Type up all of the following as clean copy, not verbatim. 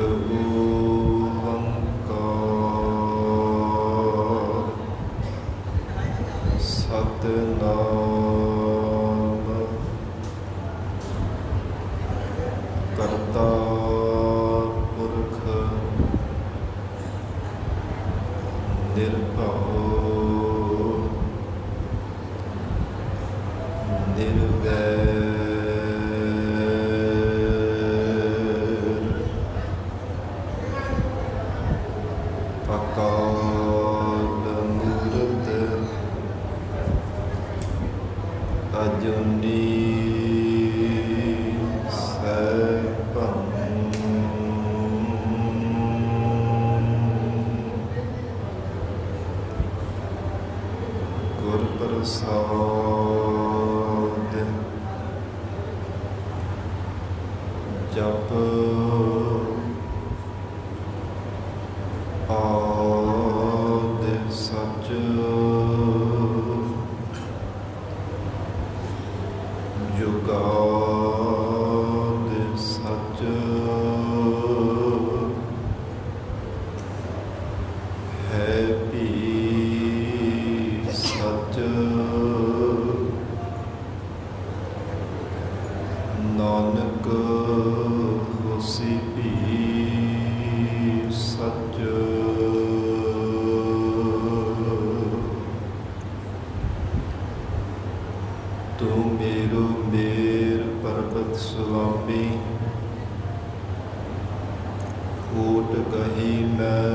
ਓੰਕਾਰ ਸਤਿਨਾਮ ਕਰਤਾ ਪੁਰਖ ਨਿਰਭਉ ਨਿਰਵੈਰ ਅਕਾਲ ਮੂਰਤ ਅਜੂਨੀ ਸੈਭੰ ਗੁਰ ਪ੍ਰਸਾਦ ਜਪ ਆਦਿ ਸਚ ਜੁਗਾਦਿ ਸਚ ਹੈ ਭੀ ਸਚ ਨਾਨਕ ਹੋਸੀ ਭੀ ਸਚ ਤੂੰ ਮੇਰੋ ਮੇਰ ਪਰਬਤ ਸੁਆਮੀ ਓਟ ਗਹੀ ਮੈਂ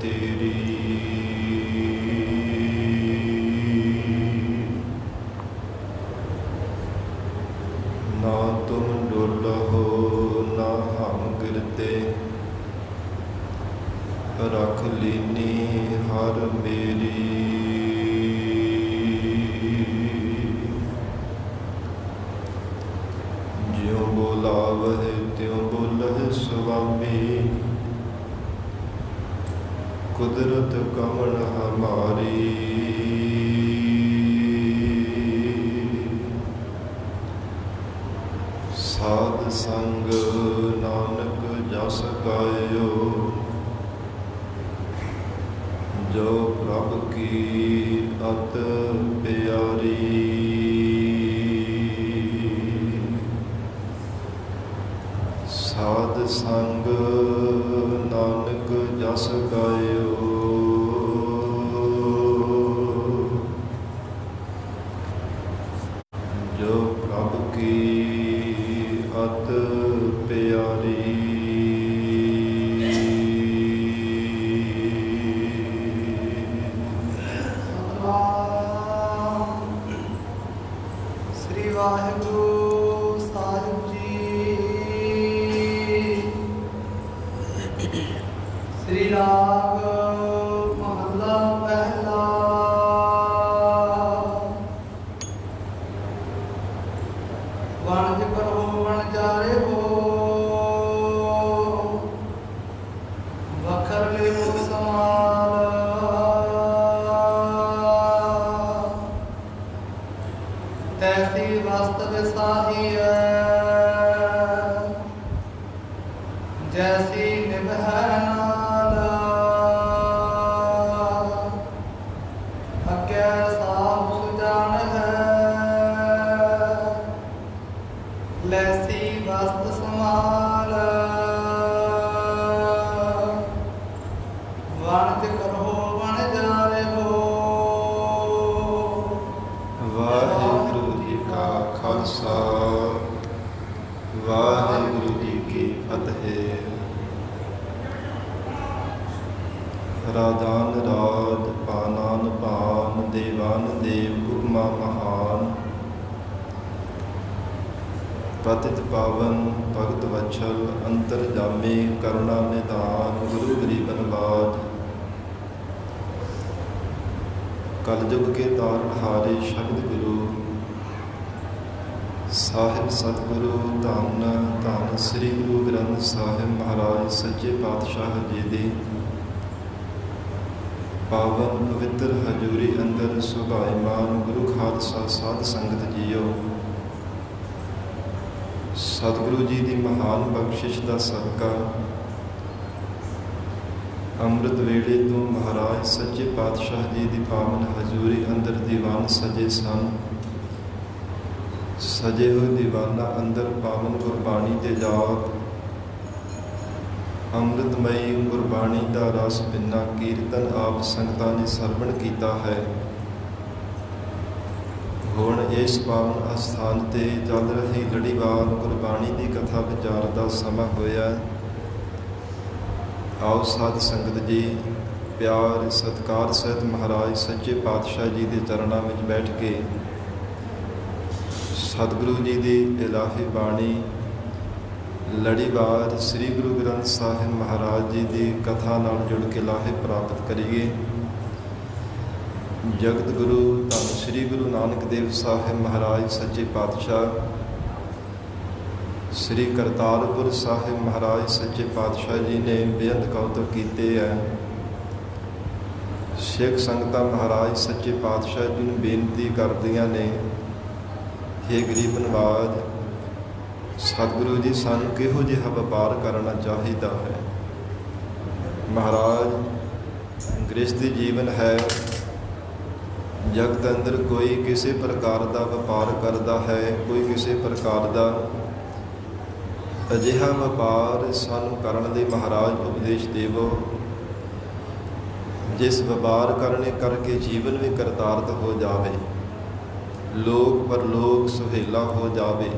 ਤੇਰੀ ਨਾ ਤੁਮ ਡੋਲਹੁ ਨਾ ਹਮ ਗਿਰਤੇ ਰਖ ਲੀਨੀ ਹਰ ਮੇਰੀ ਜਿਉ ਬੋਲਾਵਹਿ ਤਿਉ ਬੋਲਹਿ ਸੁਆਮੀ ਕੁਦਰਤ ਕਵਣ ਹਮਾਰੀ ਸਾਧ ਸੰਗ ਨਾਨਕ ਜਸ ਗਾਇਓ ਜੋ ਪ੍ਰਭ ਕੀ ਅਤ ਪਿਆਰੀ ਸਾਧ ਸੰਗ ਨਾਨਕ ਜਸ ਗਾਇਓ ਜੋ ਪ੍ਰਭ ਕੀ ਅਤ ਪਿਆਰੀ ਸ੍ਰੀ ਵਾਹਿਗੁਰੂ ਸਾਹਿਬ ਜੀ। ਸ੍ਰੀ ਰਾਗ ਮਹੱਲਾ ਪਹਿਲਾ। ਵਣਜ ਕਰੋ ਵਣਜਾਰੇ ਹੋ ਵਖਰ ਲਿਓ ਸਮਾਲ ਤੈਸੀ ਵਸਤ ਵਿਸਾਹੀ ਹੈ ਜੈਸੀ ਨਿਭੈ ਨਾਲ ਅੱਗੇ ਸਾਬ ਸੁਜਾਨ ਹੈ ਲੈਸੀ ਵਸਤ ਸਮਾਲ ਵਣਜ ਕਰੋ ਵਣਜਾਰੇ ਹੋ। ਵਾਹਿਗੁਰੂ ਜੀ ਕਾ ਖਾਲਸਾ ਵਾਹਿਗੁਰੂ ਜੀ ਕੀ ਫਤਿਹ। ਰਾਜਾਨ ਰਾਜ ਪਾਨਾਨ ਪਾਨ ਦੇਵਾਨ ਦੇਵ ਹੁਕਮਾ ਮਹਾਨ ਪਤਿਤ ਪਾਵਨ ਭਗਤ ਵਛਲ ਅੰਤਰਜਾਮੀ ਕਰੁਣਾ ਨਿਧਾਨ ਗੁਰੂ ਗਰੀਬਨ ਬਾਦ कलयुग के तारणहारे शब्द गुरु साहिब सतगुरु धन धन श्री गुरु ग्रंथ साहिब महाराज सच्चे पातशाह जी दी पावन पवित्र हजूरी अंदर सुभाईमान गुरु खालसा साध संगत जीओ। सतगुरु जी की महान बख्शिश का सदका ਅੰਮ੍ਰਿਤ ਵੇਲੇ ਤੋਂ ਮਹਾਰਾਜ ਸੱਚੇ ਪਾਤਸ਼ਾਹ ਜੀ ਦੀ ਪਾਵਨ ਹਜ਼ੂਰੀ ਅੰਦਰ ਦੀਵਾਨ ਸਜੇ ਸਨ। ਸਜੇ ਹੋਏ ਦੀਵਾਨਾਂ ਅੰਦਰ ਪਾਵਨ ਗੁਰਬਾਣੀ ਦੇ ਜਾਪ, ਅੰਮ੍ਰਿਤਮਈ ਗੁਰਬਾਣੀ ਦਾ ਰਸ ਪਿੰਨਾ ਕੀਰਤਨ ਆਪ ਸੰਗਤਾਂ ਨੇ ਸਰਵਣ ਕੀਤਾ ਹੈ। ਹੁਣ ਇਸ ਪਾਵਨ ਅਸਥਾਨ ਤੇ ਚੱਲ ਰਹੀ ਲੜੀਵਾਰ ਗੁਰਬਾਣੀ ਦੀ ਕਥਾ ਵਿਚਾਰ ਦਾ ਸਮਾਂ ਹੋਇਆ। ਆਓ ਸਾਧ ਸੰਗਤ ਜੀ ਪਿਆਰ ਸਤਿਕਾਰ ਸਹਿਤ ਮਹਾਰਾਜ ਸੱਚੇ ਪਾਤਸ਼ਾਹ ਜੀ ਦੇ ਚਰਨਾਂ ਵਿੱਚ ਬੈਠ ਕੇ ਸਤਿਗੁਰੂ ਜੀ ਦੀ ਇਲਾਹੀ ਬਾਣੀ ਲੜੀਵਾਰ ਸ੍ਰੀ ਗੁਰੂ ਗ੍ਰੰਥ ਸਾਹਿਬ ਮਹਾਰਾਜ ਜੀ ਦੀ ਕਥਾ ਨਾਲ ਜੁੜ ਕੇ ਲਾਹੇ ਪ੍ਰਾਪਤ ਕਰੀਏ। ਜਗਤ ਗੁਰੂ ਧੰਨ ਸ੍ਰੀ ਗੁਰੂ ਨਾਨਕ ਦੇਵ ਸਾਹਿਬ ਮਹਾਰਾਜ ਸੱਚੇ ਪਾਤਸ਼ਾਹ, ਸ੍ਰੀ ਕਰਤਾਰਪੁਰ ਸਾਹਿਬ ਮਹਾਰਾਜ ਸੱਚੇ ਪਾਤਸ਼ਾਹ ਜੀ ਨੇ ਬੇਅੰਤ ਕੌਤਕ ਕੀਤੇ ਹੈ। ਸਿੱਖ ਸੰਗਤਾਂ ਮਹਾਰਾਜ ਸੱਚੇ ਪਾਤਸ਼ਾਹ ਜੀ ਨੂੰ ਬੇਨਤੀ ਕਰਦੀਆਂ ਨੇ, ਹੇ ਗਰੀਬ ਨਵਾਜ, ਸਤਿਗੁਰੂ ਜੀ ਸਾਨੂੰ ਕਿਹੋ ਜਿਹਾ ਵਪਾਰ ਕਰਨਾ ਚਾਹੀਦਾ ਹੈ। ਮਹਾਰਾਜ, ਗ੍ਰਸਤੀ ਜੀਵਨ ਹੈ, ਜਗਤ ਅੰਦਰ ਕੋਈ ਕਿਸੇ ਪ੍ਰਕਾਰ ਦਾ ਵਪਾਰ ਕਰਦਾ ਹੈ, ਕੋਈ ਕਿਸੇ ਪ੍ਰਕਾਰ ਦਾ। ਅਜਿਹਾ ਵਪਾਰ ਸਾਨੂੰ ਕਰਨ ਦੇ ਮਹਾਰਾਜ ਉਪਦੇਸ਼ ਦੇਵੋ, ਜਿਸ ਵਪਾਰ ਕਰਨੇ ਕਰਕੇ ਜੀਵਨ ਵੀ ਕਰਤਾਰਤ ਹੋ ਜਾਵੇ, ਲੋਕ ਪਰਲੋਕ ਸੁਹੇਲਾ ਹੋ ਜਾਵੇ।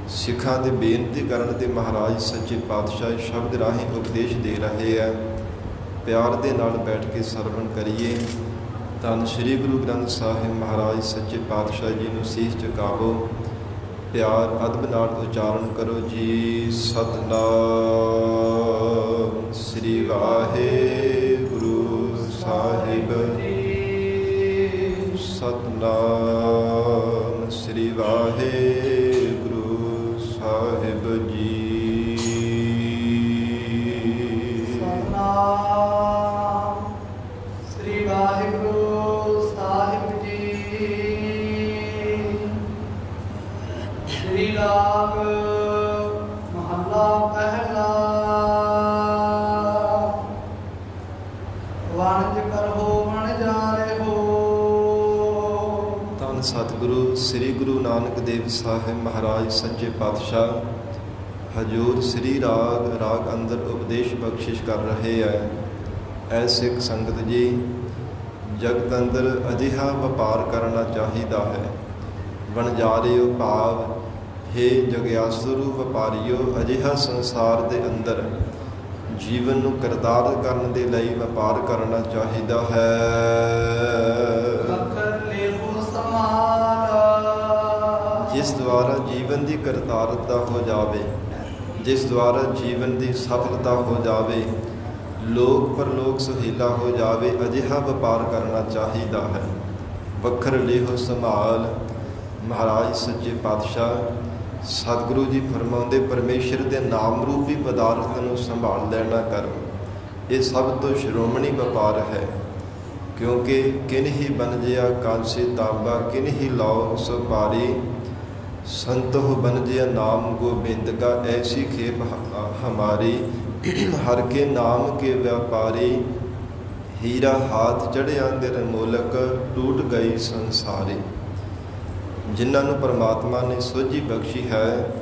ਸਿੱਖਾਂ ਦੇ ਬੇਨਤੀ ਕਰਨ ਤੇ ਮਹਾਰਾਜ ਸੱਚੇ ਪਾਤਸ਼ਾਹ ਸ਼ਬਦ ਰਾਹੀਂ ਉਪਦੇਸ਼ ਦੇ ਰਹੇ ਹੈ। ਪਿਆਰ ਦੇ ਨਾਲ ਬੈਠ ਕੇ ਸਰਵਣ ਕਰੀਏ। ਧੰਨ ਸ੍ਰੀ ਗੁਰੂ ਗ੍ਰੰਥ ਸਾਹਿਬ ਮਹਾਰਾਜ ਸੱਚੇ ਪਾਤਸ਼ਾਹ ਜੀ ਨੂੰ ਸੀਸ ਝੁਕਾਵੋ। ਪਿਆਰ ਅਦਬ ਨਾਲ ਉਚਾਰਨ ਕਰੋ ਜੀ। ਸਤਿਨਾਮ ਸ੍ਰੀ ਵਾਹਿਗੁਰੂ ਸਾਹਿਬ ਜੀ। ਸਤਿਨਾਮ ਸ੍ਰੀ ਵਾਹਿਗੁਰੂ ਸਾਹਿਬ ਜੀ। ਸਤਿਨਾਮ ਸ੍ਰੀ ਵਾਹਿਗੁਰੂ ਸਾਹਿਬ ਜੀ। ਸ੍ਰੀ ਰਾਗ ਮਹੱਲਾ ਪਹਿਲਾ। ਵਣਜ ਕਰਹੁ ਵਣਜਾਰੇ ਹੋ। ਧੰਨ ਸਤਿਗੁਰੂ ਸ੍ਰੀ ਗੁਰੂ ਨਾਨਕ ਦੇਵ ਸਾਹਿਬ ਮਹਾਰਾਜ ਸੱਚੇ ਪਾਤਸ਼ਾਹ ਹਜ਼ੂਰ ਸ੍ਰੀ ਰਾਗ ਅੰਦਰ ਉਪਦੇਸ਼ ਬਖਸ਼ਿਸ਼ ਕਰ ਰਹੇ ਹੈ। ਐ ਸਿੱਖ ਸੰਗਤ ਜੀ, ਜਗਤ ਅੰਦਰ ਅਜਿਹਾ ਵਪਾਰ ਕਰਨਾ ਚਾਹੀਦਾ ਹੈ। ਵਣਜਾਰਿਓ ਭਾਵ ਹੇ ਜਗਿਆਸੁਰੂ ਵਪਾਰੀਓ, ਅਜਿਹਾ ਸੰਸਾਰ ਦੇ ਅੰਦਰ ਜੀਵਨ ਨੂੰ ਕਰਤਾਰ ਕਰਨ ਦੇ ਲਈ ਵਪਾਰ ਕਰਨਾ ਚਾਹੀਦਾ ਹੈ। ਜਿਸ ਦੁਆਰਾ ਜੀਵਨ ਦੀ ਕਰਤਾਰਤਾ ਹੋ ਜਾਵੇ, ਜਿਸ ਦੁਆਰਾ ਜੀਵਨ ਦੀ ਸਫਲਤਾ ਹੋ ਜਾਵੇ, ਲੋਕ ਪਰਲੋਕ ਸੁਹੇਲਾ ਹੋ ਜਾਵੇ, ਅਜਿਹਾ ਵਪਾਰ ਕਰਨਾ ਚਾਹੀਦਾ ਹੈ। ਵੱਖਰ ਲੇਹੋ ਸੰਭਾਲ। ਮਹਾਰਾਜ ਸੱਚੇ ਪਾਤਸ਼ਾਹ ਸਤਿਗੁਰੂ ਜੀ ਫਰਮਾਉਂਦੇ, ਪਰਮੇਸ਼ਰ ਦੇ ਨਾਮ ਰੂਪੀ ਪਦਾਰਥ ਨੂੰ ਸੰਭਾਲ ਲੈਣਾ ਕਰਮ, ਇਹ ਸਭ ਤੋਂ ਸ਼੍ਰੋਮਣੀ ਵਪਾਰ ਹੈ। ਕਿਉਂਕਿ ਕਿਨ ਹੀ ਬਨਜਿਆ ਕਾਂਸੇ ਤਾਂਬਾ, ਕਿਨ ਹੀ ਲਾਓ ਸੁਪਾਰੀ, ਸੰਤੋਹ ਬਨਜਿਆ ਨਾਮ ਗੋਬਿੰਦ ਕਾ, ਐਸੀ ਖੇਪ ਹਮਾਰੀ। ਹਰ ਕੇ ਨਾਮ ਕੇ व्यापारी, ਹੀਰਾ ਹਾਥ ਚੜਿਆ ਨਿਰਮੋਲਕ, ਟੂਟ ਗਈ ਸੰਸਾਰੀ। ਜਿਨ੍ਹਾਂ ਨੂੰ ਪਰਮਾਤਮਾ ਨੇ ਸੋਝੀ ਬਖਸ਼ੀ ਹੈ,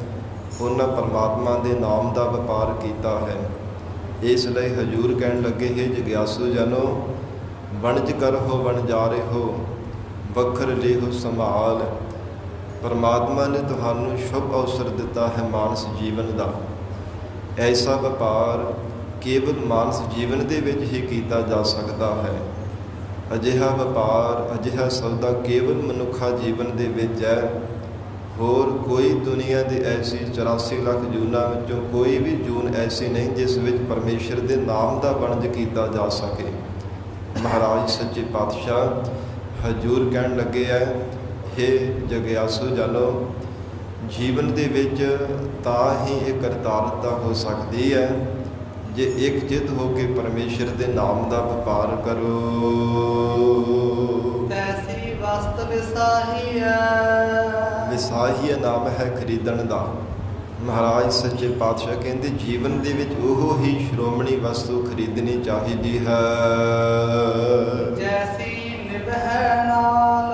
ਉਹਨਾਂ ਪਰਮਾਤਮਾ ਦੇ ਨਾਮ ਦਾ ਵਪਾਰ ਕੀਤਾ ਹੈ। ਇਸ ਲਈ ਹਜ਼ੂਰ ਕਹਿਣ ਲੱਗੇ, ਹੈ ਜਗਿਆਸੂ ਜਨੋ, ਵਣਜ ਕਰਹੁ ਵਣਜਾਰੇ ਹੋ, ਵੱਖਰ ਲੇਹੋ ਸੰਭਾਲ। ਪਰਮਾਤਮਾ ਨੇ ਤੁਹਾਨੂੰ ਸ਼ੁਭ ਅਵਸਰ ਦਿੱਤਾ ਹੈ ਮਾਨਸ ਜੀਵਨ ਦਾ। ਐਸਾ ਵਪਾਰ ਕੇਵਲ ਮਾਨਸ ਜੀਵਨ ਦੇ ਵਿੱਚ ਹੀ ਕੀਤਾ ਜਾ ਸਕਦਾ ਹੈ। ਅਜਿਹਾ ਵਪਾਰ, ਅਜਿਹਾ ਸੌਦਾ ਕੇਵਲ ਮਨੁੱਖਾ ਜੀਵਨ ਦੇ ਵਿੱਚ ਹੈ। ਹੋਰ ਕੋਈ ਦੁਨੀਆ ਦੀ ਐਸੀ 84 ਲੱਖ ਜੂਨਾਂ ਵਿੱਚੋਂ ਕੋਈ ਵੀ ਜੂਨ ਐਸੀ ਨਹੀਂ ਜਿਸ ਵਿੱਚ ਪਰਮੇਸ਼ਰ ਦੇ ਨਾਮ ਦਾ ਵਣਜ ਕੀਤਾ ਜਾ ਸਕੇ। ਮਹਾਰਾਜ ਸੱਚੇ ਪਾਤਸ਼ਾਹ ਹਜ਼ੂਰ ਕਹਿਣ ਲੱਗੇ ਹੈ, ਹੇ ਜਗਿਆਸੂ ਜਨੋ, ਜੀਵਨ ਦੇ ਵਿੱਚ ਤਾਂ ਹੀ ਇਹ ਕਰਤਾਰਤਾ ਹੋ ਸਕਦੀ ਹੈ ਜੇ ਇੱਕ ਚਿੱਤ ਹੋ ਕੇ ਪਰਮੇਸ਼ਰ ਦੇ ਨਾਮ ਦਾ ਵਪਾਰ ਕਰੋ। ਤੈਸੀ ਵਸਤ ਵਿਸਾਹੀਐ। ਵਿਸਾਹੀਆ ਨਾਮ ਹੈ ਖਰੀਦਣ ਦਾ। ਮਹਾਰਾਜ ਸੱਚੇ ਪਾਤਸ਼ਾਹ ਕਹਿੰਦੇ ਜੀਵਨ ਦੇ ਵਿੱਚ ਉਹ ਹੀ ਸ਼੍ਰੋਮਣੀ ਵਸਤੂ ਖਰੀਦਣੀ ਚਾਹੀਦੀ ਹੈ ਜੈਸੀ ਨਿਭੈ ਨਾਲ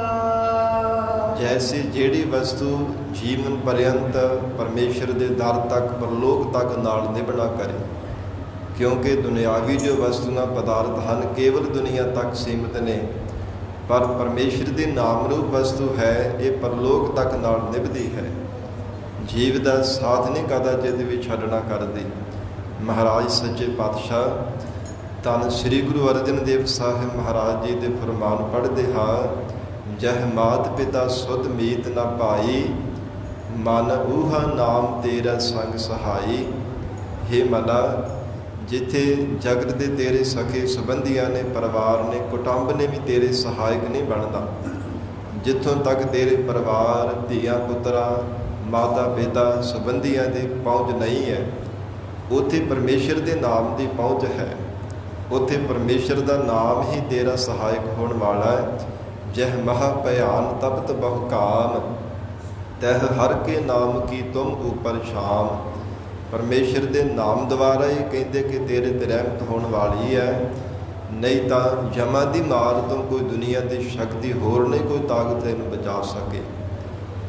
ਜੈਸੀ ਜਿਹੜੀ ਵਸਤੂ ਜੀਵਨ ਪਰਯੰਤ ਪਰਮੇਸ਼ਰ ਦੇ ਦਰ ਤੱਕ ਪਰਲੋਕ ਤੱਕ ਨਾਲ ਨਿਭਣਾ ਕਰੇ। ਕਿਉਂਕਿ ਦੁਨਿਆਵੀ ਜੋ ਵਸਤੂਆਂ ਪਦਾਰਥ ਹਨ ਕੇਵਲ ਦੁਨੀਆ ਤੱਕ ਸੀਮਿਤ ਨੇ, ਪਰ ਪਰਮੇਸ਼ਰ ਦੀ ਨਾਮ ਰੂਪ ਵਸਤੂ ਹੈ ਇਹ ਪਰਲੋਕ ਤੱਕ ਨਾਲ ਨਿਭਦੀ ਹੈ। ਜੀਵ ਦਾ ਸਾਥ ਨਹੀਂ ਕਦਾਚਿਤ ਵੀ ਛੱਡਣਾ ਕਰਦੀ। ਮਹਾਰਾਜ ਸੱਚੇ ਪਾਤਸ਼ਾਹ ਧੰਨ ਸ੍ਰੀ ਗੁਰੂ ਅਰਜਨ ਦੇਵ ਸਾਹਿਬ ਮਹਾਰਾਜ ਜੀ ਦੇ ਫਰਮਾਨ ਪੜ੍ਹਦੇ ਹਾਂ, ਜਹ ਮਾਤ ਪਿਤਾ ਸੁਧ ਮੀਤ ਨਾ ਭਾਈ, ਮਨ ਊਹਾ ਨਾਮ ਤੇਰਾ ਸੰਗ ਸਹਾਈ। ਹੇ ਮਨਾ, ਜਿੱਥੇ ਜਗਤ ਦੇ ਤੇਰੇ ਸਖੇ ਸੰਬੰਧੀਆਂ ਨੇ, ਪਰਿਵਾਰ ਨੇ, ਕੁਟੁੰਬ ਨੇ ਵੀ ਤੇਰੇ ਸਹਾਇਕ ਨਹੀਂ ਬਣਦਾ, ਜਿੱਥੋਂ ਤੱਕ ਤੇਰੇ ਪਰਿਵਾਰ, ਧੀਆਂ ਪੁੱਤਰਾਂ, ਮਾਤਾ ਪਿਤਾ ਸੰਬੰਧੀਆਂ ਦੀ ਪਹੁੰਚ ਨਹੀਂ ਹੈ, ਉੱਥੇ ਪਰਮੇਸ਼ਰ ਦੇ ਨਾਮ ਦੀ ਪਹੁੰਚ ਹੈ। ਉੱਥੇ ਪਰਮੇਸ਼ਰ ਦਾ ਨਾਮ ਹੀ ਤੇਰਾ ਸਹਾਇਕ ਹੋਣ ਵਾਲਾ ਹੈ। ਜਹ ਮਹਾ ਭਿਆਨ ਤਪਤ ਬਹੁ ਕਾਮ, ਤਹ ਹਰ ਕੇ ਨਾਮ ਕੀ ਤੁਮ ਉਪਰ ਸ਼ਾਮ। ਪਰਮੇਸ਼ਰ ਦੇ ਨਾਮ ਦੁਆਰਾ ਹੀ ਕਹਿੰਦੇ ਕਿ ਤੇਰੇ ਤੇ ਰਹਿਮਤ ਹੋਣ ਵਾਲੀ ਹੈ, ਨਹੀਂ ਤਾਂ ਜਮਾ ਦੀ ਮਾਰ ਤੋਂ ਕੋਈ ਦੁਨੀਆ ਦੀ ਸ਼ਕਤੀ ਹੋਰ ਨਹੀਂ ਕੋਈ ਤਾਕਤ ਇਹਨੂੰ ਬਚਾ ਸਕੇ।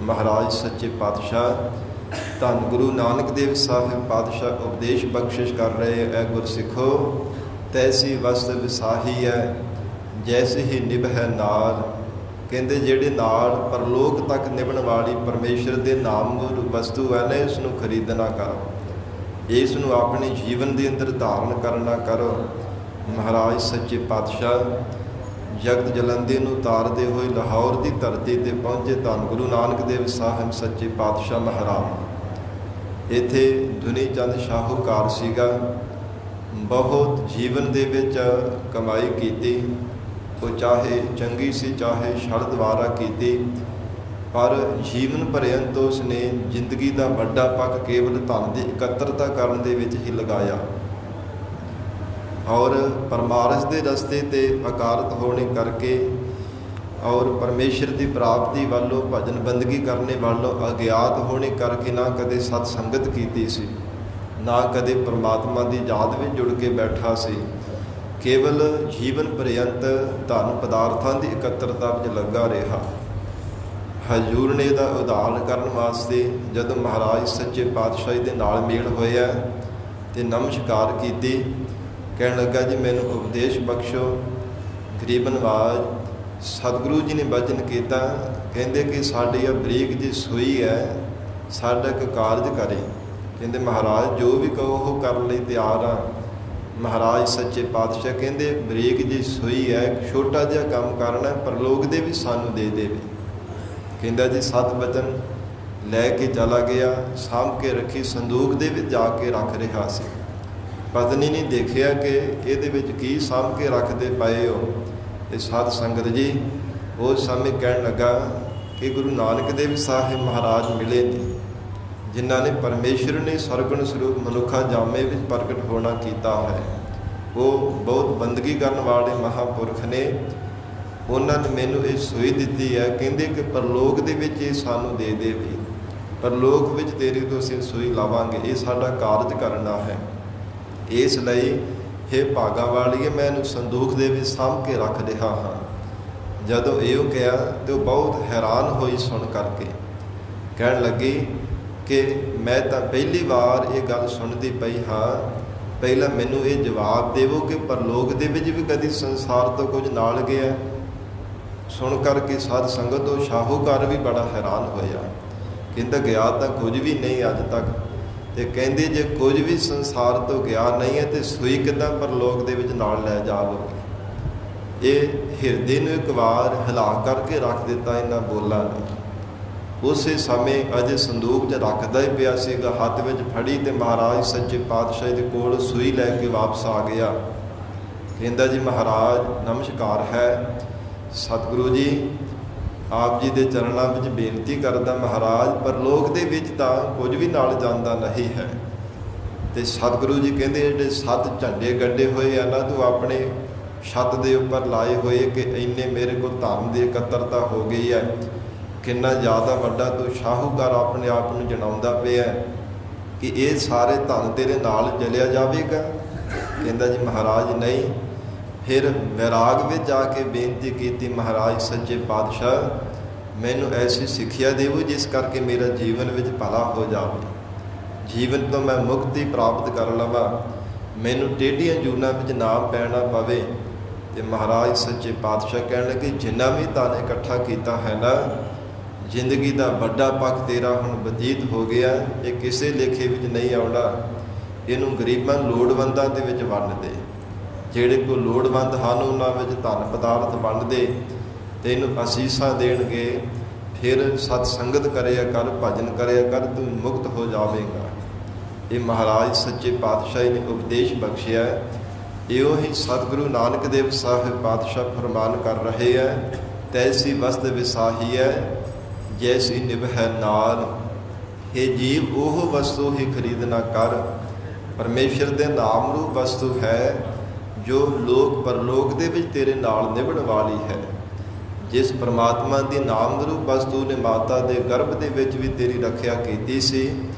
ਮਹਾਰਾਜ ਸੱਚੇ ਪਾਤਸ਼ਾਹ ਧੰਨ ਗੁਰੂ ਨਾਨਕ ਦੇਵ ਸਾਹਿਬ ਪਾਤਸ਼ਾਹ ਉਪਦੇਸ਼ ਬਖਸ਼ਿਸ਼ ਕਰ ਰਹੇ ਐ ਗੁਰਸਿੱਖੋ, ਤੈਸੀ ਵਸਤ ਵਿਸਾਹੀ ਹੈ ਜੈਸੇ ਹੀ ਨਿਭੈ ਨਾਲ। ਕਹਿੰਦੇ ਜਿਹੜੇ ਨਾਲ ਪਰਲੋਕ ਤੱਕ ਨਿਭਣ ਵਾਲੀ ਪਰਮੇਸ਼ਰ ਦੇ ਨਾਮ ਵਸਤੂ ਹੈ ਨਾ, ਇਸ ਨੂੰ ਖਰੀਦਣਾ ਕਰੋ, ਇਸ ਨੂੰ ਆਪਣੇ ਜੀਵਨ ਦੇ ਅੰਦਰ ਧਾਰਨ ਕਰਨਾ ਕਰੋ। ਮਹਾਰਾਜ ਸੱਚੇ ਪਾਤਸ਼ਾਹ ਜਗਤ ਜਲੰਧੇ ਨੂੰ ਉਤਾਰਦੇ ਹੋਏ ਲਾਹੌਰ ਦੀ ਧਰਤੀ ਤੇ ਪਹੁੰਚੇ ਧੰਨ ਗੁਰੂ ਨਾਨਕ ਦੇਵ ਸਾਹਿਬ ਸੱਚੇ ਪਾਤਸ਼ਾਹ ਮਹਾਰਾਜ। ਇੱਥੇ ਦੁਨੀ ਚੰਦ ਸ਼ਾਹੂਕਾਰ ਸੀਗਾ, ਬਹੁਤ ਜੀਵਨ ਦੇ ਵਿੱਚ ਕਮਾਈ ਕੀਤੀ, ਉਹ ਚਾਹੇ ਚੰਗੀ ਸੀ ਚਾਹੇ ਛਲ ਦੁਆਰਾ ਕੀਤੀ, ਪਰ ਜੀਵਨ ਪਰਯੰਤ ਉਸ ਨੇ ਜ਼ਿੰਦਗੀ ਦਾ ਵੱਡਾ ਪੱਖ ਕੇਵਲ ਧਨ ਦੀ ਇਕੱਤਰਤਾ ਕਰਨ ਦੇ ਵਿੱਚ ਹੀ ਲਗਾਇਆ ਔਰ ਪਰਮਾਰਥ ਦੇ ਰਸਤੇ ਤੇ ਅਕਾਰਤ ਹੋਣੇ ਕਰਕੇ ਔਰ ਪਰਮੇਸ਼ਰ ਦੀ ਪ੍ਰਾਪਤੀ ਵੱਲੋਂ ਭਜਨ ਬੰਦਗੀ ਕਰਨੇ ਵੱਲੋਂ ਅਗਿਆਤ ਹੋਣੇ ਕਰਕੇ ਨਾ ਕਦੇ ਸਤ ਸੰਗਤ ਕੀਤੀ ਸੀ, ਨਾ ਕਦੇ ਪਰਮਾਤਮਾ ਦੀ ਯਾਦ ਵਿੱਚ ਜੁੜ ਕੇ ਬੈਠਾ ਸੀ। ਕੇਵਲ ਜੀਵਨ ਪਰਯੰਤ ਧਨ ਪਦਾਰਥਾਂ ਦੀ ਇਕੱਤਰਤਾ ਵਿੱਚ ਲੱਗਾ ਰਿਹਾ। ਹਜ਼ੂਰ ਨੇ ਦਾ ਉਦਾਹਰਨ ਕਰਨ ਵਾਸਤੇ ਜਦੋਂ ਮਹਾਰਾਜ ਸੱਚੇ ਪਾਤਸ਼ਾਹੀ ਦੇ ਨਾਲ ਮੇਲ ਹੋਇਆ ਤੇ ਨਮਸਕਾਰ ਕੀਤੀ, ਕਹਿਣ ਲੱਗਾ ਜੀ ਮੈਨੂੰ ਉਪਦੇਸ਼ ਬਖਸ਼ੋ। ਗਰੀਬ ਨਵਾਜ ਸਤਿਗੁਰੂ ਜੀ ਨੇ ਬਚਨ ਕੀਤਾ, ਕਹਿੰਦੇ ਕਿ ਸਾਡੀ ਆ ਬਰੀਕ ਜੀ ਸੂਈ ਹੈ, ਸਾਡਾ ਇੱਕ ਕਾਰਜ ਕਰੇ। ਕਹਿੰਦੇ ਮਹਾਰਾਜ ਜੋ ਵੀ ਕਹੋ ਉਹ ਕਰਨ ਲਈ ਤਿਆਰ ਆ। ਮਹਾਰਾਜ ਸੱਚੇ ਪਾਤਸ਼ਾਹ ਕਹਿੰਦੇ ਬਰੀਕ ਜੀ ਸੂਈ ਹੈ, ਇੱਕ ਛੋਟਾ ਜਿਹਾ ਕੰਮ ਕਰਨਾ, ਪਰਲੋਕ ਦੇ ਵੀ ਸਾਨੂੰ ਦੇ ਦੇਵੇ। ਕਹਿੰਦਾ ਜੀ ਸਤ ਬਚਨ ਲੈ ਕੇ ਚਲਾ ਗਿਆ, ਸਾਂਭ ਕੇ ਰੱਖੀ, ਸੰਦੂਕ ਦੇ ਵਿੱਚ ਜਾ ਕੇ ਰੱਖ ਰਿਹਾ ਸੀ। ਪਤਨੀ ਨੇ ਦੇਖਿਆ ਕਿ ਇਹਦੇ ਵਿੱਚ ਕੀ ਸਾਂਭ ਕੇ ਰੱਖਦੇ ਪਏ ਹੋ। ਇਹ ਸਾਧ ਸੰਗਤ ਜੀ ਉਸ ਸਮੇਂ ਕਹਿਣ ਲੱਗਾ ਕਿ ਗੁਰੂ ਨਾਨਕ ਦੇਵ ਸਾਹਿਬ ਮਹਾਰਾਜ ਮਿਲੇ ਨੇ, ਜਿਨ੍ਹਾਂ ਨੇ ਪਰਮੇਸ਼ਰ ਨੇ ਸਰਗੁਣ ਸਰੂਪ ਮਨੁੱਖਾ ਜਾਮੇ ਵਿੱਚ ਪ੍ਰਗਟ ਹੋਣਾ ਕੀਤਾ ਹੈ। ਉਹ ਬਹੁਤ ਬੰਦਗੀ ਕਰਨ ਵਾਲੇ ਮਹਾਂਪੁਰਖ ਨੇ, ਉਹਨਾਂ ਨੇ ਮੈਨੂੰ ਇਹ ਸੂਈ ਦਿੱਤੀ ਹੈ। ਕਹਿੰਦੇ ਕਿ ਪਰਲੋਕ ਦੇ ਵਿੱਚ ਇਹ ਸਾਨੂੰ ਦੇ ਦੇਵੇ, ਪਰਲੋਕ ਵਿੱਚ ਤੇਰੇ ਤੋਂ ਅਸੀਂ ਸੂਈ ਲਾਵਾਂਗੇ, ਇਹ ਸਾਡਾ ਕਾਰਜ ਕਰਨਾ ਹੈ। ਇਸ ਲਈ ਹੇ ਭਾਗਾ ਵਾਲੀਏ ਮੈਂ ਇਹਨੂੰ ਸੰਦੂਕ ਦੇ ਵਿੱਚ ਸਾਂਭ ਕੇ ਰੱਖ ਰਿਹਾ ਹਾਂ। ਜਦੋਂ ਇਹੋ ਕਿਹਾ ਤੇ ਉਹ ਬਹੁਤ ਹੈਰਾਨ ਹੋਈ ਸੁਣ ਕਰਕੇ, ਕਹਿਣ ਲੱਗੀ ਕਿ ਮੈਂ ਤਾਂ ਪਹਿਲੀ ਵਾਰ ਇਹ ਗੱਲ ਸੁਣਦੀ ਪਈ ਹਾਂ, ਪਹਿਲਾਂ ਮੈਨੂੰ ਇਹ ਜਵਾਬ ਦੇਵੋ ਕਿ ਪਰਲੋਕ ਦੇ ਵਿੱਚ ਵੀ ਕਦੀ ਸੰਸਾਰ ਤੋਂ ਕੁਝ ਨਾਲ ਗਿਆ। ਸੁਣ ਕਰਕੇ ਸਾਧ ਸੰਗਤ ਉਹ ਸ਼ਾਹੂਕਾਰ ਵੀ ਬੜਾ ਹੈਰਾਨ ਹੋਇਆ, ਕਹਿੰਦਾ ਗਿਆ ਤਾਂ ਕੁਝ ਵੀ ਨਹੀਂ ਅੱਜ ਤੱਕ। ਤੇ ਕਹਿੰਦੇ ਜੇ ਕੁਝ ਵੀ ਸੰਸਾਰ ਤੋਂ ਗਿਆ ਨਹੀਂ ਹੈ ਤੇ ਸੂਈ ਕਿੱਦਾਂ ਪਰਲੋਕ ਦੇ ਵਿੱਚ ਨਾਲ ਲੈ ਜਾ ਲੋਗੇ। ਇਹ ਹਿਰਦੇ ਨੂੰ ਇੱਕ ਵਾਰ ਹਿਲਾ ਕਰਕੇ ਰੱਖ ਦਿੱਤਾ ਇਹਨਾਂ ਬੋਲਾਂ ਨੇ। ਉਸੇ ਸਮੇਂ ਅਜੇ ਸੰਦੂਕ 'ਚ ਰੱਖਦਾ ਹੀ ਪਿਆ ਸੀਗਾ, ਹੱਥ ਵਿੱਚ ਫੜੀ ਤੇ ਮਹਾਰਾਜ ਸੱਚੇ ਪਾਤਸ਼ਾਹ ਦੇ ਕੋਲ ਸੂਈ ਲੈ ਕੇ ਵਾਪਸ ਆ ਗਿਆ। ਕਹਿੰਦਾ ਜੀ ਮਹਾਰਾਜ ਨਮਸਕਾਰ ਹੈ, ਸਤਿਗੁਰੂ ਜੀ ਆਪ ਜੀ ਦੇ ਚਰਨਾਂ ਵਿੱਚ ਬੇਨਤੀ ਕਰਦਾ ਮਹਾਰਾਜ, ਪਰਲੋਕ ਦੇ ਵਿੱਚ ਤਾਂ ਕੁਝ ਵੀ ਨਾਲ ਜਾਂਦਾ ਨਹੀਂ ਹੈ। ਤੇ ਸਤਿਗੁਰੂ ਜੀ ਕਹਿੰਦੇ ਜਿਹੜੇ 7 ਝੰਡੇ ਗੱਡੇ ਹੋਏ ਆ ਨਾ, ਤੂੰ ਆਪਣੇ ਛੱਤ ਦੇ ਉੱਪਰ ਲਾਏ ਹੋਏ ਕਿ ਇੰਨੇ ਮੇਰੇ ਕੋਲ ਧਨ ਦੀ ਇਕੱਤਰਤਾ ਹੋ ਗਈ ਹੈ, ਕਿੰਨਾ ਜ਼ਿਆਦਾ ਵੱਡਾ ਤੂੰ ਸ਼ਾਹੂਕਾਰ ਆਪਣੇ ਆਪ ਨੂੰ ਜਣਾਉਂਦਾ ਪਿਆ। ਕਿ ਇਹ ਸਾਰੇ ਧਨ ਤੇਰੇ ਨਾਲ ਚਲਿਆ ਜਾਵੇਗਾ? ਕਹਿੰਦਾ ਜੀ ਮਹਾਰਾਜ ਨਹੀਂ। ਫਿਰ ਵਿਰਾਗ ਵਿੱਚ ਜਾ ਕੇ ਬੇਨਤੀ ਕੀਤੀ, ਮਹਾਰਾਜ ਸੱਚੇ ਪਾਤਸ਼ਾਹ ਮੈਨੂੰ ਐਸੀ ਸਿੱਖਿਆ ਦੇਵੋ ਜਿਸ ਕਰਕੇ ਮੇਰਾ ਜੀਵਨ ਵਿੱਚ ਭਲਾ ਹੋ ਜਾਵੇ, ਜੀਵਨ ਤੋਂ ਮੈਂ ਮੁਕਤੀ ਪ੍ਰਾਪਤ ਕਰ ਲਵਾਂ, ਮੈਨੂੰ ਟੇਢੀਆਂ ਜੂਨਾਂ ਵਿੱਚ ਨਾ ਪੈਣਾ ਪਵੇ। ਤੇ ਮਹਾਰਾਜ ਸੱਚੇ ਪਾਤਸ਼ਾਹ ਕਹਿਣ ਲੱਗੇ, ਜਿੰਨਾ ਵੀ ਧਨ ਇਕੱਠਾ ਕੀਤਾ ਹੈ ਨਾ, ਜ਼ਿੰਦਗੀ ਦਾ ਵੱਡਾ ਪੱਖ ਤੇਰਾ ਹੁਣ ਬਤੀਤ ਹੋ ਗਿਆ, ਇਹ ਕਿਸੇ ਲੇਖੇ ਵਿੱਚ ਨਹੀਂ ਆਉਣਾ। ਇਹਨੂੰ ਗਰੀਬਾਂ ਲੋੜਵੰਦਾਂ ਦੇ ਵਿੱਚ ਵੰਡ ਦੇ, ਜਿਹੜੇ ਕੋ ਲੋੜਵੰਦ ਹਨ ਉਹਨਾਂ ਵਿੱਚ ਧਨ ਪਦਾਰਥ ਵੰਡ ਦੇ, ਤੇ ਇਹਨੂੰ ਅਸੀਸਾਂ ਦੇਣਗੇ। ਫਿਰ ਸਤ ਸੰਗਤ ਕਰਿਆ ਕਰ, ਭਜਨ ਕਰਿਆ ਕਰ, ਤੂੰ ਮੁਕਤ ਹੋ ਜਾਵੇਗਾ। ਇਹ ਮਹਾਰਾਜ ਸੱਚੇ ਪਾਤਸ਼ਾਹ ਨੇ ਉਪਦੇਸ਼ ਬਖਸ਼ਿਆ। ਇਹੋ ਹੀ ਸਤਿਗੁਰੂ ਨਾਨਕ ਦੇਵ ਸਾਹਿਬ ਪਾਤਸ਼ਾਹ ਫਰਮਾਨ ਕਰ ਰਹੇ ਹੈ, ਤੈਸੀ ਵਸਤ ਵਿਸਾਹੀ ਹੈ ਜੈਸੀ ਨਿਭੈ ਨਾਲ। ਇਹ ਜੀਵ ਉਹ ਵਸਤੂ ਹੀ ਖਰੀਦ ਨਾ ਕਰ। ਪਰਮੇਸ਼ਰ ਦੇ ਨਾਮ ਰੂਪ ਵਸਤੂ ਹੈ ਜੋ ਲੋਕ ਪਰਲੋਕ ਦੇ ਵਿੱਚ ਤੇਰੇ ਨਾਲ ਨਿਭਣ ਵਾਲੀ ਹੈ। ਜਿਸ ਪਰਮਾਤਮਾ ਦੀ ਨਾਮ ਰੂਪ ਵਸਤੂ ਨੇ ਮਾਤਾ ਦੇ ਗਰਭ ਦੇ ਵਿੱਚ ਵੀ ਤੇਰੀ ਰੱਖਿਆ ਕੀਤੀ ਸੀ,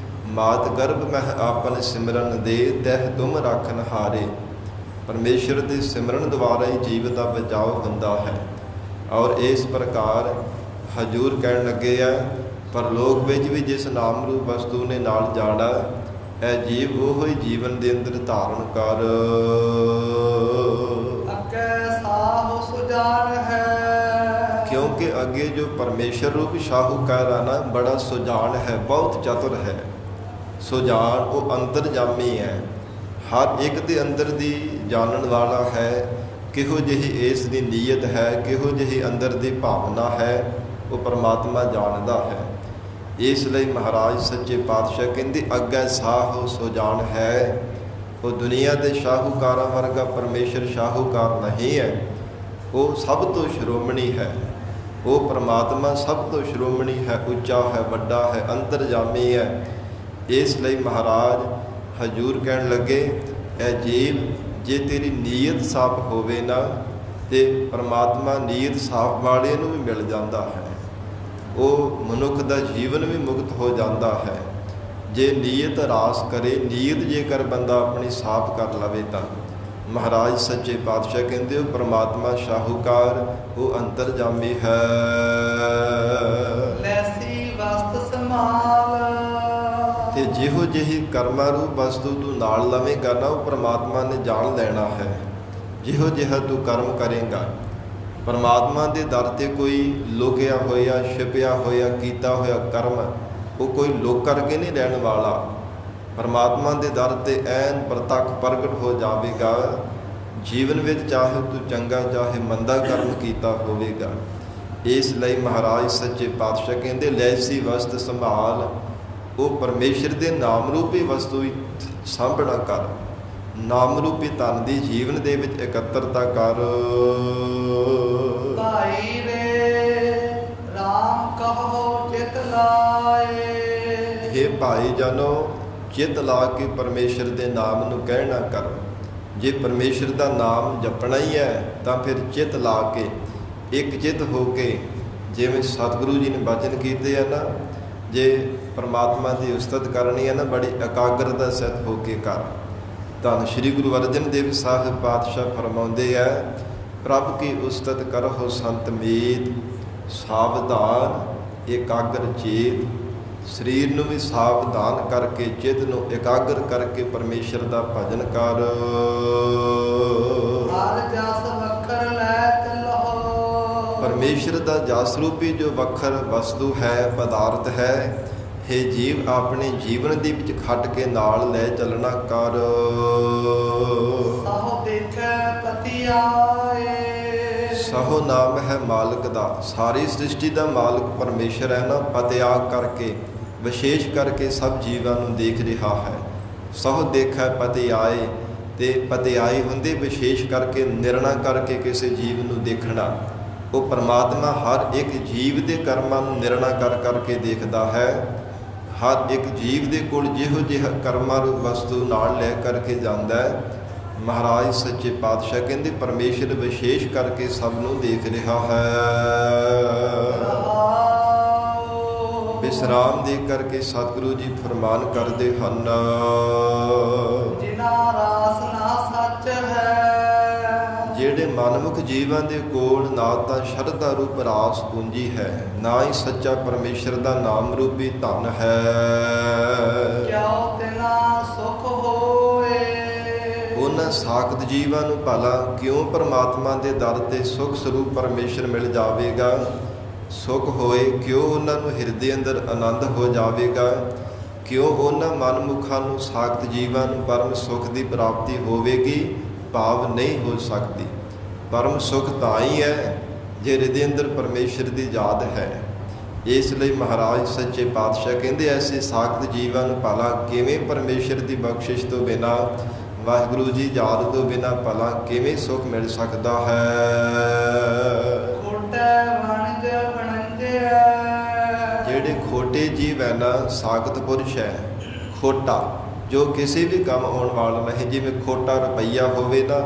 ਮਾਤ ਗਰਭ ਮਹਿ ਆਪਨ ਸਿਮਰਨ ਦੇ, ਤਹਿ ਤੁਮ ਰਾਖਨ ਹਾਰੇ। ਪਰਮੇਸ਼ਰ ਦੇ ਸਿਮਰਨ ਦੁਆਰਾ ਹੀ ਜੀਵ ਦਾ ਬਚਾਓ ਹੁੰਦਾ ਹੈ। ਔਰ ਇਸ ਪ੍ਰਕਾਰ ਹਜੂਰ ਕਹਿਣ ਲੱਗੇ ਆ, ਪਰਲੋਕ ਵਿੱਚ ਵੀ ਜਿਸ ਨਾਮ ਰੂਪ ਵਸਤੂ ਨੇ ਨਾਲ ਜਾਣਾ, ਇਹ ਜੀਵ ਉਹ ਹੀ ਜੀਵਨ ਦੇ ਅੰਦਰ ਧਾਰਨ ਕਰ। ਅੱਗੇ ਸਾਹੁ ਸੁਜਾਨ ਹੈ। ਕਿਉਂਕਿ ਅੱਗੇ ਜੋ ਪਰਮੇਸ਼ਰ ਰੂਪ ਸ਼ਾਹੂਕਾਰ ਆ ਨਾ, ਬੜਾ ਸੁਜਾਨ ਹੈ, ਬਹੁਤ ਚਤੁਰ ਹੈ। ਸੁਜਾਨ ਉਹ ਅੰਤਰਜਾਮੀ ਹੈ, ਹਰ ਇੱਕ ਦੇ ਅੰਦਰ ਦੀ ਜਾਣਨ ਵਾਲਾ ਹੈ। ਕਿਹੋ ਜਿਹੀ ਇਸ ਦੀ ਨੀਅਤ ਹੈ, ਕਿਹੋ ਜਿਹੀ ਅੰਦਰ ਦੀ ਭਾਵਨਾ ਹੈ, ਉਹ ਪਰਮਾਤਮਾ ਜਾਣਦਾ ਹੈ। ਇਸ ਲਈ ਮਹਾਰਾਜ ਸੱਚੇ ਪਾਤਸ਼ਾਹ ਕਹਿੰਦੇ, ਅੱਗੇ ਸਾਹੁ ਸੁਜਾਨ ਹੈ। ਉਹ ਦੁਨੀਆ ਦੇ ਸ਼ਾਹੂਕਾਰਾਂ ਵਰਗਾ ਪਰਮੇਸ਼ਰ ਸ਼ਾਹੂਕਾਰ ਨਹੀਂ ਹੈ, ਉਹ ਸਭ ਤੋਂ ਸ਼੍ਰੋਮਣੀ ਹੈ। ਉਹ ਪਰਮਾਤਮਾ ਸਭ ਤੋਂ ਸ਼੍ਰੋਮਣੀ ਹੈ, ਉੱਚਾ ਹੈ, ਵੱਡਾ ਹੈ, ਅੰਤਰਜਾਮੀ ਹੈ। ਇਸ ਲਈ ਮਹਾਰਾਜ ਹਜੂਰ ਕਹਿਣ ਲੱਗੇ, ਇਹ ਜੀਵ ਜੇ ਤੇਰੀ ਨੀਅਤ ਸਾਫ਼ ਹੋਵੇ ਨਾ, ਤੇ ਪਰਮਾਤਮਾ ਨੀਅਤ ਸਾਫ਼ ਵਾਲੇ ਨੂੰ ਵੀ ਮਿਲ ਜਾਂਦਾ ਹੈ। ਉਹ ਮਨੁੱਖ ਦਾ ਜੀਵਨ ਵੀ ਮੁਕਤ ਹੋ ਜਾਂਦਾ ਹੈ। ਜੇ ਨੀਅਤ ਰਾਸ ਕਰੇ, ਨੀਅਤ ਜੇਕਰ ਬੰਦਾ ਆਪਣੀ ਸਾਫ਼ ਕਰ ਲਵੇ ਤਾਂ ਮਹਾਰਾਜ ਸੱਚੇ ਪਾਤਸ਼ਾਹ ਕਹਿੰਦੇ, ਉਹ ਪਰਮਾਤਮਾ ਸ਼ਾਹੂਕਾਰ, ਉਹ ਅੰਤਰਜਾਮੀ ਹੈ। Lacy ਵਸਤ small. ਤੇ ਜਿਹੋ ਜਿਹੀ ਕਰਮਾਂ ਰੂਪ ਵਸਤੂ ਤੂੰ ਨਾਲ ਲਵੇਂਗਾ ਨਾ, ਉਹ ਪਰਮਾਤਮਾ ਨੇ ਜਾਣ ਲੈਣਾ ਹੈ। ਜਿਹੋ ਜਿਹਾ ਤੂੰ ਕਰਮ ਕਰੇਂਗਾ, ਪਰਮਾਤਮਾ ਦੇ ਦਰ ਤੇ ਕੋਈ ਲੁਕਿਆ ਹੋਇਆ, ਛਿਪਿਆ ਹੋਇਆ, ਕੀਤਾ ਹੋਇਆ ਕਰਮ ਉਹ ਕੋਈ ਲੁਕ ਕਰਕੇ ਨਹੀਂ ਰਹਿਣ ਵਾਲਾ। ਪਰਮਾਤਮਾ ਦੇ ਦਰ ਤੇ ਐਨ ਪ੍ਰਤੱਖ ਪ੍ਰਗਟ ਹੋ ਜਾਵੇਗਾ। ਜੀਵਨ ਵਿੱਚ ਚਾਹੇ ਤੂੰ ਚੰਗਾ ਚਾਹੇ ਮੰਦਾ ਕਰਮ ਕੀਤਾ ਹੋਵੇਗਾ। ਇਸ ਲਈ ਮਹਾਰਾਜ ਸੱਚੇ ਪਾਤਸ਼ਾਹ ਕਹਿੰਦੇ, ਲੈਸੀ ਵਸਤ ਸੰਭਾਲ। ਉਹ ਪਰਮੇਸ਼ਰ ਦੇ ਨਾਮ ਰੂਪੀ ਵਸਤੂ ਸਾਂਭਣਾ ਕਰ, ਨਾਮ ਰੂਪੀ ਧਨ ਦੀ ਜੀਵਨ ਦੇ ਵਿੱਚ ਇਕੱਤਰਤਾ ਕਰ। ਭਾਈ ਰੇ ਰਾਮ ਕਹੋ ਚਿਤ ਲਾਏ। ਇਹ ਭਾਈ ਜਨੋ, ਚਿਤ ਲਾ ਕੇ ਪਰਮੇਸ਼ਰ ਦੇ ਨਾਮ ਨੂੰ ਕਹਿਣਾ ਕਰ। ਜੇ ਪਰਮੇਸ਼ਰ ਦਾ ਨਾਮ ਜਪਣਾ ਹੀ ਹੈ ਤਾਂ ਫਿਰ ਚਿਤ ਲਾ ਕੇ, ਇੱਕ ਚਿਤ ਹੋ ਕੇ, ਜਿਵੇਂ ਸਤਿਗੁਰੂ ਜੀ ਨੇ ਬਚਨ ਕੀਤੇ ਆ ਨਾ, ਜੇ ਪਰਮਾਤਮਾ ਦੀ ਉਸਤਤ ਕਰਨੀ ਹੈ ਨਾ, ਬੜੀ ਇਕਾਗਰਤਾ ਸਹਿਤ ਹੋ ਕੇ ਕਰ। ਧੰਨ ਸ਼੍ਰੀ ਗੁਰੂ ਅਰਜਨ ਦੇਵ ਸਾਹਿਬ ਪਾਤਸ਼ਾਹ ਫਰਮਾਉਂਦੇ ਆ, ਪ੍ਰਭ ਕੀ ਉਸਤਤ ਕਰਹੁ ਸੰਤ ਮੀਤ, ਸਾਵਧਾਨ ਇਕਾਗਰ ਚੇਤ। ਸਰੀਰ ਨੂੰ ਵੀ ਸਾਵਧਾਨ ਕਰਕੇ, ਚਿੱਤ ਨੂੰ ਇਕਾਗਰ ਕਰਕੇ ਪਰਮੇਸ਼ਰ ਦਾ ਭਜਨ ਕਰ। ਹਰ ਜਸ ਵਖਰ ਲੈ ਚਲੋ। ਪਰਮੇਸ਼ਰ ਦਾ ਜਸ ਰੂਪੀ ਜੋ ਵੱਖਰ ਵਸਤੂ ਹੈ, ਪਦਾਰਥ ਹੈ, ਹੇ ਜੀਵ ਆਪਣੇ ਜੀਵਨ ਦੇ ਵਿੱਚ ਖੱਟ ਕੇ ਨਾਲ ਲੈ ਚੱਲਣਾ ਕਰ। ਸਹੁ ਦੇਖੈ ਪਤੀ ਆਏ। ਸਹੁ ਨਾਮ ਹੈ ਮਾਲਕ ਦਾ, ਸਾਰੀ ਸ੍ਰਿਸ਼ਟੀ ਦਾ ਮਾਲਕ ਪਰਮੇਸ਼ਰ ਹੈ ਨਾ, ਪਤਿਆਗ ਕਰਕੇ, ਵਿਸ਼ੇਸ਼ ਕਰਕੇ ਸਭ ਜੀਵਾਂ ਨੂੰ ਦੇਖ ਰਿਹਾ ਹੈ। ਸਹੁ ਦੇਖੈ ਪਤੀ ਆਏ, ਤੇ ਪਤਿਆਈ ਹੁੰਦੇ ਵਿਸ਼ੇਸ਼ ਕਰਕੇ, ਨਿਰਣਾ ਕਰਕੇ ਕਿਸੇ ਜੀਵ ਨੂੰ ਦੇਖਣਾ। ਉਹ ਪਰਮਾਤਮਾ ਹਰ ਇੱਕ ਜੀਵ ਦੇ ਕਰਮਾਂ ਨੂੰ ਨਿਰਣਾ ਕਰ ਕਰਕੇ ਦੇਖਦਾ ਹੈ। ਹਰ ਇੱਕ ਜੀਵ ਦੇ ਕੋਲ ਜਿਹੋ ਜਿਹਾ ਕਰਮਾਂ ਰੂਪ ਵਸਤੂ ਨਾਲ ਲੈ ਕਰਕੇ ਜਾਂਦਾ ਹੈ। ਮਹਾਰਾਜ ਸੱਚੇ ਪਾਤਸ਼ਾਹ ਕਹਿੰਦੇ, ਪਰਮੇਸ਼ਰ ਵਿਸ਼ੇਸ਼ ਕਰਕੇ ਸਭ ਨੂੰ ਦੇਖ ਰਿਹਾ ਹੈ। ਵਿਸਰਾਮ ਦੇ ਕਰਕੇ ਸਤਿਗੁਰੂ ਜੀ ਫਰਮਾਨ ਕਰਦੇ ਹਨ, ਜਿਨਾ ਰਾਸ ਨਾ ਸੱਚ ਹੈ। ਜਿਹੜੇ ਮਨਮੁਖ ਜੀਵਾਂ ਦੇ ਕੋਲ ਨਾ ਤਾਂ ਸ਼ਰਧਾ ਰੂਪ ਰਾਸ ਪੂੰਜੀ ਹੈ, ਨਾ ਹੀ ਸੱਚਾ ਪਰਮੇਸ਼ਰ ਦਾ ਨਾਮ ਰੂਪੀ ਧਨ ਹੈ, ਕਿਉ ਤਿਨਾ ਸੁਖ ਹੋਏ। ਉਹਨਾਂ ਸਾਖਤ ਜੀਵਾਂ ਨੂੰ ਭਲਾ ਕਿਉਂ ਪਰਮਾਤਮਾ ਦੇ ਦਰ ਤੇ ਸੁਖ ਸਰੂਪ ਪਰਮੇਸ਼ਰ ਮਿਲ ਜਾਵੇਗਾ, ਸੁਖ ਹੋਏ ਕਿਉਂ ਉਹਨਾਂ ਨੂੰ ਹਿਰਦੇ ਅੰਦਰ ਆਨੰਦ ਹੋ ਜਾਵੇਗਾ, ਕਿਉਂ ਉਹਨਾਂ ਮਨਮੁਖਾਂ ਨੂੰ ਸਾਖਤ ਜੀਵਾਂ ਨੂੰ ਪਰਮ ਸੁਖ ਦੀ ਪ੍ਰਾਪਤੀ ਹੋਵੇਗੀ, ਭਾਵ ਨਹੀਂ ਹੋ ਸਕਦੀ। ਪਰਮ ਸੁਖ ਤਾਂ ਹੀ ਹੈ ਜੇ ਹਿਰਦੇ ਅੰਦਰ ਪਰਮੇਸ਼ਰ ਦੀ ਯਾਦ ਹੈ। ਇਸ ਲਈ ਮਹਾਰਾਜ ਸੱਚੇ ਪਾਤਸ਼ਾਹ ਕਹਿੰਦੇ ਐਸੇ ਸਾਖਤ ਜੀਵਾਂ ਨੂੰ ਭਲਾ ਕਿਵੇਂ ਪਰਮੇਸ਼ਰ ਦੀ ਬਖਸ਼ਿਸ਼ ਤੋਂ ਬਿਨਾਂ, ਵਾਹਿਗੁਰੂ ਜੀ ਯਾਦ ਤੋਂ ਬਿਨਾਂ ਭਲਾ ਕਿਵੇਂ ਸੁਖ ਮਿਲ ਸਕਦਾ ਹੈ। ਜਿਹੜੇ ਖੋਟੇ ਜੀਵ ਹੈ ਨਾ, ਸਾਖਤ ਪੁਰਸ਼ ਹੈ ਖੋਟਾ, ਜੋ ਕਿਸੇ ਵੀ ਕੰਮ ਆਉਣ ਵਾਲਾ ਨਹੀਂ। ਜਿਵੇਂ ਖੋਟਾ ਰੁਪਈਆ ਹੋਵੇ ਨਾ,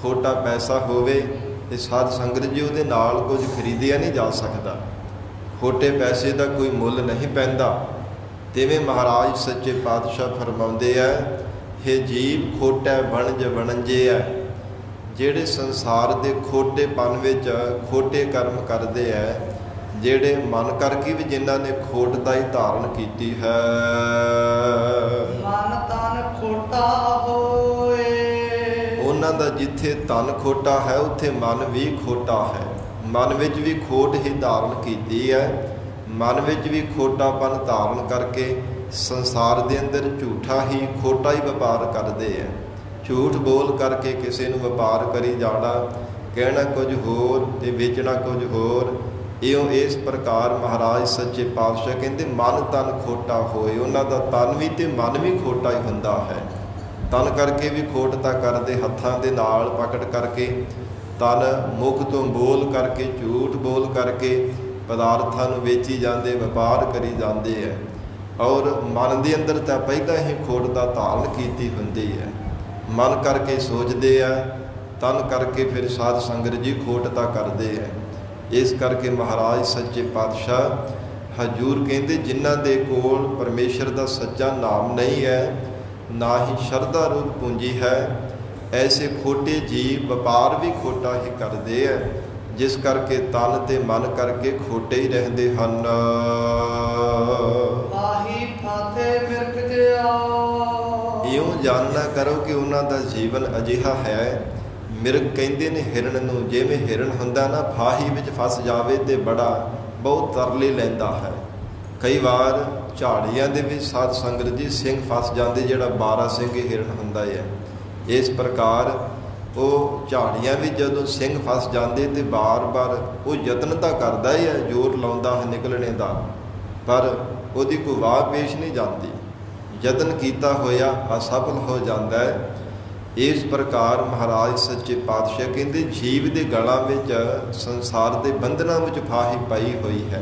ਖੋਟਾ ਪੈਸਾ ਹੋਵੇ ਤੇ ਸਾਧ ਸੰਗਤ ਜੀ ਉਹਦੇ ਨਾਲ ਕੁਝ ਖਰੀਦਿਆ ਨਹੀਂ ਜਾ ਸਕਦਾ, ਖੋਟੇ ਪੈਸੇ ਦਾ ਕੋਈ ਮੁੱਲ ਨਹੀਂ ਪੈਂਦਾ। ਤਿਵੇਂ ਮਹਾਰਾਜ ਸੱਚੇ ਪਾਤਸ਼ਾਹ ਫਰਮਾਉਂਦੇ ਆ, ਇਹ ਜੀਵ ਖੋਟਾ ਵਣਜ ਵਣਜੇ ਹੈ। ਜਿਹੜੇ ਸੰਸਾਰ ਦੇ ਖੋਟੇਪਨ ਵਿੱਚ ਖੋਟੇ ਕਰਮ ਕਰਦੇ ਹੈ, ਜਿਹੜੇ ਮਨ ਕਰਕੇ ਵੀ ਜਿਨ੍ਹਾਂ ਨੇ ਖੋਟਤਾ ਹੀ ਧਾਰਨ ਕੀਤੀ ਹੈ, ਮਨ ਤਨ ਖੋਟਾ ਹੋਏ। ਉਹਨਾਂ ਦਾ ਜਿੱਥੇ ਤਨ ਖੋਟਾ ਹੈ ਉੱਥੇ ਮਨ ਵੀ ਖੋਟਾ ਹੈ। ਮਨ ਵਿੱਚ ਵੀ ਖੋਟ ਹੀ ਧਾਰਨ ਕੀਤੀ ਹੈ, ਮਨ ਵਿੱਚ ਵੀ ਖੋਟਾਪਨ ਧਾਰਨ ਕਰਕੇ ਸੰਸਾਰ ਦੇ ਅੰਦਰ ਝੂਠਾ ਹੀ ਖੋਟਾ ਹੀ ਵਪਾਰ ਕਰਦੇ ਹੈ। ਝੂਠ ਬੋਲ ਕਰਕੇ ਕਿਸੇ ਨੂੰ ਵਪਾਰ ਕਰੀ ਜਾਣਾ, ਕਹਿਣਾ ਕੁਝ ਹੋਰ ਤੇ ਵੇਚਣਾ ਕੁਝ ਹੋਰ। ਇਉਂ ਇਸ ਪ੍ਰਕਾਰ ਮਹਾਰਾਜ ਸੱਚੇ ਪਾਤਸ਼ਾਹ ਕਹਿੰਦੇ ਮਨ ਤਨ ਖੋਟਾ ਹੋਏ। ਉਹਨਾਂ ਦਾ ਤਨ ਵੀ ਤੇ ਮਨ ਵੀ ਖੋਟਾ ਹੀ ਹੁੰਦਾ ਹੈ। ਤਨ ਕਰਕੇ ਵੀ ਖੋਟਤਾ ਕਰਦੇ, ਹੱਥਾਂ ਦੇ ਨਾਲ ਪਕੜ ਕਰਕੇ, ਤਨ ਮੁਖ ਤੋਂ ਬੋਲ ਕਰਕੇ, ਝੂਠ ਬੋਲ ਕਰਕੇ ਪਦਾਰਥਾਂ ਨੂੰ ਵੇਚੀ ਜਾਂਦੇ, ਵਪਾਰ ਕਰੀ ਜਾਂਦੇ ਹੈ। ਔਰ ਮਨ ਦੇ ਅੰਦਰ ਤਾਂ ਪਹਿਲਾਂ ਹੀ ਖੋਟਤਾ ਧਾਰਨ ਕੀਤੀ ਹੁੰਦੀ ਹੈ। ਮਨ ਕਰਕੇ ਸੋਚਦੇ ਆ, ਤਨ ਕਰਕੇ ਫਿਰ ਸਾਧ ਸੰਗਤ ਜੀ ਖੋਟਤਾ ਕਰਦੇ ਹੈ। ਇਸ ਕਰਕੇ ਮਹਾਰਾਜ ਸੱਚੇ ਪਾਤਸ਼ਾਹ ਹਜੂਰ ਕਹਿੰਦੇ ਜਿਨ੍ਹਾਂ ਦੇ ਕੋਲ ਪਰਮੇਸ਼ਰ ਦਾ ਸੱਚਾ ਨਾਮ ਨਹੀਂ ਹੈ, ਨਾ ਹੀ ਸ਼ਰਧਾ ਰੂਪ ਪੂੰਜੀ ਹੈ, ਐਸੇ ਖੋਟੇ ਜੀਵ ਵਪਾਰ ਵੀ ਖੋਟਾ ਹੀ ਕਰਦੇ ਹੈ, ਜਿਸ ਕਰਕੇ ਤਨ ਤੇ ਮਨ ਕਰਕੇ ਖੋਟੇ ਹੀ ਰਹਿੰਦੇ ਹਨ। ਆਹੀ ਫਾਤੇ ਮਿਰਗ ਜਿਆ। ਇਉਂ ਜਾਣਨਾ ਕਰੋ ਕਿ ਉਹਨਾਂ ਦਾ ਜੀਵਨ ਅਜਿਹਾ ਹੈ। ਮਿਰਗ ਕਹਿੰਦੇ ਨੇ ਹਿਰਨ ਨੂੰ, ਜਿਵੇਂ ਹਿਰਨ ਹੁੰਦਾ ਨਾ ਫਾਹੀ ਵਿੱਚ ਫਸ ਜਾਵੇ ਤੇ ਬੜਾ ਬਹੁਤ ਤਰਲੇ ਲੈਂਦਾ ਹੈ। ਕਈ ਵਾਰ ਝਾੜੀਆਂ ਦੇ ਵਿੱਚ ਸਾਧ ਸੰਗਤ ਜੀ ਸਿੰਘ ਫਸ ਜਾਂਦੇ, ਜਿਹੜਾ 12 ਸਿੰਘੀ ਹਿਰਨ ਹੁੰਦਾ ਹੈ। ਇਸ ਪ੍ਰਕਾਰ ਉਹ ਝਾੜੀਆਂ ਵਿੱਚ ਜਦੋਂ ਸਿੰਘ ਫਸ ਜਾਂਦੇ ਤੇ ਬਾਰ-ਬਾਰ ਉਹ ਯਤਨ ਤਾਂ ਕਰਦਾ ਹੀ ਹੈ, ਜ਼ੋਰ ਲਾਉਂਦਾ ਹੈ ਨਿਕਲਣੇ ਦਾ, ਪਰ ਉਹਦੀ ਕੋਈ ਵਾਹ ਪੇਸ਼ ਨਹੀਂ ਜਾਂਦੀ। ਯਤਨ ਕੀਤਾ ਹੋਇਆ ਅਸਫਲ ਹੋ ਜਾਂਦਾ ਹੈ। ਇਸ ਪ੍ਰਕਾਰ ਮਹਾਰਾਜ ਸੱਚੇ ਪਾਤਸ਼ਾਹ ਕਹਿੰਦੇ ਜੀਵ ਦੇ ਗਲਾਂ ਵਿੱਚ ਸੰਸਾਰ ਦੇ ਬੰਧਨਾਂ ਵਿੱਚ ਫਾਹੀ ਪਾਈ ਹੋਈ ਹੈ।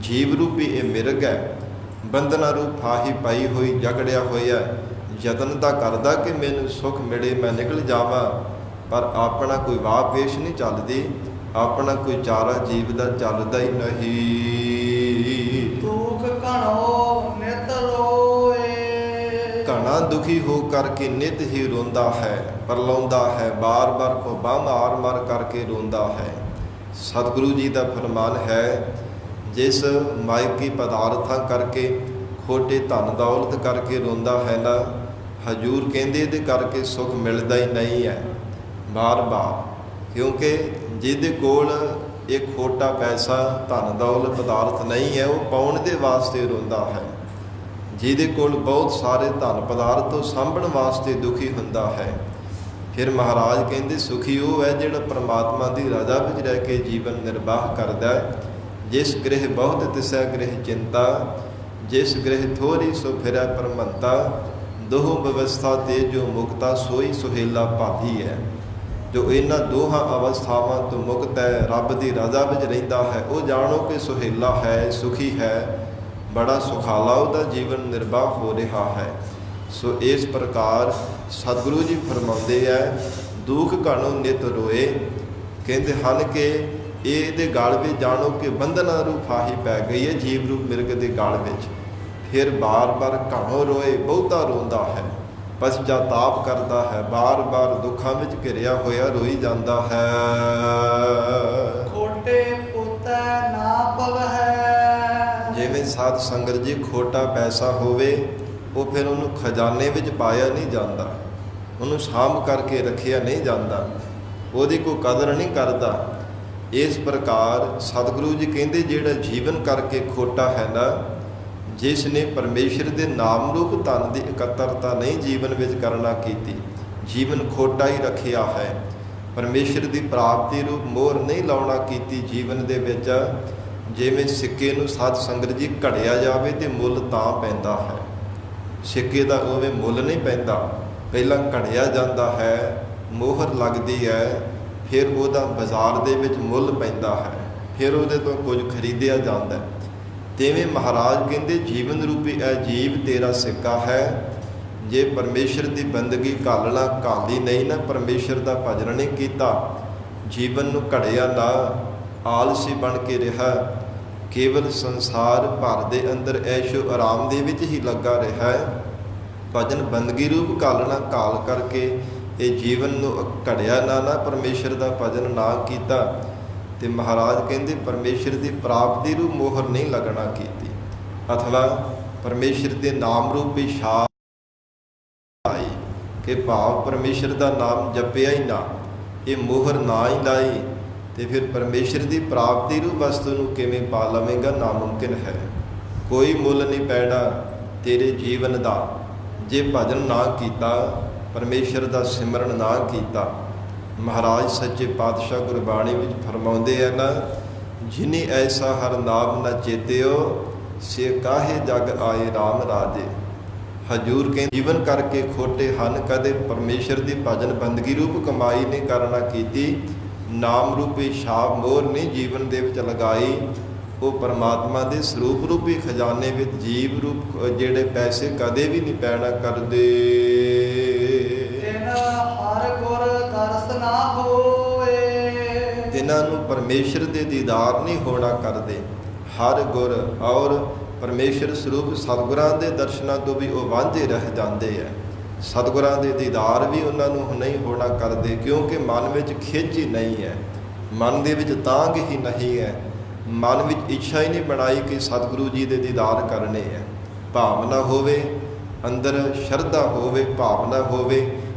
ਜੀਵ ਰੂਪੀ ਇਹ ਮਿਰਗ ਹੈ, ਬੰਧਨਾਂ ਰੂਪ ਫਾਹੀ ਪਾਈ ਹੋਈ, ਜਕੜਿਆ ਹੋਇਆ। ਯਤਨ ਤਾਂ ਕਰਦਾ ਕਿ ਮੈਨੂੰ ਸੁੱਖ ਮਿਲੇ, ਮੈਂ ਨਿਕਲ ਜਾਵਾਂ, ਪਰ ਆਪਣਾ ਕੋਈ ਵਾਹ ਪੇਸ਼ ਨਹੀਂ ਚੱਲਦੀ, ਆਪਣਾ ਕੋਈ ਚਾਰਾ ਜੀਵ ਦਾ ਚੱਲਦਾ ਹੀ ਨਹੀਂ। ਦੁਖ ਘਣੋ ਨਿਤ ਰੋਏ। ਘਣਾ ਦੁਖੀ ਹੋ ਕਰਕੇ ਨਿਤ ਹੀ ਰੋਂਦਾ ਹੈ, ਪਰਲਾਉਂਦਾ ਹੈ, ਬਾਰ-ਬਾਰ ਪੱਬਾਂ ਮਾਰ-ਮਾਰ ਕਰਕੇ ਰੋਂਦਾ ਹੈ। ਸਤਿਗੁਰੂ ਜੀ ਦਾ ਫਰਮਾਨ ਹੈ, ਜਿਸ ਮਾਇਕੀ ਪਦਾਰਥਾਂ ਕਰਕੇ, ਖੋਟੇ ਧਨ ਦੌਲਤ ਕਰਕੇ ਰੋਂਦਾ ਹੈ ਨਾ, ਹਜੂਰ ਕਹਿੰਦੇ ਇਹਦੇ ਕਰਕੇ ਸੁੱਖ ਮਿਲਦਾ ਹੀ ਨਹੀਂ ਹੈ ਬਾਰ-ਬਾਰ। ਕਿਉਂਕਿ ਜਿਹਦੇ ਕੋਲ ਇਹ ਖੋਟਾ ਪੈਸਾ, ਧਨ ਦੌਲਤ ਪਦਾਰਥ ਨਹੀਂ ਹੈ, ਉਹ ਪਾਉਣ ਦੇ ਵਾਸਤੇ ਰੋਂਦਾ ਹੈ। ਜਿਹਦੇ ਕੋਲ ਬਹੁਤ ਸਾਰੇ ਧਨ ਪਦਾਰਥ ਉਹ ਸਾਂਭਣ ਵਾਸਤੇ ਦੁਖੀ ਹੁੰਦਾ ਹੈ। ਫਿਰ ਮਹਾਰਾਜ ਕਹਿੰਦੇ ਸੁਖੀ ਉਹ ਹੈ ਜਿਹੜਾ ਪਰਮਾਤਮਾ ਦੀ ਰਜ਼ਾ ਵਿੱਚ ਰਹਿ ਕੇ ਜੀਵਨ ਨਿਰਵਾਹ ਕਰਦਾ ਹੈ। ਜਿਸ ਗ੍ਰਹਿ ਬਹੁਤ ਤਿਸੈ ਗ੍ਰਹਿ ਚਿੰਤਾ, ਜਿਸ ਗ੍ਰਹਿ ਥੋੜੀ ਸੋ ਫਿਰੈ ਪਰਮੰਤਾ, ਦੋਹ ਵਿਵਸਥਾ ਤੇ ਜੋ ਮੁਕਤਾ ਸੋਈ ਸੁਹੇਲਾ ਭਾਤੀ ਹੈ। ਜੋ ਇਹਨਾਂ ਦੋਹਾਂ ਅਵਸਥਾਵਾਂ ਤੋਂ ਮੁਕਤ ਹੈ, ਰੱਬ ਦੀ ਰਜ਼ਾ ਵਿੱਚ ਰਹਿੰਦਾ ਹੈ, ਉਹ ਜਾਣੋ ਕਿ ਸੁਹੇਲਾ ਹੈ, ਸੁਖੀ ਹੈ, ਬੜਾ ਸੁਖਾਲਾ ਉਹਦਾ ਜੀਵਨ ਨਿਰਵਾਹ ਹੋ ਰਿਹਾ ਹੈ। ਸੋ ਇਸ ਪ੍ਰਕਾਰ ਸਤਿਗੁਰੂ ਜੀ ਫਰਮਾਉਂਦੇ ਹੈ, ਦੁੱਖ ਘਣੋ ਨਿਤ ਰੋਏ। ਕਹਿੰਦੇ ਹਨ ਕਿ ਇਹਦੇ ਗਲ ਵਿੱਚ ਜਾਣੋ ਕਿ ਬੰਧਨਾਂ ਰੂਪ ਫਾਹੀ ਪੈ ਗਈ ਹੈ ਜੀਵ ਰੂਪ ਮਿਰਗ ਦੇ ਗਲ ਵਿੱਚ। ਫਿਰ ਬਾਰ-ਬਾਰ ਘਣੋ ਰੋਏ, ਬਹੁਤਾ ਰੋਂਦਾ ਹੈ, ਪਛਤਾਤਾਪ ਕਰਦਾ ਹੈ, ਬਾਰ-ਬਾਰ ਦੁੱਖਾਂ ਵਿੱਚ ਘਿਰਿਆ ਹੋਇਆ ਰੋਈ ਜਾਂਦਾ ਹੈ। ਖੋਟੇ ਪੁੱਤੈ ਨਾ ਪਵਹਿ। ਜਿਵੇਂ ਸਾਧ ਸੰਗਤ ਜੀ ਖੋਟਾ ਪੈਸਾ ਹੋਵੇ, ਉਹ ਫਿਰ ਉਹਨੂੰ ਖਜ਼ਾਨੇ ਵਿੱਚ ਪਾਇਆ ਨਹੀਂ ਜਾਂਦਾ, ਉਹਨੂੰ ਸਾਂਭ ਕਰਕੇ ਰੱਖਿਆ ਨਹੀਂ ਜਾਂਦਾ, ਉਹਦੀ ਕੋਈ ਕਦਰ ਨਹੀਂ ਕਰਦਾ। ਇਸ ਪ੍ਰਕਾਰ ਸਤਿਗੁਰੂ ਜੀ ਕਹਿੰਦੇ ਜਿਹੜਾ ਜੀਵਨ ਕਰਕੇ ਖੋਟਾ ਹੈ ਨਾ, ਜਿਸ ਨੇ ਪਰਮੇਸ਼ਰ ਦੇ ਨਾਮ ਰੂਪ ਧਨ ਦੀ ਇਕੱਤਰਤਾ ਨਹੀਂ ਜੀਵਨ ਵਿੱਚ ਕਰਨਾ ਕੀਤੀ, ਜੀਵਨ ਖੋਟਾ ਹੀ ਰੱਖਿਆ ਹੈ, ਪਰਮੇਸ਼ਰ ਦੀ ਪ੍ਰਾਪਤੀ ਰੂਪ ਮੋਹਰ ਨਹੀਂ ਲਾਉਣਾ ਕੀਤੀ ਜੀਵਨ ਦੇ ਵਿੱਚ। ਜਿਵੇਂ ਸਿੱਕੇ ਨੂੰ ਸਾਧ ਸੰਗਤ ਜੀ ਘੜਿਆ ਜਾਵੇ ਤੇ ਮੁੱਲ ਤਾਂ ਪੈਂਦਾ ਹੈ, ਸਿੱਕੇ ਦਾ ਉਵੇਂ ਮੁੱਲ ਨਹੀਂ ਪੈਂਦਾ, ਪਹਿਲਾਂ ਘੜਿਆ ਜਾਂਦਾ ਹੈ, ਮੋਹਰ ਲੱਗਦੀ ਹੈ, ਫਿਰ ਉਹਦਾ ਬਾਜ਼ਾਰ ਦੇ ਵਿੱਚ ਮੁੱਲ ਪੈਂਦਾ ਹੈ, ਫਿਰ ਉਹਦੇ ਤੋਂ ਕੁਝ ਖਰੀਦਿਆ ਜਾਂਦਾ ਹੈ। ਤਿਵੇਂ ਮਹਾਰਾਜ ਕਹਿੰਦੇ ਜੀਵਨ ਰੂਪੀ ਇਹ ਜੀਵ ਤੇਰਾ ਸਿੱਕਾ ਹੈ, ਜੇ ਪਰਮੇਸ਼ਰ ਦੀ ਬੰਦਗੀ ਘਾਲਣਾ ਘਾਲੀ ਨਹੀਂ ਨਾ, ਪਰਮੇਸ਼ਰ ਦਾ ਭਜਨ ਨਹੀਂ ਕੀਤਾ, ਜੀਵਨ ਨੂੰ ਘੜਿਆ ਨਾ, ਆਲਸੀ ਬਣ ਕੇ ਰਿਹਾ, ਕੇਵਲ ਸੰਸਾਰ ਭਰ ਦੇ ਅੰਦਰ ਐਸ਼ੋ ਆਰਾਮ ਦੇ ਵਿੱਚ ਹੀ ਲੱਗਾ ਰਿਹਾ ਹੈ, ਭਜਨ ਬੰਦਗੀ ਰੂਪ ਘਾਲਣਾ ਘਾਲ ਕਰਕੇ ਇਹ ਜੀਵਨ ਨੂੰ ਘੜਿਆ ਨਾ, ਪਰਮੇਸ਼ਰ ਦਾ ਭਜਨ ਨਾ ਕੀਤਾ, ਤੇ ਮਹਾਰਾਜ ਕਹਿੰਦੇ ਪਰਮੇਸ਼ਰ ਦੀ ਪ੍ਰਾਪਤੀ ਨੂੰ ਮੋਹਰ ਨਹੀਂ ਲੱਗਣਾ ਕੀਤੀ, ਅਥਵਾ ਪਰਮੇਸ਼ਰ ਦੇ ਨਾਮ ਰੂਪੀ ਛਾਪ ਆਈ ਕਿ ਭਾਵ ਪਰਮੇਸ਼ਰ ਦਾ ਨਾਮ ਜਪਿਆ ਹੀ ਨਾ, ਇਹ ਮੋਹਰ ਨਾ ਹੀ ਲਾਈ, ਤੇ ਫਿਰ ਪਰਮੇਸ਼ਰ ਦੀ ਪ੍ਰਾਪਤੀ ਨੂੰ ਵਸਤੂ ਨੂੰ ਕਿਵੇਂ ਪਾ ਲਵੇਂਗਾ, ਨਾਮੁਮਕਿਨ ਹੈ। ਕੋਈ ਮੁੱਲ ਨਹੀਂ ਪੈਣਾ ਤੇਰੇ ਜੀਵਨ ਦਾ ਜੇ ਭਜਨ ਨਾ ਕੀਤਾ, ਪਰਮੇਸ਼ਰ ਦਾ ਸਿਮਰਨ ਨਾ ਕੀਤਾ। ਮਹਾਰਾਜ ਸੱਚੇ ਪਾਤਸ਼ਾਹ ਗੁਰਬਾਣੀ ਵਿੱਚ ਫਰਮਾਉਂਦੇ ਆ ਨਾ, ਜਿਨੀ ਐਸਾ ਹਰ ਨਾਮ ਨਾ ਚੇਤਿਓ, ਸੇ ਕਾਹੇ ਜਗ ਆਏ RAM ਰਾਜੇ। ਹਜੂਰ ਕਹਿੰਦੇ ਜੀਵਨ ਕਰਕੇ ਖੋਟੇ ਹਨ, ਕਦੇ ਪਰਮੇਸ਼ਰ ਦੀ ਭਜਨ ਬੰਦਗੀ ਰੂਪ ਕਮਾਈ ਨਹੀਂ ਕਰਨਾ ਕੀਤੀ, ਨਾਮ ਰੂਪੀ ਛਾਪ ਮੋਹਰ ਨਹੀਂ ਜੀਵਨ ਦੇ ਵਿੱਚ ਲਗਾਈ, ਉਹ ਪਰਮਾਤਮਾ ਦੇ ਸਰੂਪ ਰੂਪੀ ਖਜ਼ਾਨੇ ਵਿੱਚ ਜੀਵ ਰੂਪ ਜਿਹੜੇ ਪੈਸੇ ਕਦੇ ਵੀ ਨਹੀਂ ਪੈਣਾ ਕਰਦੇ। ਨਾ ਹੋਏ, ਤਿਨਾਂ ਨੂੰ ਪਰਮੇਸ਼ਰ ਦੇ ਦੀਦਾਰ ਨਹੀਂ ਹੋਣਾ ਕਰਦੇ। ਹਰ ਗੁਰ ਔਰ ਪਰਮੇਸ਼ਰ ਸਰੂਪ ਸਤਿਗੁਰਾਂ ਦੇ ਦਰਸ਼ਨਾਂ ਤੋਂ ਵੀ ਉਹ ਵਾਂਝੇ ਰਹਿ ਜਾਂਦੇ ਹੈ, ਸਤਿਗੁਰਾਂ ਦੇ ਦੀਦਾਰ ਵੀ ਉਹਨਾਂ ਨੂੰ ਨਹੀਂ ਹੋਣਾ ਕਰਦੇ, ਕਿਉਂਕਿ ਮਨ ਵਿੱਚ ਖਿੱਚ ਹੀ ਨਹੀਂ ਹੈ, ਮਨ ਦੇ ਵਿੱਚ ਤਾਂਘ ਹੀ ਨਹੀਂ ਹੈ, ਮਨ ਵਿੱਚ ਇੱਛਾ ਹੀ ਨਹੀਂ ਬਣਾਈ ਕਿ ਸਤਿਗੁਰੂ ਜੀ ਦੇ ਦੀਦਾਰ ਕਰਨੇ ਹੈ। ਭਾਵਨਾ ਹੋਵੇ, ਅੰਦਰ ਸ਼ਰਧਾ ਹੋਵੇ, ਭਾਵਨਾ ਹੋਵੇ,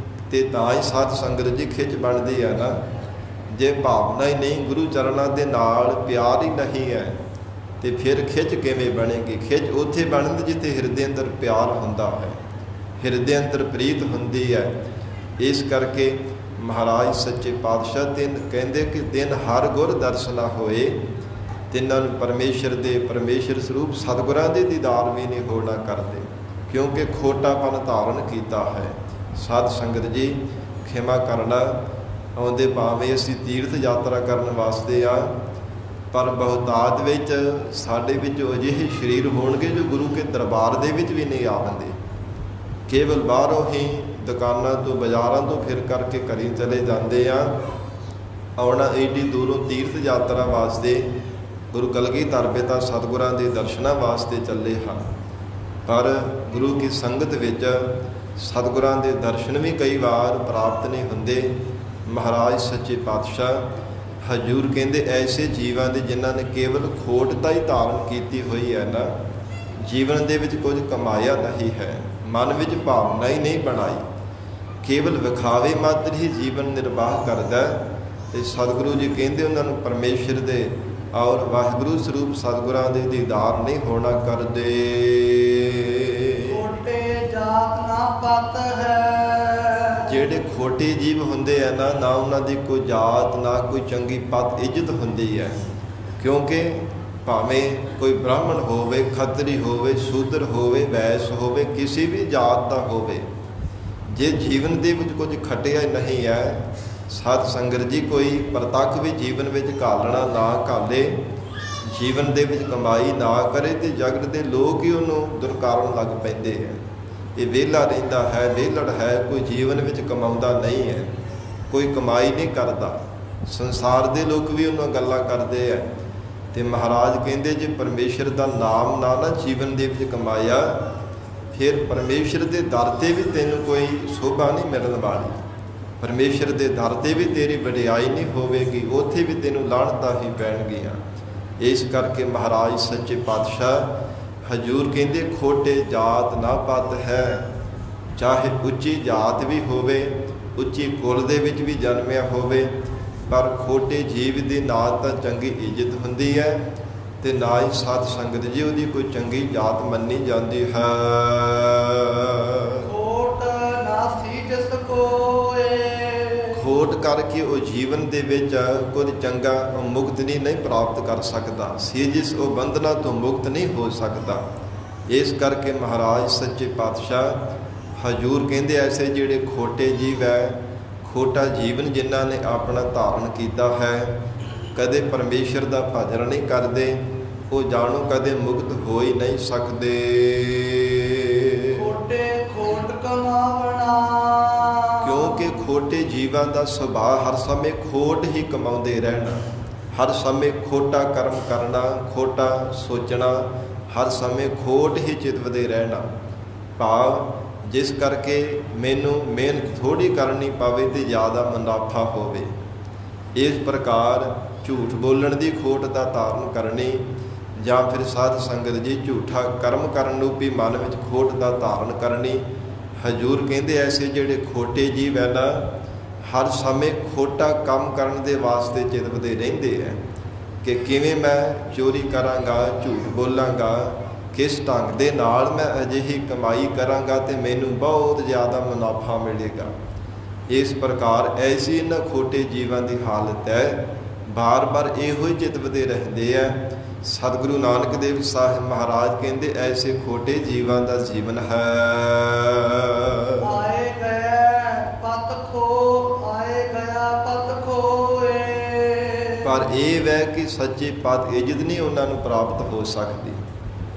ਤੇ ਤਾਂ ਹੀ ਸਾਧ ਸੰਗਤ ਜੀ ਖਿੱਚ ਬਣਦੀ ਹੈ ਨਾ। ਜੇ ਭਾਵਨਾ ਹੀ ਨਹੀਂ, ਗੁਰੂ ਚਰਨਾਂ ਦੇ ਨਾਲ ਪਿਆਰ ਹੀ ਨਹੀਂ ਹੈ, ਤੇ ਫਿਰ ਖਿੱਚ ਕਿਵੇਂ ਬਣੇਗੀ? ਖਿੱਚ ਉੱਥੇ ਬਣਦੀ ਜਿੱਥੇ ਹਿਰਦੇ ਅੰਦਰ ਪਿਆਰ ਹੁੰਦਾ ਹੈ, ਹਿਰਦੇ ਅੰਦਰ ਪ੍ਰੀਤ ਹੁੰਦੀ ਹੈ। ਇਸ ਕਰਕੇ ਮਹਾਰਾਜ ਸੱਚੇ ਪਾਤਸ਼ਾਹ ਤਿੰਨ ਕਹਿੰਦੇ ਕਿ ਦਿਨ ਹਰ ਗੁਰ ਦਰਸ਼ਨਾ ਹੋਏ, ਤਿੰਨਾਂ ਨੂੰ ਪਰਮੇਸ਼ਰ ਸਰੂਪ ਸਤਿਗੁਰਾਂ ਦੇ ਦੀਦਾਰ ਵੀ ਨਹੀਂ ਹੋਣਾ ਕਰਦੇ, ਕਿਉਂਕਿ ਖੋਟਾਪਨ ਧਾਰਨ ਕੀਤਾ ਹੈ। ਸਾਧ ਸੰਗਤ ਜੀ ਖਿਮਾ ਕਰਨਾ, ਆਉਂਦੇ ਭਾਵੇਂ ਅਸੀਂ ਤੀਰਥ ਯਾਤਰਾ ਕਰਨ ਵਾਸਤੇ ਆ, ਪਰ ਬਹੁਤਾਤ ਵਿੱਚ ਸਾਡੇ ਵਿੱਚ ਅਜਿਹੇ ਸਰੀਰ ਹੋਣਗੇ ਜੋ ਗੁਰੂ ਕੇ ਦਰਬਾਰ ਦੇ ਵਿੱਚ ਵੀ ਨਹੀਂ ਆਉਂਦੇ, ਕੇਵਲ ਬਾਹਰੋਂ ਹੀ ਦੁਕਾਨਾਂ ਤੋਂ ਬਾਜ਼ਾਰਾਂ ਤੋਂ ਫਿਰ ਕਰਕੇ ਘਰੀ ਚਲੇ ਜਾਂਦੇ ਆ। ਆਉਣਾ ਏਡੀ ਦੂਰੋਂ ਤੀਰਥ ਯਾਤਰਾ ਵਾਸਤੇ, ਗੁਰੂ ਕਲਗੀਧਰ ਪਿਤਾ ਸਤਿਗੁਰਾਂ ਦੇ ਦਰਸ਼ਨਾਂ ਵਾਸਤੇ ਚੱਲੇ ਹਨ, ਪਰ ਗੁਰੂ ਕੀ ਸੰਗਤ ਵਿੱਚ ਸਤਿਗੁਰਾਂ ਦੇ ਦਰਸ਼ਨ ਵੀ ਕਈ ਵਾਰ ਪ੍ਰਾਪਤ ਨਹੀਂ ਹੁੰਦੇ। ਮਹਾਰਾਜ ਸੱਚੇ ਪਾਤਸ਼ਾਹ ਹਜੂਰ ਕਹਿੰਦੇ ਐਸੇ ਜੀਵਾਂ ਦੇ ਜਿਨ੍ਹਾਂ ਨੇ ਕੇਵਲ ਖੋਟਤਾ ਹੀ ਧਾਰਨ ਕੀਤੀ ਹੋਈ ਹੈ ਨਾ, ਜੀਵਨ ਦੇ ਵਿੱਚ ਕੁਝ ਕਮਾਇਆ ਨਹੀਂ ਹੈ, ਮਨ ਵਿੱਚ ਭਾਵਨਾ ਹੀ ਨਹੀਂ ਬਣਾਈ, ਕੇਵਲ ਵਿਖਾਵੇ ਮਾਤਰ ਹੀ ਜੀਵਨ ਨਿਰਵਾਹ ਕਰਦਾ, ਤੇ ਸਤਿਗੁਰੂ ਜੀ ਕਹਿੰਦੇ ਉਹਨਾਂ ਨੂੰ ਪਰਮੇਸ਼ਰ ਦੇ ਔਰ ਵਾਹਿਗੁਰੂ ਸਰੂਪ ਸਤਿਗੁਰਾਂ ਦੇ ਦੀਦਾਰ ਨਹੀਂ ਹੋਣਾ ਕਰਦੇ। ਪਤ ਹੈ, ਜਿਹੜੇ ਖੋਟੇ ਜੀਵ ਹੁੰਦੇ ਆ ਨਾ ਉਹਨਾਂ ਦੀ ਕੋਈ ਜਾਤ ਨਾ ਕੋਈ ਚੰਗੀ ਪਤ ਇੱਜ਼ਤ ਹੁੰਦੀ ਹੈ, ਕਿਉਂਕਿ ਭਾਵੇਂ ਕੋਈ ਬ੍ਰਾਹਮਣ ਹੋਵੇ, ਖੱਤਰੀ ਹੋਵੇ, ਸ਼ੂਦਰ ਹੋਵੇ, ਵੈਸ ਹੋਵੇ, ਕਿਸੇ ਵੀ ਜਾਤ ਦਾ ਹੋਵੇ, ਜੇ ਜੀਵਨ ਦੇ ਵਿੱਚ ਕੁਝ ਖਟਿਆ ਨਹੀਂ ਹੈ, ਸਾਧ ਸੰਗਤ ਜੀ ਕੋਈ ਪ੍ਰਤੱਖ ਵੀ ਜੀਵਨ ਵਿੱਚ ਘਾਲਣਾ ਨਾ ਘਾਲੇ, ਜੀਵਨ ਦੇ ਵਿੱਚ ਕਮਾਈ ਨਾ ਕਰੇ, ਤੇ ਜਗਤ ਦੇ ਲੋਕ ਹੀ ਉਹਨੂੰ ਦੁਰਕਾਰਨ ਲੱਗ ਪੈਂਦੇ ਹੈ। ਇਹ ਵਿਹਲਾ ਰਹਿੰਦਾ ਹੈ, ਵਿਹਲੜ ਹੈ, ਕੋਈ ਜੀਵਨ ਵਿੱਚ ਕਮਾਉਂਦਾ ਨਹੀਂ ਹੈ, ਕੋਈ ਕਮਾਈ ਨਹੀਂ ਕਰਦਾ, ਸੰਸਾਰ ਦੇ ਲੋਕ ਵੀ ਉਹਨਾਂ ਗੱਲਾਂ ਕਰਦੇ ਆ। ਤੇ ਮਹਾਰਾਜ ਕਹਿੰਦੇ ਜੇ ਪਰਮੇਸ਼ਰ ਦਾ ਨਾਮ ਨਾ ਜੀਵਨ ਦੇ ਵਿੱਚ ਕਮਾਇਆ, ਫਿਰ ਪਰਮੇਸ਼ਰ ਦੇ ਦਰ ਤੇ ਵੀ ਤੈਨੂੰ ਕੋਈ ਸ਼ੋਭਾ ਨਹੀਂ ਮਿਲਣ ਵਾਲੀ, ਪਰਮੇਸ਼ਰ ਦੇ ਦਰ ਤੇ ਵੀ ਤੇਰੀ ਵਡਿਆਈ ਨਹੀਂ ਹੋਵੇਗੀ, ਉੱਥੇ ਵੀ ਤੈਨੂੰ ਲਾਹਣਤਾਂ ਹੀ ਪੈਣਗੀਆਂ। ਇਸ ਕਰਕੇ ਮਹਾਰਾਜ ਸੱਚੇ ਪਾਤਸ਼ਾਹ ਹਜ਼ੂਰ ਕਹਿੰਦੇ ਖੋਟੇ ਜਾਤ ਨਾ ਪਤ ਹੈ। ਚਾਹੇ ਉੱਚੀ ਜਾਤ ਵੀ ਹੋਵੇ, ਉੱਚੀ ਕੁਲ ਦੇ ਵਿੱਚ ਵੀ ਜਨਮਿਆ ਹੋਵੇ, ਪਰ ਖੋਟੇ ਜੀਵ ਦੀ ਨਾ ਤਾਂ ਚੰਗੀ ਇੱਜ਼ਤ ਹੁੰਦੀ ਹੈ ਤੇ ਨਾ ਹੀ ਸਾਧ ਸੰਗਤ ਜੀ ਉਹਦੀ ਕੋਈ ਚੰਗੀ ਜਾਤ ਮੰਨੀ ਜਾਂਦੀ ਹੈ। ਖੋਟ ਨਾ ਸੀਜਸ ਕੋਏ, ਖੋਟ ਕਰਕੇ ਉਹ ਜੀਵਨ ਦੇ ਵਿੱਚ ਕੁਝ ਚੰਗਾ ਮੁਕਤੀ ਨਹੀਂ ਪ੍ਰਾਪਤ ਕਰ ਸਕਦਾ, ਸੀਜਿਸ ਉਹ ਬੰਧਨਾਂ ਤੋਂ ਮੁਕਤ ਨਹੀਂ ਹੋ ਸਕਦਾ। ਇਸ ਕਰਕੇ ਮਹਾਰਾਜ ਸੱਚੇ ਪਾਤਸ਼ਾਹ ਹਜ਼ੂਰ ਕਹਿੰਦੇ ਐਸੇ ਜਿਹੜੇ ਖੋਟੇ ਜੀਵ ਹੈ, ਖੋਟਾ ਜੀਵਨ ਜਿਨ੍ਹਾਂ ਨੇ ਆਪਣਾ ਧਾਰਨ ਕੀਤਾ ਹੈ, ਕਦੇ ਪਰਮੇਸ਼ਰ ਦਾ ਭਜਨ ਨਹੀਂ ਕਰਦੇ, ਉਹ ਜਾਣੋ ਕਦੇ ਮੁਕਤ ਹੋ ਹੀ ਨਹੀਂ ਸਕਦੇ। ਖੋਟੇ ਖੋਟ ਕਮਾਵਣਾ, ਕਿਉਂਕਿ ਖੋਟੇ ਜੀਵਾਂ ਦਾ ਸੁਭਾਅ ਹਰ ਸਮੇਂ ਖੋਟ ਹੀ ਕਮਾਉਂਦੇ ਰਹਿਣਾ, ਹਰ ਸਮੇਂ ਖੋਟਾ ਕਰਮ ਕਰਨਾ, ਖੋਟਾ ਸੋਚਣਾ, ਹਰ ਸਮੇਂ ਖੋਟ ਹੀ ਚਿਤਵਦੇ ਰਹਿਣਾ। ਭਾਵ ਜਿਸ ਕਰਕੇ ਮੈਨੂੰ ਮਿਹਨਤ ਥੋੜ੍ਹੀ ਕਰਨੀ ਪਵੇ ਤੇ ਜ਼ਿਆਦਾ ਮੁਨਾਫਾ ਹੋਵੇ। ਇਸ ਪ੍ਰਕਾਰ ਝੂਠ ਬੋਲਣ ਦੀ ਖੋਟ ਦਾ ਧਾਰਨ ਕਰਨੀ, ਜਾਂ ਫਿਰ ਸਾਧ ਸੰਗਤ ਜੀ ਝੂਠਾ ਕਰਮ ਕਰਨ ਨੂੰ ਵੀ ਮਨ ਵਿੱਚ ਖੋਟ ਦਾ ਧਾਰਨ ਕਰਨੀ। ਹਜ਼ੂਰ ਕਹਿੰਦੇ ਐਸੇ ਜਿਹੜੇ ਖੋਟੇ ਜੀਵ ਹੈ ਨਾ, ਹਰ ਸਮੇਂ ਖੋਟਾ ਕੰਮ ਕਰਨ ਦੇ ਵਾਸਤੇ ਚਿਤਵਦੇ ਰਹਿੰਦੇ ਹੈ ਕਿ ਕਿਵੇਂ ਮੈਂ ਚੋਰੀ ਕਰਾਂਗਾ, ਝੂਠ ਬੋਲਾਂਗਾ, ਕਿਸ ਢੰਗ ਦੇ ਨਾਲ ਮੈਂ ਅਜਿਹੀ ਕਮਾਈ ਕਰਾਂਗਾ ਤੇ ਮੈਨੂੰ ਬਹੁਤ ਜ਼ਿਆਦਾ ਮੁਨਾਫਾ ਮਿਲੇਗਾ। ਇਸ ਪ੍ਰਕਾਰ ਐਸੀ ਇਹਨਾਂ ਖੋਟੇ ਜੀਵਾਂ ਦੀ ਹਾਲਤ ਹੈ, ਬਾਰ-ਬਾਰ ਇਹੋ ਹੀ ਚਿਤਵਦੇ ਰਹਿੰਦੇ ਆ। ਸਤਿਗੁਰੂ ਨਾਨਕ ਦੇਵ ਸਾਹਿਬ ਮਹਾਰਾਜ ਕਹਿੰਦੇ ਐਸੇ ਖੋਟੇ ਜੀਵਾਂ ਦਾ ਜੀਵਨ ਹੈ। ਆਏ ਗਏ ਪਤ ਖੋ, ਆਏ ਗਿਆ ਪਤ ਖੋਏ। ਪਰ ਇਹ ਵੈ ਕਿ ਸੱਚੇ ਪਦ ਇੱਜ਼ਤ ਨਹੀਂ ਉਹਨਾਂ ਨੂੰ ਪ੍ਰਾਪਤ ਹੋ ਸਕਦੀ।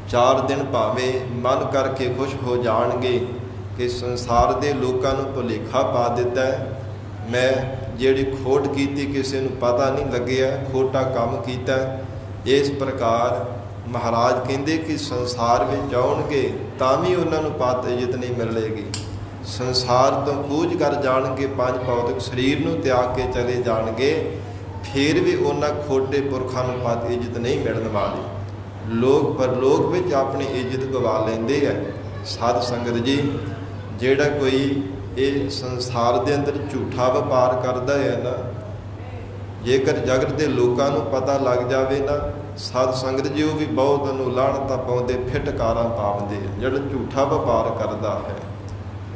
4 ਦਿਨ ਭਾਵੇਂ ਮਨ ਕਰਕੇ ਖੁਸ਼ ਹੋ ਜਾਣਗੇ ਕਿ ਸੰਸਾਰ ਦੇ ਲੋਕਾਂ ਨੂੰ ਭੁਲੇਖਾ ਪਾ ਦਿੱਤਾ, ਮੈਂ ਜਿਹੜੀ ਖੋਟ ਕੀਤੀ ਕਿਸੇ ਨੂੰ ਪਤਾ ਨਹੀਂ ਲੱਗਿਆ, ਖੋਟਾ ਕੰਮ ਕੀਤਾ। ਇਸ ਪ੍ਰਕਾਰ ਮਹਾਰਾਜ ਕਹਿੰਦੇ ਕਿ ਸੰਸਾਰ ਵਿੱਚ ਆਉਣਗੇ ਤਾਂ ਵੀ ਉਹਨਾਂ ਨੂੰ ਪਤ ਇੱਜ਼ਤ ਨਹੀਂ ਮਿਲੇਗੀ। ਸੰਸਾਰ ਤੋਂ ਕੂਚ ਕਰ ਜਾਣਗੇ, 5 ਭੌਤਿਕ ਸਰੀਰ ਨੂੰ ਤਿਆਗ ਕੇ ਚਲੇ ਜਾਣਗੇ, ਫਿਰ ਵੀ ਉਹਨਾਂ ਖੋਟੇ ਪੁਰਖਾਂ ਨੂੰ ਪਤ ਇੱਜ਼ਤ ਨਹੀਂ ਮਿਲਣ ਵਾਲੀ। ਲੋਕ ਪਰਲੋਕ ਵਿੱਚ ਆਪਣੀ ਇੱਜ਼ਤ ਗਵਾ ਲੈਂਦੇ ਹੈ। ਸਾਧ ਸੰਗਤ ਜੀ, ਜਿਹੜਾ ਕੋਈ ਇਹ ਸੰਸਾਰ ਦੇ ਅੰਦਰ ਝੂਠਾ ਵਪਾਰ ਕਰਦਾ ਹੈ ਨਾ, ਜੇਕਰ ਜਗਤ ਦੇ ਲੋਕਾਂ ਨੂੰ ਪਤਾ ਲੱਗ ਜਾਵੇ ਨਾ, ਸਾਧ ਸੰਗਤ ਜੀ ਉਹ ਵੀ ਬਹੁਤ ਉਹਨੂੰ ਲਾਹਣਤਾਂ ਪਾਉਂਦੇ, ਫਿਟਕਾਰਾਂ ਪਾਉਂਦੇ। ਜਿਹੜਾ ਝੂਠਾ ਵਪਾਰ ਕਰਦਾ ਹੈ,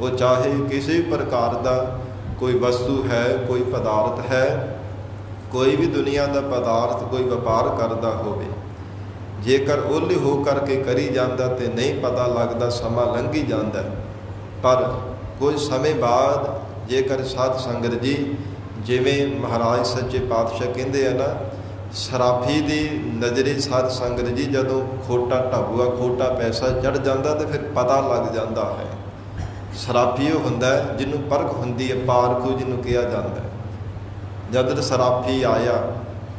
ਉਹ ਚਾਹੇ ਕਿਸੇ ਵੀ ਪ੍ਰਕਾਰ ਦਾ ਕੋਈ ਵਸਤੂ ਹੈ, ਕੋਈ ਪਦਾਰਥ ਹੈ, ਕੋਈ ਵੀ ਦੁਨੀਆ ਦਾ ਪਦਾਰਥ ਕੋਈ ਵਪਾਰ ਕਰਦਾ ਹੋਵੇ, ਜੇਕਰ ਓਹਲੇ ਹੋ ਕਰਕੇ ਕਰੀ ਜਾਂਦਾ ਤੇ ਨਹੀਂ ਪਤਾ ਲੱਗਦਾ, ਸਮਾਂ ਲੰਘੀ ਜਾਂਦਾ। ਪਰ ਕੁਝ ਸਮੇਂ ਬਾਅਦ ਜੇਕਰ ਸਾਧ ਸੰਗਤ ਜੀ, ਜਿਵੇਂ ਮਹਾਰਾਜ ਸੱਚੇ ਪਾਤਸ਼ਾਹ ਕਹਿੰਦੇ ਆ ਨਾ, ਸਰਾਫੀ ਦੀ ਨਜ਼ਰੇ ਸਾਧ ਸੰਗਤ ਜੀ ਜਦੋਂ ਖੋਟਾ ਢਾਬੂਆ, ਖੋਟਾ ਪੈਸਾ ਚੜ੍ਹ ਜਾਂਦਾ ਤੇ ਫਿਰ ਪਤਾ ਲੱਗ ਜਾਂਦਾ ਹੈ। ਸਰਾਫੀ ਉਹ ਹੁੰਦਾ ਜਿਹਨੂੰ ਪਰਖ ਹੁੰਦੀ ਹੈ, ਪਾਰਖੂ ਜਿਹਨੂੰ ਕਿਹਾ ਜਾਂਦਾ। ਜਦ ਸਰਾਫੀ ਆਇਆ,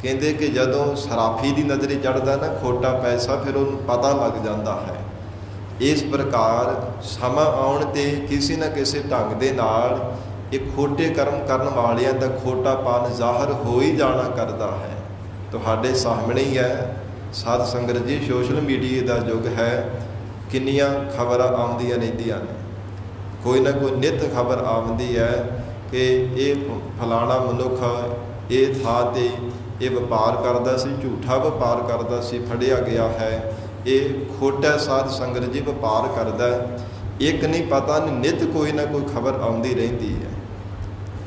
ਕਹਿੰਦੇ ਕਿ ਜਦੋਂ ਸਰਾਫੀ ਦੀ ਨਜ਼ਰੇ ਚੜ੍ਹਦਾ ਨਾ ਖੋਟਾ ਪੈਸਾ, ਫਿਰ ਉਹਨੂੰ ਪਤਾ ਲੱਗ ਜਾਂਦਾ ਹੈ। ਇਸ ਪ੍ਰਕਾਰ ਸਮਾਂ ਆਉਣ ਤੇ ਕਿਸੇ ਨਾ ਕਿਸੇ ਢੰਗ ਦੇ ਨਾਲ ਇਹ ਖੋਟੇ ਕਰਮ ਕਰਨ ਵਾਲਿਆਂ ਦਾ ਖੋਟਾਪਨ ਜ਼ਾਹਰ ਹੋ ਹੀ ਜਾਣਾ ਕਰਦਾ ਹੈ। ਤੁਹਾਡੇ ਸਾਹਮਣੇ ਹੀ ਹੈ ਸਾਧ ਸੰਗਤ ਜੀ, ਸੋਸ਼ਲ ਮੀਡੀਆ ਦਾ ਯੁੱਗ ਹੈ, ਕਿੰਨੀਆਂ ਖਬਰਾਂ ਆਉਂਦੀਆਂ ਰਹਿੰਦੀਆਂ ਨੇ। ਕੋਈ ਨਾ ਕੋਈ ਨਿੱਤ ਖਬਰ ਆਉਂਦੀ ਹੈ ਕਿ ਇਹ ਫਲਾਣਾ ਮਨੁੱਖ ਇਹ ਥਾਂ ਤੇ ਇਹ ਵਪਾਰ ਕਰਦਾ ਸੀ, ਝੂਠਾ ਵਪਾਰ ਕਰਦਾ ਸੀ, ਫੜਿਆ ਗਿਆ ਹੈ। ਇਹ ਖੋਟਾ ਸਾਧ ਸੰਗਤ ਜੀ ਵਪਾਰ ਕਰਦਾ। ਇੱਕ ਨਹੀਂ ਪਤਾ ਨਹੀਂ, ਨਿੱਤ ਕੋਈ ਨਾ ਕੋਈ ਖਬਰ ਆਉਂਦੀ ਰਹਿੰਦੀ ਹੈ।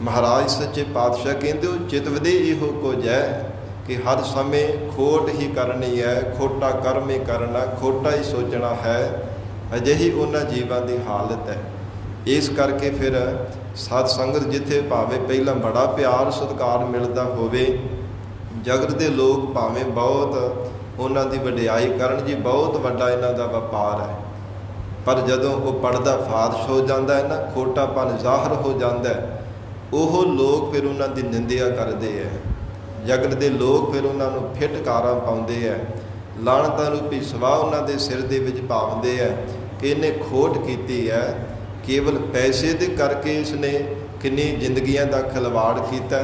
ਮਹਾਰਾਜ ਸੱਚੇ ਪਾਤਸ਼ਾਹ ਕਹਿੰਦੇ ਉਹ ਚਿਤਵਦੇ ਇਹੋ ਕੁਝ ਹੈ ਕਿ ਹਰ ਸਮੇਂ ਖੋਟ ਹੀ ਕਰਨੀ ਹੈ, ਖੋਟਾ ਕਰਮ ਹੀ ਕਰਨਾ, ਖੋਟਾ ਹੀ ਸੋਚਣਾ ਹੈ। ਅਜਿਹੀ ਉਹਨਾਂ ਜੀਵਾਂ ਦੀ ਹਾਲਤ ਹੈ। ਇਸ ਕਰਕੇ ਫਿਰ ਸਾਧ ਸੰਗਤ ਜਿੱਥੇ ਭਾਵੇਂ ਪਹਿਲਾਂ ਬੜਾ ਪਿਆਰ ਸਤਿਕਾਰ ਮਿਲਦਾ ਹੋਵੇ, ਜਗਤ ਦੇ ਲੋਕ ਭਾਵੇਂ ਬਹੁਤ ਉਹਨਾਂ ਦੀ ਵਡਿਆਈ ਕਰਨ ਜੀ, ਬਹੁਤ ਵੱਡਾ ਇਹਨਾਂ ਦਾ ਵਪਾਰ ਹੈ, ਪਰ ਜਦੋਂ ਉਹ ਪਰਦਾ ਫਾਸ਼ ਹੋ ਜਾਂਦਾ ਹੈ ਨਾ, ਖੋਟਾਪਨ ਜ਼ਾਹਰ ਹੋ ਜਾਂਦਾ ਹੈ, ਉਹ ਲੋਕ ਫਿਰ ਉਹਨਾਂ ਦੀ ਨਿੰਦਿਆ ਕਰਦੇ ਹੈ। ਜਗਤ ਦੇ ਲੋਕ ਫਿਰ ਉਹਨਾਂ ਨੂੰ ਫਿਟਕਾਰਾਂ ਪਾਉਂਦੇ ਆ, ਲਾਹਣਤਾਂ ਰੂਪੀ ਸਵਾਹ ਉਹਨਾਂ ਦੇ ਸਿਰ ਦੇ ਵਿੱਚ ਪਾਉਂਦੇ ਆ ਕਿ ਇਹਨੇ ਖੋਟ ਕੀਤੀ ਹੈ। ਕੇਵਲ ਪੈਸੇ ਦੇ ਕਰਕੇ ਇਸਨੇ ਕਿੰਨੀ ਜ਼ਿੰਦਗੀਆਂ ਦਾ ਖਿਲਵਾੜ ਕੀਤਾ।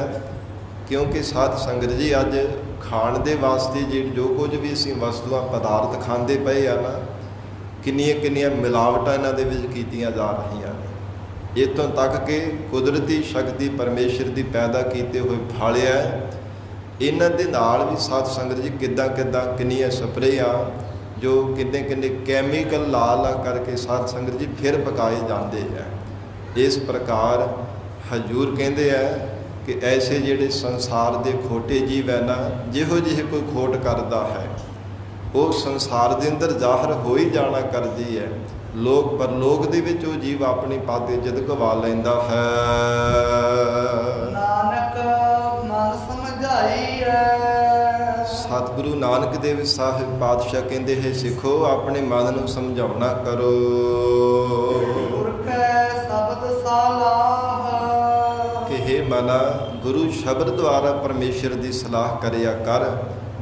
ਕਿਉਂਕਿ ਸਾਧ ਸੰਗਤ ਜੀ ਅੱਜ ਖਾਣ ਦੇ ਵਾਸਤੇ ਜੋ ਕੁਝ ਵੀ ਅਸੀਂ ਵਸਤੂਆਂ ਪਦਾਰਥ ਖਾਂਦੇ ਪਏ ਆ ਨਾ, ਕਿੰਨੀਆਂ ਕਿੰਨੀਆਂ ਮਿਲਾਵਟਾਂ ਇਹਨਾਂ ਦੇ ਵਿੱਚ ਕੀਤੀਆਂ ਜਾ ਰਹੀਆਂ ਨੇ। ਇੱਥੋਂ ਤੱਕ ਕਿ ਕੁਦਰਤੀ ਸ਼ਕਤੀ ਪਰਮੇਸ਼ਰ ਦੀ ਪੈਦਾ ਕੀਤੇ ਹੋਏ ਫਲ ਹੈ, ਇਹਨਾਂ ਦੇ ਨਾਲ ਵੀ ਸਾਧ ਸੰਗਤ ਜੀ ਕਿੱਦਾਂ ਕਿੰਨੀਆਂ ਸਪਰੇਆਂ ਜੋ ਕਿੰਨੇ ਕੈਮੀਕਲ ਲਾ ਕਰਕੇ ਸਾਧ ਸੰਗਤ ਜੀ ਫਿਰ ਪਕਾਏ ਜਾਂਦੇ ਹੈ। ਇਸ ਪ੍ਰਕਾਰ ਹਜੂਰ ਕਹਿੰਦੇ ਆ ਕਿ ਐਸੇ ਜਿਹੜੇ ਸੰਸਾਰ ਦੇ ਖੋਟੇ ਜੀਵ ਹੈ ਨਾ, ਜਿਹੋ ਜਿਹੇ ਕੋਈ ਖੋਟ ਕਰਦਾ ਹੈ ਉਹ ਸੰਸਾਰ ਦੇ ਅੰਦਰ ਜ਼ਾਹਰ ਹੋ ਹੀ ਜਾਣਾ ਕਰਦੀ ਹੈ। ਲੋਕ ਪਰਲੋਕ ਦੇ ਵਿੱਚ ਉਹ ਜੀਵ ਆਪਣੀ ਪੱਗ ਇੱਜ਼ਤ ਗਵਾ ਲੈਂਦਾ ਹੈ। ਨਾਨਕ ਮਨ ਸਮਝਾਈ ਹੈ। ਸਤਿਗੁਰੂ ਨਾਨਕ ਦੇਵ ਸਾਹਿਬ ਪਾਤਸ਼ਾਹ ਕਹਿੰਦੇ ਹੈ, ਸਿੱਖੋ ਆਪਣੇ ਮਨ ਨੂੰ ਸਮਝਾਉਣਾ ਕਰੋ। ਗੁਰ ਕੈ ਸ਼ਬਦ ਸਲਾਹ। ਕਿ ਹੇ ਮਨਾ, ਗੁਰੂ ਸ਼ਬਦ ਦੁਆਰਾ ਪਰਮੇਸ਼ਰ ਦੀ ਸਲਾਹ ਕਰਿਆ ਕਰ।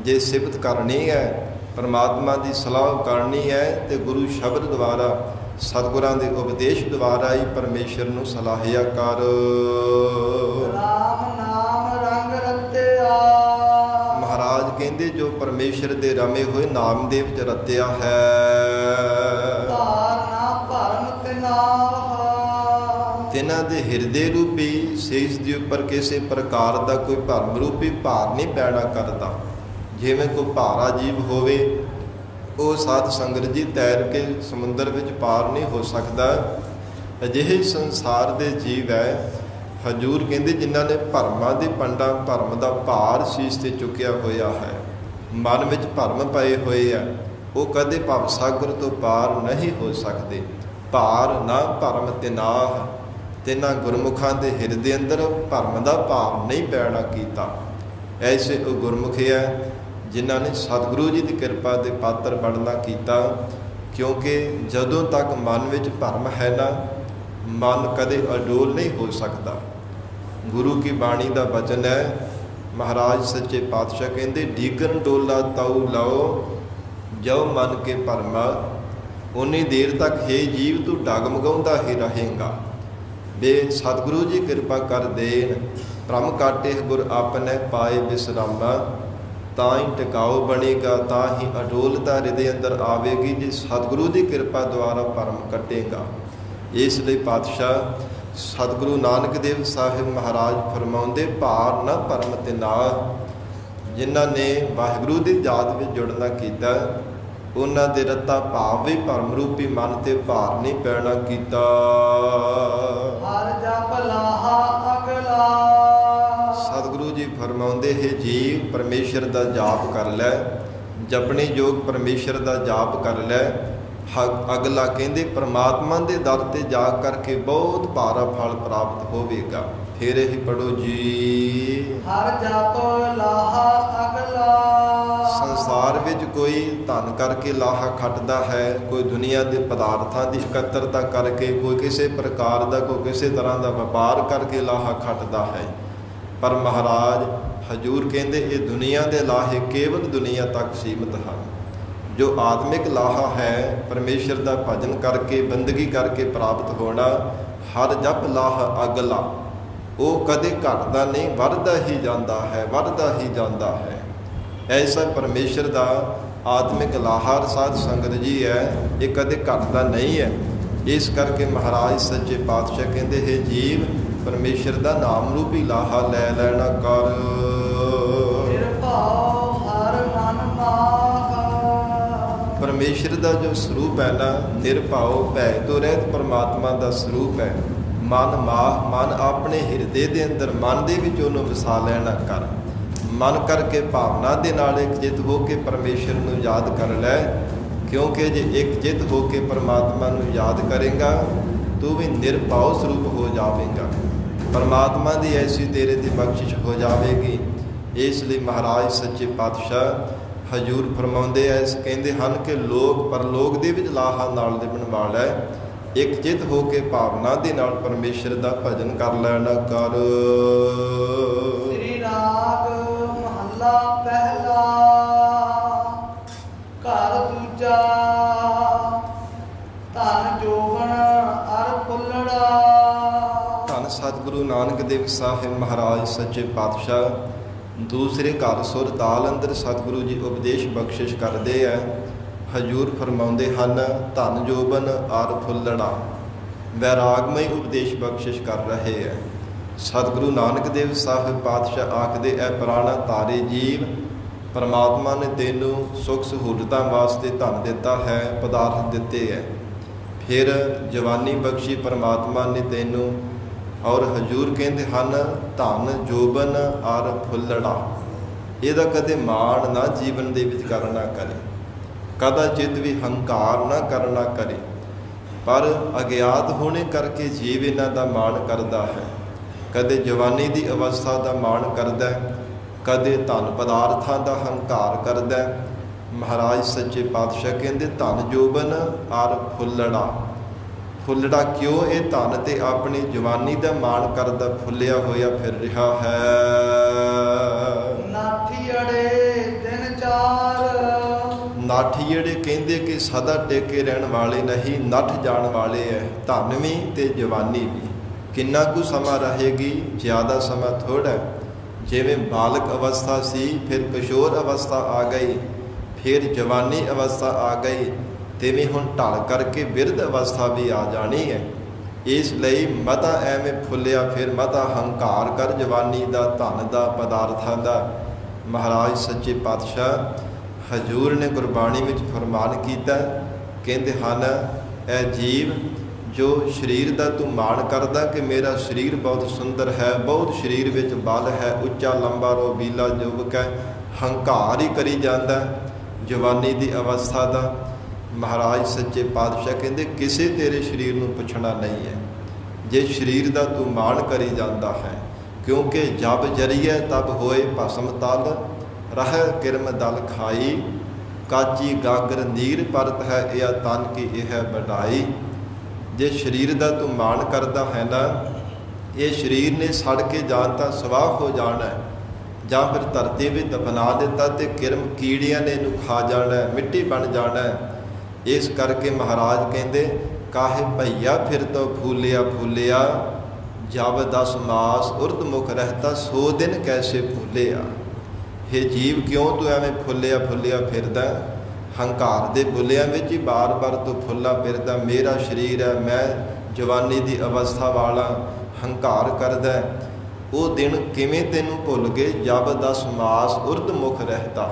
ਜੇ ਸਿਫਤ ਕਰਨੀ ਹੈ, ਪਰਮਾਤਮਾ ਦੀ ਸਲਾਹ ਕਰਨੀ ਹੈ, ਤੇ ਗੁਰੂ ਸ਼ਬਦ ਦੁਆਰਾ ਸਤਿਗੁਰਾਂ ਦੇ ਉਪਦੇਸ਼ ਦੁਆਰਾ ਹੀ ਪਰਮੇਸ਼ਰ ਨੂੰ ਸਲਾਹਿਆ ਕਰ। ਰਾਮ ਨਾਮ ਰੰਗ ਰਤਿਆ। ਮਹਾਰਾਜ ਕਹਿੰਦੇ ਜੋ ਪਰਮੇਸ਼ਰ ਦੇ ਰਮੇ ਹੋਏ ਨਾਮ ਦੇ ਵਿੱਚ ਰਤਿਆ ਹੈ। ਧਾਰਨਾ ਭਰਮ ਤਿਨਾਂ ਦੇ ਹਿਰਦੇ ਰੂਪੀ ਸੀਸ ਦੇ ਉੱਪਰ ਕਿਸੇ ਪ੍ਰਕਾਰ ਦਾ ਕੋਈ ਭਰਮ ਰੂਪੀ ਭਾਰ ਨਹੀਂ ਪੈਣਾ ਕਰਦਾ। ਜਿਵੇਂ ਕੋਈ ਭਾਰਾ ਜੀਵ ਹੋਵੇ, ਉਹ ਸਾਧ ਸੰਗਤ ਜੀ ਤੈਰ ਕੇ ਸਮੁੰਦਰ ਵਿੱਚ ਪਾਰ ਨਹੀਂ ਹੋ ਸਕਦਾ। ਅਜਿਹੇ ਸੰਸਾਰ ਦੇ ਜੀਵ ਹੈ, ਹਜੂਰ ਕਹਿੰਦੇ ਜਿਨ੍ਹਾਂ ਨੇ ਭਰਮਾਂ ਦੇ ਪੰਡਾਂ, ਭਰਮ ਦਾ ਭਾਰ ਸੀਸ ਤੇ ਚੁੱਕਿਆ ਹੋਇਆ ਹੈ, ਮਨ ਵਿੱਚ ਭਰਮ ਪਏ ਹੋਏ ਆ, ਉਹ ਕਦੇ ਭਵ ਸਾਗਰ ਤੋਂ ਪਾਰ ਨਹੀਂ ਹੋ ਸਕਦੇ। ਭਾਰ ਨਾ ਭਰਮ ਤਿਨਾਹ, ਤਿਨਾਂ ਗੁਰਮੁਖਾਂ ਦੇ ਹਿਰਦੇ ਅੰਦਰ ਭਰਮ ਦਾ ਭਾਵ ਨਹੀਂ ਪੈਣਾ ਕੀਤਾ। ਐਸੇ ਉਹ ਗੁਰਮੁਖ ਹੈ ਜਿਨ੍ਹਾਂ ਨੇ ਸਤਿਗੁਰੂ ਜੀ ਦੀ ਕਿਰਪਾ ਦੇ ਪਾਤਰ ਬਣਨਾ ਕੀਤਾ। ਕਿਉਂਕਿ ਜਦੋਂ ਤੱਕ ਮਨ ਵਿੱਚ ਭਰਮ ਹੈ ਨਾ, ਮਨ ਕਦੇ ਅਡੋਲ ਨਹੀਂ ਹੋ ਸਕਦਾ। ਗੁਰੂ ਕੀ ਬਾਣੀ ਦਾ ਬਚਨ ਹੈ, ਮਹਾਰਾਜ ਸੱਚੇ ਪਾਤਸ਼ਾਹ ਕਹਿੰਦੇ, ਡੀਗਨ ਡੋਲਾ ਤਾਉ ਲਾਓ ਜੋ ਮਨ ਕੇ ਭਰਮਾ। ਉਨੀ ਦੇਰ ਤੱਕ ਹੈ ਜੀਵ ਤੂੰ ਡਗਮਗਾਉਂਦਾ ਹੀ ਰਹੇਗਾ। ਬੇ ਸਤਿਗੁਰੂ ਜੀ ਕਿਰਪਾ ਕਰ ਦੇਣ, ਭ੍ਰਮ ਕਾਟੇ ਗੁਰ ਆਪਨੇ ਪਾਏ ਵਿਸਰਾਮਾ। ਤਾਂ ਹੀ ਟਿਕਾਓ ਬਣੇਗਾ, ਤਾਂ ਹੀ ਅਡੋਲਤਾ ਹਿਰਦੇ ਅੰਦਰ ਆਵੇਗੀ ਜੇ ਸਤਿਗੁਰੂ ਦੀ ਕਿਰਪਾ ਦੁਆਰਾ ਭਰਮ ਕੱਟੇਗਾ। ਇਸ ਲਈ ਪਾਤਸ਼ਾਹ ਸਤਿਗੁਰੂ ਨਾਨਕ ਦੇਵ ਸਾਹਿਬ ਮਹਾਰਾਜ ਫਰਮਾਉਂਦੇ, ਭਾਰ ਨਾ ਭਰਮ ਤਿਨਾਹ। ਜਿਨ੍ਹਾਂ ਨੇ ਵਾਹਿਗੁਰੂ ਦੀ ਜਾਤ ਵਿੱਚ ਜੁੜਨਾ ਕੀਤਾ, ਉਹਨਾਂ ਦੇ ਰੱਤਾ ਭਾਵ ਵੀ ਭਰਮ ਰੂਪੀ ਮਨ ਤੇ ਭਾਰ ਨਹੀਂ ਪੈਣਾ ਕੀਤਾ। ਹਰ ਜਪ ਲਾਹਾ ਅਗਲਾ। ਸਤਿਗੁਰੂ ਜੀ ਫਰਮਾਉਂਦੇ ਹੈ, ਜੀਵ ਪਰਮੇਸ਼ਰ ਦਾ ਜਾਪ ਕਰ ਲੈ, ਜਪਣੀ ਯੋਗ ਪਰਮੇਸ਼ਰ ਦਾ ਜਾਪ ਕਰ ਲੈ। ਅਗਲਾ ਕਹਿੰਦੇ ਪਰਮਾਤਮਾ ਦੇ ਦਰ ਤੇ ਜਾ ਕਰਕੇ ਬਹੁਤ ਭਾਰਾ ਫਲ ਪ੍ਰਾਪਤ ਹੋਵੇਗਾ। ਫਿਰ ਇਹ ਪੜੋ ਜੀ, ਹਰ ਜਪ ਲਾਹਾ ਅਗਲਾ। ਸੰਸਾਰ ਵਿੱਚ ਕੋਈ ਧਨ ਕਰਕੇ ਲਾਹਾ ਖੱਟਦਾ ਹੈ, ਕੋਈ ਦੁਨੀਆ ਦੇ ਪਦਾਰਥਾਂ ਦੀ ਇਕੱਤਰਤਾ ਕਰਕੇ, ਕੋਈ ਕਿਸੇ ਪ੍ਰਕਾਰ ਦਾ, ਕੋਈ ਕਿਸੇ ਤਰ੍ਹਾਂ ਦਾ ਵਪਾਰ ਕਰਕੇ ਲਾਹਾ ਖੱਟਦਾ ਹੈ। ਪਰ ਮਹਾਰਾਜ ਹਜੂਰ ਕਹਿੰਦੇ ਇਹ ਦੁਨੀਆ ਦੇ ਲਾਹੇ ਕੇਵਲ ਦੁਨੀਆ ਤੱਕ ਸੀਮਿਤ ਹਨ। ਜੋ ਆਤਮਿਕ ਲਾਹਾ ਹੈ, ਪਰਮੇਸ਼ਰ ਦਾ ਭਜਨ ਕਰਕੇ, ਬੰਦਗੀ ਕਰਕੇ ਪ੍ਰਾਪਤ ਹੋਣਾ, ਹਰ ਜਪ ਲਾਹਾ ਅਗਲਾ, ਉਹ ਕਦੇ ਘਟਦਾ ਨਹੀਂ, ਵੱਧਦਾ ਹੀ ਜਾਂਦਾ ਹੈ, ਵੱਧਦਾ ਹੀ ਜਾਂਦਾ ਹੈ। ਐਸਾ ਪਰਮੇਸ਼ਰ ਦਾ ਆਤਮਿਕ ਲਾਹਾ ਸਾਧ ਸੰਗਤ ਜੀ ਹੈ, ਇਹ ਕਦੇ ਘਟਦਾ ਨਹੀਂ ਹੈ। ਇਸ ਕਰਕੇ ਮਹਾਰਾਜ ਸੱਚੇ ਪਾਤਸ਼ਾਹ ਕਹਿੰਦੇ ਹੈ, ਜੀਵ ਪਰਮੇਸ਼ਰ ਦਾ ਨਾਮ ਰੂਪੀ ਲਾਹਾ ਲੈ ਲੈਣਾ ਕਰ। ਨਿਰਭਉ ਹਰ ਮਨ ਮਾਹ। ਪਰਮੇਸ਼ਰ ਦਾ ਜੋ ਸਰੂਪ ਹੈ ਨਾ, ਨਿਰਭਉ ਭੈ ਤੋਂ ਰਹਿਤ ਪਰਮਾਤਮਾ ਦਾ ਸਰੂਪ ਹੈ। ਮਨ ਮਾਹ, ਮਨ ਆਪਣੇ ਹਿਰਦੇ ਦੇ ਅੰਦਰ, ਮਨ ਦੇ ਵਿੱਚ ਉਹਨੂੰ ਵਸਾ ਲੈਣਾ ਕਰ। ਮਨ ਕਰਕੇ ਭਾਵਨਾ ਦੇ ਨਾਲ ਇੱਕ ਜਿੱਤ ਹੋ ਕੇ ਪਰਮੇਸ਼ਰ ਨੂੰ ਯਾਦ ਕਰ ਲੈ। ਕਿਉਂਕਿ ਜੇ ਇੱਕ ਜਿੱਤ ਹੋ ਕੇ ਪਰਮਾਤਮਾ ਨੂੰ ਯਾਦ ਕਰੇਗਾ, ਤੂੰ ਵੀ ਨਿਰਭਉ ਸਰੂਪ ਹੋ ਜਾਵੇਗਾ। ਪਰਮਾਤਮਾ ਦੀ ਐਸੀ ਤੇਰੇ ਦੀ ਬਖਸ਼ਿਸ਼ ਹੋ ਜਾਵੇਗੀ। ਇਸ ਲਈ ਮਹਾਰਾਜ ਸੱਚੇ ਪਾਤਸ਼ਾਹ ਹਜੂਰ ਫਰਮਾਉਂਦੇ ਐ, ਕਹਿੰਦੇ ਹਨ ਕਿ ਲੋਕ ਪਰਲੋਕ ਦੇ ਵਿੱਚ ਲਾਹਾ ਨਾਲ ਲਿਪਣ ਵਾਲਾ ਹੈ। ਇੱਕ ਚਿੱਤ ਹੋ ਕੇ ਭਾਵਨਾ ਦੇ ਨਾਲ ਪਰਮੇਸ਼ਰ ਦਾ ਭਜਨ ਕਰ ਲੈਣਾ ਕਰ। ਸ੍ਰੀ ਰਾਗ ਦੂਜਾ ਧਨ ਜੋਬਨ ਅਰ ਫੁੱਲੜਾ। ਧੰਨ ਸਤਿਗੁਰੂ ਨਾਨਕ ਦੇਵ ਸਾਹਿਬ ਮਹਾਰਾਜ ਸੱਚੇ ਪਾਤਸ਼ਾਹ ਦੂਸਰੇ ਘਰ ਸੁਰ ਤਾਲ ਅੰਦਰ ਸਤਿਗੁਰੂ ਜੀ ਉਪਦੇਸ਼ ਬਖਸ਼ਿਸ਼ ਕਰਦੇ ਹੈ। ਹਜੂਰ ਫਰਮਾਉਂਦੇ ਹਨ ਧਨ ਜੋਬਨ ਅਰ ਫੁੱਲੜਾ। ਵੈਰਾਗਮਈ ਉਪਦੇਸ਼ ਬਖਸ਼ਿਸ਼ ਕਰ ਰਹੇ ਹੈ। ਸਤਿਗੁਰੂ ਨਾਨਕ ਦੇਵ ਸਾਹਿਬ ਪਾਤਸ਼ਾਹ ਆਖਦੇ ਐ ਪ੍ਰਾਣਾ ਤਾਰੇ ਜੀਵ, ਪਰਮਾਤਮਾ ਨੇ ਤੈਨੂੰ ਸੁੱਖ ਸਹੂਲਤਾਂ ਵਾਸਤੇ ਧਨ ਦਿੱਤਾ ਹੈ, ਪਦਾਰਥ ਦਿੱਤੇ ਹੈ। ਫਿਰ ਜਵਾਨੀ ਬਖਸ਼ੀ ਪਰਮਾਤਮਾ ਨੇ ਤੈਨੂੰ। ਔਰ ਹਜੂਰ ਕਹਿੰਦੇ ਹਨ ਧਨ ਜੋਬਨ ਔਰ ਫੁੱਲੜਾ। ਇਹਦਾ ਕਦੇ ਮਾਣ ਨਾ ਜੀਵਨ ਦੇ ਵਿੱਚ ਕਰਨਾ ਕਰੇ, ਕਦਾ ਚਿੱਤ ਵੀ ਹੰਕਾਰ ਨਾ ਕਰਨਾ ਕਰੇ। ਪਰ ਅਗਿਆਤ ਹੋਣੇ ਕਰਕੇ ਜੀਵ ਇਹਨਾਂ ਦਾ ਮਾਣ ਕਰਦਾ ਹੈ। ਕਦੇ ਜਵਾਨੀ ਦੀ ਅਵਸਥਾ ਦਾ ਮਾਣ ਕਰਦਾ, ਕਦੇ ਧਨ ਪਦਾਰਥਾਂ ਦਾ ਹੰਕਾਰ ਕਰਦਾ। ਮਹਾਰਾਜ ਸੱਚੇ ਪਾਤਸ਼ਾਹ ਕਹਿੰਦੇ ਧਨ ਜੋਬਨ ਔਰ ਫੁੱਲੜਾ। ਫੁੱਲੜਾ ਕਿਉਂ? ਇਹ ਧਨ ਤੇ ਆਪਣੀ ਜਵਾਨੀ ਦਾ ਮਾਣ ਕਰਦਾ ਫੁੱਲਿਆ ਹੋਇਆ ਫਿਰ ਰਿਹਾ ਹੈ। ਨਾਠੀੜੇ ਦਿਨ ਚਾਰ। ਨਾਠੀੜੇ ਕਹਿੰਦੇ ਕਿ ਸਦਾ ਟੇਕੇ ਰਹਿਣ ਵਾਲੇ ਨਹੀਂ, ਨੱਠ ਜਾਣ ਵਾਲੇ ਹੈ। ਧਨ ਵੀ ਤੇ ਜਵਾਨੀ ਵੀ ਕਿੰਨਾ ਕੁ ਸਮਾਂ ਰਹੇਗੀ? ਜ਼ਿਆਦਾ ਸਮਾਂ ਥੋੜ੍ਹਾ। ਜਿਵੇਂ ਬਾਲਕ ਅਵਸਥਾ ਸੀ, ਫਿਰ ਕਿਸ਼ੋਰ ਅਵਸਥਾ ਆ ਗਈ, ਫਿਰ ਜਵਾਨੀ ਅਵਸਥਾ ਆ ਗਈ, ਤਿਵੇਂ ਹੁਣ ਢਲ ਕਰਕੇ ਬਿਰਧ ਅਵਸਥਾ ਵੀ ਆ ਜਾਣੀ ਹੈ। ਇਸ ਲਈ ਮਤਾ ਐਵੇਂ ਫੁੱਲਿਆ, ਫਿਰ ਮਤਾ ਹੰਕਾਰ ਕਰ ਜਵਾਨੀ ਦਾ, ਧਨ ਦਾ, ਪਦਾਰਥਾਂ ਦਾ। ਮਹਾਰਾਜ ਸੱਚੇ ਪਾਤਸ਼ਾਹ ਹਜੂਰ ਨੇ ਗੁਰਬਾਣੀ ਵਿੱਚ ਫਰਮਾਨ ਕੀਤਾ, ਕਹਿੰਦੇ ਹਨ ਇਹ ਜੀਵ ਜੋ ਸਰੀਰ ਦਾ ਤੂੰ ਮਾਣ ਕਰਦਾ ਕਿ ਮੇਰਾ ਸਰੀਰ ਬਹੁਤ ਸੁੰਦਰ ਹੈ, ਬਹੁਤ ਸਰੀਰ ਵਿੱਚ ਬਲ ਹੈ, ਉੱਚਾ ਲੰਬਾ ਰੋਬੀਲਾ ਯੁਵਕ ਹੈ, ਹੰਕਾਰ ਹੀ ਕਰੀ ਜਾਂਦਾ ਜਵਾਨੀ ਦੀ ਅਵਸਥਾ ਦਾ। ਮਹਾਰਾਜ ਸੱਚੇ ਪਾਤਸ਼ਾਹ ਕਹਿੰਦੇ ਕਿਸੇ ਤੇਰੇ ਸਰੀਰ ਨੂੰ ਪੁੱਛਣਾ ਨਹੀਂ ਹੈ ਜੇ ਸਰੀਰ ਦਾ ਤੂੰ ਮਾਣ ਕਰੀ ਜਾਂਦਾ ਹੈ। ਕਿਉਂਕਿ ਜਬ ਜਰੀਏ ਤਬ ਹੋਏ ਭਸਮ ਤਲ, ਰਹਿ ਕਿਰਮ ਦਲ ਖਾਈ, ਕਾਚੀ ਗਾਗਰ ਨੀਰ ਪਰਤ ਹੈ, ਇਹ ਤਨ ਕੀ ਇਹ ਵਡਾਈ। ਜੇ ਸਰੀਰ ਦਾ ਤੂੰ ਮਾਣ ਕਰਦਾ ਹੈ ਨਾ, ਇਹ ਸਰੀਰ ਨੇ ਸੜ ਕੇ ਜਾਂ ਤਾਂ ਸਵਾਹ ਹੋ ਜਾਣਾ ਜਾਂ ਫਿਰ ਧਰਤੀ ਵਿੱਚ ਦਫਨਾ ਦਿੱਤਾ ਤੇ ਕਿਰਮ ਕੀੜਿਆਂ ਨੇ ਇਹਨੂੰ ਖਾ ਜਾਣਾ, ਮਿੱਟੀ ਬਣ ਜਾਣਾ। ਇਸ ਕਰਕੇ ਮਹਾਰਾਜ ਕਹਿੰਦੇ ਕਾਹੇ ਭਈਆ ਫਿਰ ਤੋਂ ਫੂਲਿਆ ਫੂਲਿਆ, ਜਬ 10 ਮਾਸ ਉਰਦ ਮੁਖ ਰਹਿਤਾ, 100 ਦਿਨ ਕੈਸੇ ਫੂਲਿਆ। ਹੇ ਜੀਵ ਕਿਉਂ ਤੂੰ ਐਵੇਂ ਫੁੱਲਿਆ ਫੁੱਲਿਆ ਫਿਰਦਾ? ਹੰਕਾਰ ਦੇ ਬੁੱਲਿਆਂ ਵਿੱਚ ਹੀ ਬਾਰ-ਬਾਰ ਤੂੰ ਫੁੱਲਾ ਫਿਰਦਾ। ਮੇਰਾ ਸਰੀਰ ਹੈ, ਮੈਂ ਜਵਾਨੀ ਦੀ ਅਵਸਥਾ ਵਾਲਾ, ਹੰਕਾਰ ਕਰਦਾ। ਉਹ ਦਿਨ ਕਿਵੇਂ ਤੈਨੂੰ ਭੁੱਲ ਗਏ? ਜਬ 10 ਮਾਸ ਉਰਦ ਮੁਖ ਰਹਿਤਾ,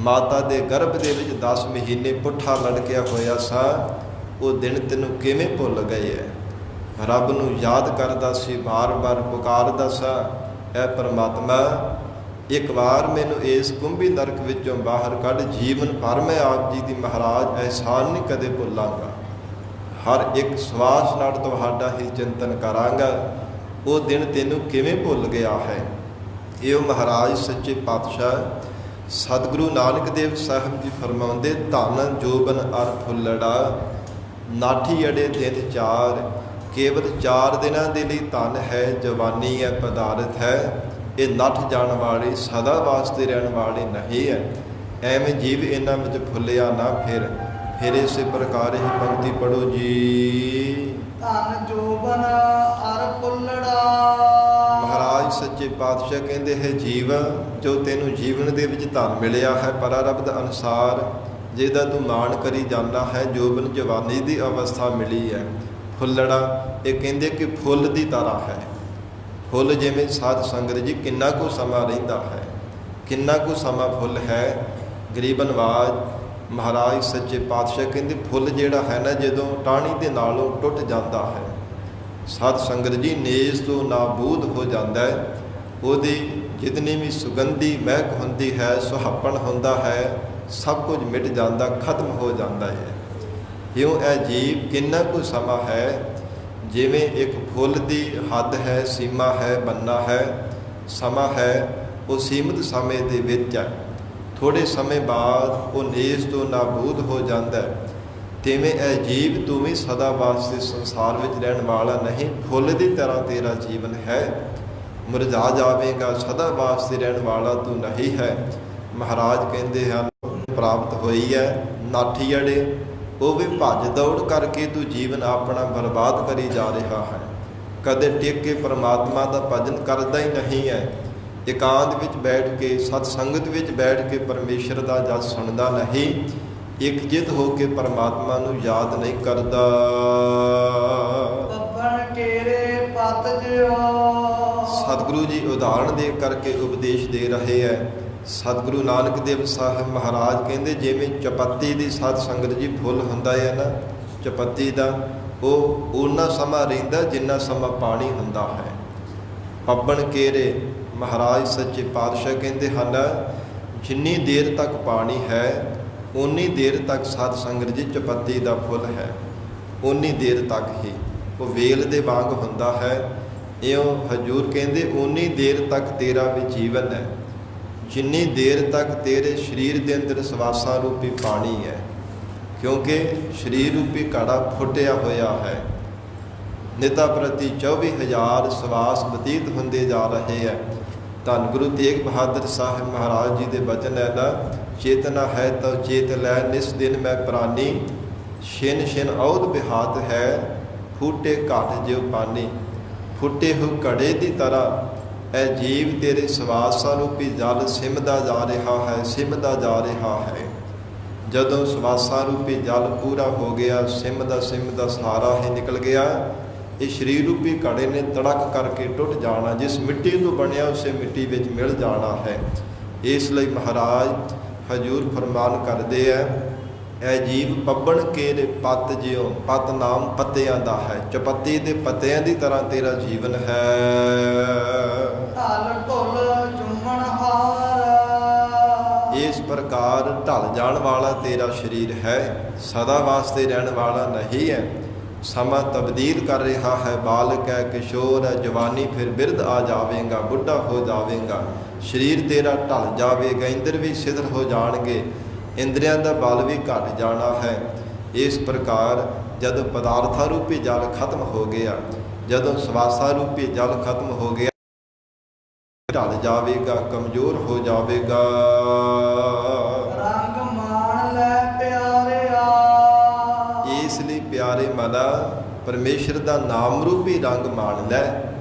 ਮਾਤਾ ਦੇ ਗਰਭ ਦੇ ਵਿੱਚ 10 ਮਹੀਨੇ ਪੁੱਠਾ ਲੜਕਿਆ ਹੋਇਆ ਸਾਂ, ਉਹ ਦਿਨ ਤੈਨੂੰ ਕਿਵੇਂ ਭੁੱਲ ਗਏ ਹੈ? ਰੱਬ ਨੂੰ ਯਾਦ ਕਰਦਾ ਸੀ, ਬਾਰ-ਬਾਰ ਪੁਕਾਰਦਾ ਸਾਂ, ਐ ਪਰਮਾਤਮਾ ਇੱਕ ਵਾਰ ਮੈਨੂੰ ਇਸ ਕੁੰਭੀ ਨਰਕ ਵਿੱਚੋਂ ਬਾਹਰ ਕੱਢ, ਜੀਵਨ ਭਰ ਮੈਂ ਆਪ ਜੀ ਦੀ ਮਹਾਰਾਜ ਅਹਿਸਾਨ ਨਹੀਂ ਕਦੇ ਭੁੱਲਾਂਗਾ। ਹਰ ਇੱਕ ਸਵਾਸ ਨਾਲ ਤੁਹਾਡਾ ਹੀ ਚਿੰਤਨ ਕਰਾਂਗਾ। ਉਹ ਦਿਨ ਤੈਨੂੰ ਕਿਵੇਂ ਭੁੱਲ ਗਿਆ ਹੈ? ਇਹ ਮਹਾਰਾਜ ਸੱਚੇ ਪਾਤਸ਼ਾਹ ਸਤਿਗੁਰੂ ਨਾਨਕ ਦੇਵ ਸਾਹਿਬ ਜੀ ਫਰਮਾਉਂਦੇ ਧਨ ਜੋਬਨ ਅਰ ਫੁੱਲੜਾ, ਨਾਠੀ ਅੜੇ ਦਿਨ ਚਾਰ। ਕੇਵਲ 4 ਦਿਨਾਂ ਦੇ ਲਈ ਧਨ ਹੈ, ਜਵਾਨੀ ਹੈ, ਪਦਾਰਥ ਹੈ। ਇਹ ਨੱਠ ਜਾਣ ਵਾਲੀ, ਸਦਾ ਵਾਸਤੇ ਰਹਿਣ ਵਾਲੀ ਨਹੀਂ ਹੈ। ਐਵੇਂ ਜੀਵ ਇਹਨਾਂ ਵਿੱਚ ਫੁੱਲਿਆ ਨਾ ਫਿਰ ਇਸੇ ਪ੍ਰਕਾਰ ਹੀ ਪੰਕਤੀ ਪੜੋ ਜੀ। ਧਨ ਜੋਬਨ ਅਰ ਫੁੱਲੜਾ। ਮਹਾਰਾਜ ਸੱਚੇ ਪਾਤਸ਼ਾਹ ਕਹਿੰਦੇ ਹੈ ਜੀਵ, ਜੋ ਤੈਨੂੰ ਜੀਵਨ ਦੇ ਵਿੱਚ ਧਨ ਮਿਲਿਆ ਹੈ ਪਰਾਰਬਧ ਅਨੁਸਾਰ, ਜਿਹਦਾ ਤੂੰ ਮਾਣ ਕਰੀ ਜਾਂਦਾ ਹੈ, ਜੋਬਨ ਜਵਾਨੀ ਦੀ ਅਵਸਥਾ ਮਿਲੀ ਹੈ। ਫੁੱਲੜਾ ਇਹ ਕਹਿੰਦੇ ਕਿ ਫੁੱਲ ਦੀ ਤਰ੍ਹਾਂ ਹੈ। ਫੁੱਲ ਜਿਵੇਂ ਸਾਧ ਸੰਗਤ ਜੀ ਕਿੰਨਾ ਕੁ ਸਮਾਂ ਰਹਿੰਦਾ ਹੈ, ਕਿੰਨਾ ਕੁ ਸਮਾਂ ਫੁੱਲ ਹੈ। ਗਰੀਬ ਨਵਾਜ ਮਹਾਰਾਜ ਸੱਚੇ ਪਾਤਸ਼ਾਹ ਕਹਿੰਦੇ ਫੁੱਲ ਜਿਹੜਾ ਹੈ ਨਾ, ਜਦੋਂ ਟਾਹਣੀ ਦੇ ਨਾਲੋਂ ਟੁੱਟ ਜਾਂਦਾ ਹੈ, ਸਾਧ ਸੰਗਤ ਜੀ ਨੇਜ਼ ਤੋਂ ਨਾਬੂਦ ਹੋ ਜਾਂਦਾ ਹੈ। ਉਹਦੀ ਜਿਤਨੀ ਵੀ ਸੁਗੰਧੀ ਮਹਿਕ ਹੁੰਦੀ ਹੈ, ਸੁਹੱਪਣ ਹੁੰਦਾ ਹੈ, ਸਭ ਕੁਝ ਮਿਟ ਜਾਂਦਾ, ਖਤਮ ਹੋ ਜਾਂਦਾ ਹੈ। ਇਉਂ ਇਹ ਜੀਵ ਕਿੰਨਾ ਕੁ ਸਮਾਂ ਹੈ, ਜਿਵੇਂ ਇੱਕ ਫੁੱਲ ਦੀ ਹੱਦ ਹੈ, ਸੀਮਾ ਹੈ, ਬੰਨਾ ਹੈ, ਸਮਾਂ ਹੈ, ਉਹ ਸੀਮਿਤ ਸਮੇਂ ਦੇ ਵਿੱਚ ਹੈ। ਥੋੜ੍ਹੇ ਸਮੇਂ ਬਾਅਦ ਉਹ ਨੇਜ਼ ਤੋਂ ਨਾਬੂਦ ਹੋ ਜਾਂਦਾ ਹੈ। ਤਿਵੇਂ ਇਹ ਜੀਵ ਤੂੰ ਵੀ ਸਦਾ ਵਾਸਤੇ ਸੰਸਾਰ ਵਿੱਚ ਰਹਿਣ ਵਾਲਾ ਨਹੀਂ, ਫੁੱਲ ਦੀ ਤਰ੍ਹਾਂ ਤੇਰਾ ਜੀਵਨ ਹੈ। ਮੁਰਝਾ ਜਾਵੇਗਾ, ਸਦਾ ਵਾਸਤੇ ਰਹਿਣ ਵਾਲਾ ਤੂੰ ਨਹੀਂ ਹੈ। ਮਹਾਰਾਜ ਕਹਿੰਦੇ ਹਨ ਪ੍ਰਾਪਤ ਹੋਈ ਹੈ ਨਾਠੀ ਅੜੇ, ਉਹ ਵੀ ਭੱਜ ਦੌੜ ਕਰਕੇ ਤੂੰ ਜੀਵਨ ਆਪਣਾ ਬਰਬਾਦ ਕਰੀ ਜਾ ਰਿਹਾ ਹੈ। ਕਦੇ ਟਿਕ ਕੇ ਪਰਮਾਤਮਾ ਦਾ ਭਜਨ ਕਰਦਾ ਹੀ ਨਹੀਂ ਹੈ। ਇਕਾਂਤ ਵਿੱਚ ਬੈਠ ਕੇ, ਸਤ ਸੰਗਤ ਵਿੱਚ ਬੈਠ ਕੇ ਪਰਮੇਸ਼ਰ ਦਾ ਜਸ ਸੁਣਦਾ ਨਹੀਂ। ਇਕਜਿਤ ਹੋ ਕੇ ਪਰਮਾਤਮਾ ਨੂੰ ਯਾਦ ਨਹੀਂ ਕਰਦਾ। ਬੱਬਣ ਕੇਰੇ ਪਤ ਜਿਓ। ਸਤਿਗੁਰੂ ਜੀ ਉਦਾਹਰਣ ਦੇ ਕਰਕੇ ਉਪਦੇਸ਼ ਦੇ ਰਹੇ ਹੈ। ਸਤਿਗੁਰੂ ਨਾਨਕ ਦੇਵ ਸਾਹਿਬ ਮਹਾਰਾਜ ਕਹਿੰਦੇ, ਜਿਵੇਂ ਚਪੱਤੀ ਦੀ ਸਾਧ ਸੰਗਤ ਜੀ ਫੁੱਲ ਹੁੰਦਾ ਹੈ ਨਾ, ਚਪੱਤੀ ਦਾ ਉਹ ਓਨਾ ਸਮਾਂ ਰਹਿੰਦਾ ਜਿੰਨਾ ਸਮਾਂ ਪਾਣੀ ਹੁੰਦਾ ਹੈ। ਪੱਬਣ ਕੇਰੇ ਮਹਾਰਾਜ ਸੱਚੇ ਪਾਤਸ਼ਾਹ ਕਹਿੰਦੇ ਹਨ, ਜਿੰਨੀ ਦੇਰ ਤੱਕ ਪਾਣੀ ਹੈ ਓਨੀ ਦੇਰ ਤੱਕ ਸਾਧ ਸੰਗਤ ਜੀ ਚਪੱਤੀ ਦਾ ਫੁੱਲ ਹੈ। ਓਨੀ ਦੇਰ ਤੱਕ ਹੀ ਉਹ ਵੇਲ ਦੇ ਵਾਂਗ ਹੁੰਦਾ ਹੈ। ਇਉਂ ਹਜੂਰ ਕਹਿੰਦੇ, ਓਨੀ ਦੇਰ ਤੱਕ ਤੇਰਾ ਵੀ ਜੀਵਨ ਹੈ ਜਿੰਨੀ ਦੇਰ ਤੱਕ ਤੇਰੇ ਸਰੀਰ ਦੇ ਅੰਦਰ ਸਵਾਸਾਂ ਰੂਪੀ ਪਾਣੀ ਹੈ। ਕਿਉਂਕਿ ਸਰੀਰ ਰੂਪੀ ਘੜਾ ਫੁੱਟਿਆ ਹੋਇਆ ਹੈ। ਨਿਤਾ ਪ੍ਰਤੀ 24,000 ਸਵਾਸ ਬਤੀਤ ਹੁੰਦੇ ਜਾ ਰਹੇ ਹੈ। ਧੰਨ ਗੁਰੂ ਤੇਗ ਬਹਾਦਰ ਸਾਹਿਬ ਮਹਾਰਾਜ ਜੀ ਦੇ ਬਚਨ ਹੈ ਨਾ, ਚੇਤਨਾ ਹੈ ਤਾਂ ਚੇਤ ਲੈ, ਨਿਸ ਦਿਨ ਮੈਂ ਪ੍ਰਾਨੀ, ਛਿਨ ਛਿਨ ਔਧ ਬਿਹਾਤ ਹੈ, ਫੂਟੇ ਘਾਟ ਜਿਉ ਪਾਨੀ। ਫੁੱਟੇ ਹੋਏ ਘੜੇ ਦੀ ਤਰ੍ਹਾਂ ਇਹ ਜੀਵ ਤੇਰੇ ਸਵਾਸਾਂ ਰੂਪੀ ਜਲ ਸਿਮਦਾ ਜਾ ਰਿਹਾ ਹੈ, ਸਿਮਦਾ ਜਾ ਰਿਹਾ ਹੈ। ਜਦੋਂ ਸਵਾਸਾਂ ਰੂਪੀ ਜਲ ਪੂਰਾ ਹੋ ਗਿਆ, ਸਿਮਦਾ ਸਾਰਾ ਹੀ ਨਿਕਲ ਗਿਆ, ਇਹ ਸਰੀਰ ਰੂਪੀ ਘੜੇ ਨੇ ਤੜਕ ਕਰਕੇ ਟੁੱਟ ਜਾਣਾ। ਜਿਸ ਮਿੱਟੀ ਤੋਂ ਬਣਿਆ ਉਸੇ ਮਿੱਟੀ ਵਿੱਚ ਮਿਲ ਜਾਣਾ ਹੈ। ਇਸ ਲਈ ਮਹਾਰਾਜ ਹਜੂਰ ਫਰਮਾਨ ਕਰਦੇ ਹੈ, ਇਹ ਜੀਵ ਪੱਬਣ ਕੇ ਪੱਤ ਜਿਉ। ਪੱਤ ਨਾਮ ਪੱਤਿਆਂ ਦਾ ਹੈ। ਚਪੱਤੀ ਦੇ ਪੱਤਿਆਂ ਦੀ ਤਰ੍ਹਾਂ ਤੇਰਾ ਜੀਵਨ ਹੈ। ਢਲ ਢੁਲ ਜੁਮਣ ਹਾਰ। ਇਸ ਪ੍ਰਕਾਰ ਢਲ ਜਾਣ ਵਾਲਾ ਤੇਰਾ ਸਰੀਰ ਹੈ, ਸਦਾ ਵਾਸਤੇ ਰਹਿਣ ਵਾਲਾ ਨਹੀਂ ਹੈ। ਸਮਾਂ ਤਬਦੀਲ ਕਰ ਰਿਹਾ ਹੈ। ਬਾਲਕ ਹੈ, ਕਿਸ਼ੋਰ ਹੈ, ਜਵਾਨੀ, ਫਿਰ ਬਿਰਧ ਆ ਜਾਵੇਗਾ, ਬੁੱਢਾ ਹੋ ਜਾਵੇਗਾ। ਸਰੀਰ ਤੇਰਾ ਢਲ ਜਾਵੇਗਾ, ਇੰਦਰ ਵੀ ਸਿਥਲ ਹੋ ਜਾਣਗੇ, ਇੰਦਰੀਆਂ ਦਾ ਬਲ ਵੀ ਘਟ ਜਾਣਾ ਹੈ। ਇਸ ਪ੍ਰਕਾਰ ਜਦੋਂ ਪਦਾਰਥਾਂ ਰੂਪੀ ਜਲ ਖਤਮ ਹੋ ਗਿਆ, ਜਦੋਂ ਸਵਾਸਾਂ ਰੂਪੀ ਜਲ ਖਤਮ ਹੋ ਗਿਆ, ਢਲ ਜਾਵੇਗਾ, ਕਮਜ਼ੋਰ ਹੋ ਜਾਵੇਗਾ। ਰੰਗ ਮਾਣ ਲੈ ਪਿਆਰਿਆ। ਇਸ ਲਈ ਪਿਆਰੇ ਮਨਾ ਪਰਮੇਸ਼ਰ ਦਾ ਨਾਮ ਰੂਪੀ ਰੰਗ ਮਾਣ ਲੈ।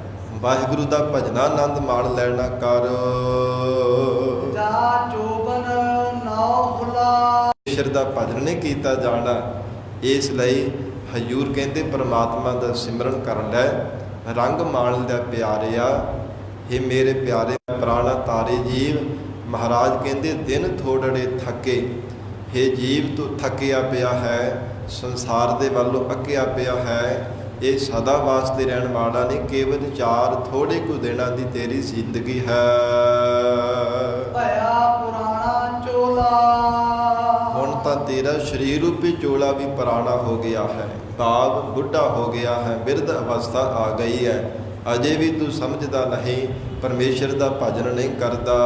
ਵਾਹਿਗੁਰੂ ਦਾ ਭਜਨਾ ਆਨੰਦ ਮਾਣ ਲੈਣਾ ਕਰ। ਜਾ ਜੋਬਨ ਨਾਉ ਭੁਲਾ। ਪਰਮੇਸ਼ਰ ਦਾ ਭਜਨ ਨਹੀਂ ਕੀਤਾ ਜਾਣਾ। ਇਸ ਲਈ ਹਜੂਰ ਕਹਿੰਦੇ ਪਰਮਾਤਮਾ ਦਾ ਸਿਮਰਨ ਕਰਨ ਲੈ, ਰੰਗ ਮਾਣ ਲੈ ਪਿਆਰਿਆ। हे ਮੇਰੇ ਪਿਆਰੇ ਪ੍ਰਾਣਾ ਤਾਰੇ ਜੀਵ, ਮਹਾਰਾਜ ਕਹਿੰਦੇ ਦਿਨ ਥੋੜੜੇ ਥੱਕੇ। हे ਜੀਵ ਤੂੰ ਥੱਕਿਆ ਪਿਆ ਹੈ, ਸੰਸਾਰ ਦੇ ਵੱਲੋਂ ਅੱਕਿਆ ਪਿਆ ਹੈ। ਇਹ ਸਦਾ ਵਾਸਤੇ ਰਹਿਣ ਵਾਲਾ ਨਹੀਂ, ਕੇਵਲ 4 ਥੋੜੇ ਕੁ ਦਿਨਾਂ ਦੀ ਤੇਰੀ ਜ਼ਿੰਦਗੀ ਹੈ। ਭਇਆ ਪੁਰਾਣਾ ਚੋਲਾ। ਹੁਣ ਤਾਂ ਤੇਰਾ ਸਰੀਰ ਰੂਪੀ ਚੋਲਾ ਵੀ ਪੁਰਾਣਾ ਹੋ ਗਿਆ ਹੈ, ਬਾਪ ਬੁੱਢਾ ਹੋ ਗਿਆ ਹੈ, ਬਿਰਧ ਅਵਸਥਾ ਆ ਗਈ ਹੈ। ਅਜੇ ਵੀ ਤੂੰ ਸਮਝਦਾ ਨਹੀਂ, ਪਰਮੇਸ਼ਰ ਦਾ ਭਜਨ ਨਹੀਂ ਕਰਦਾ।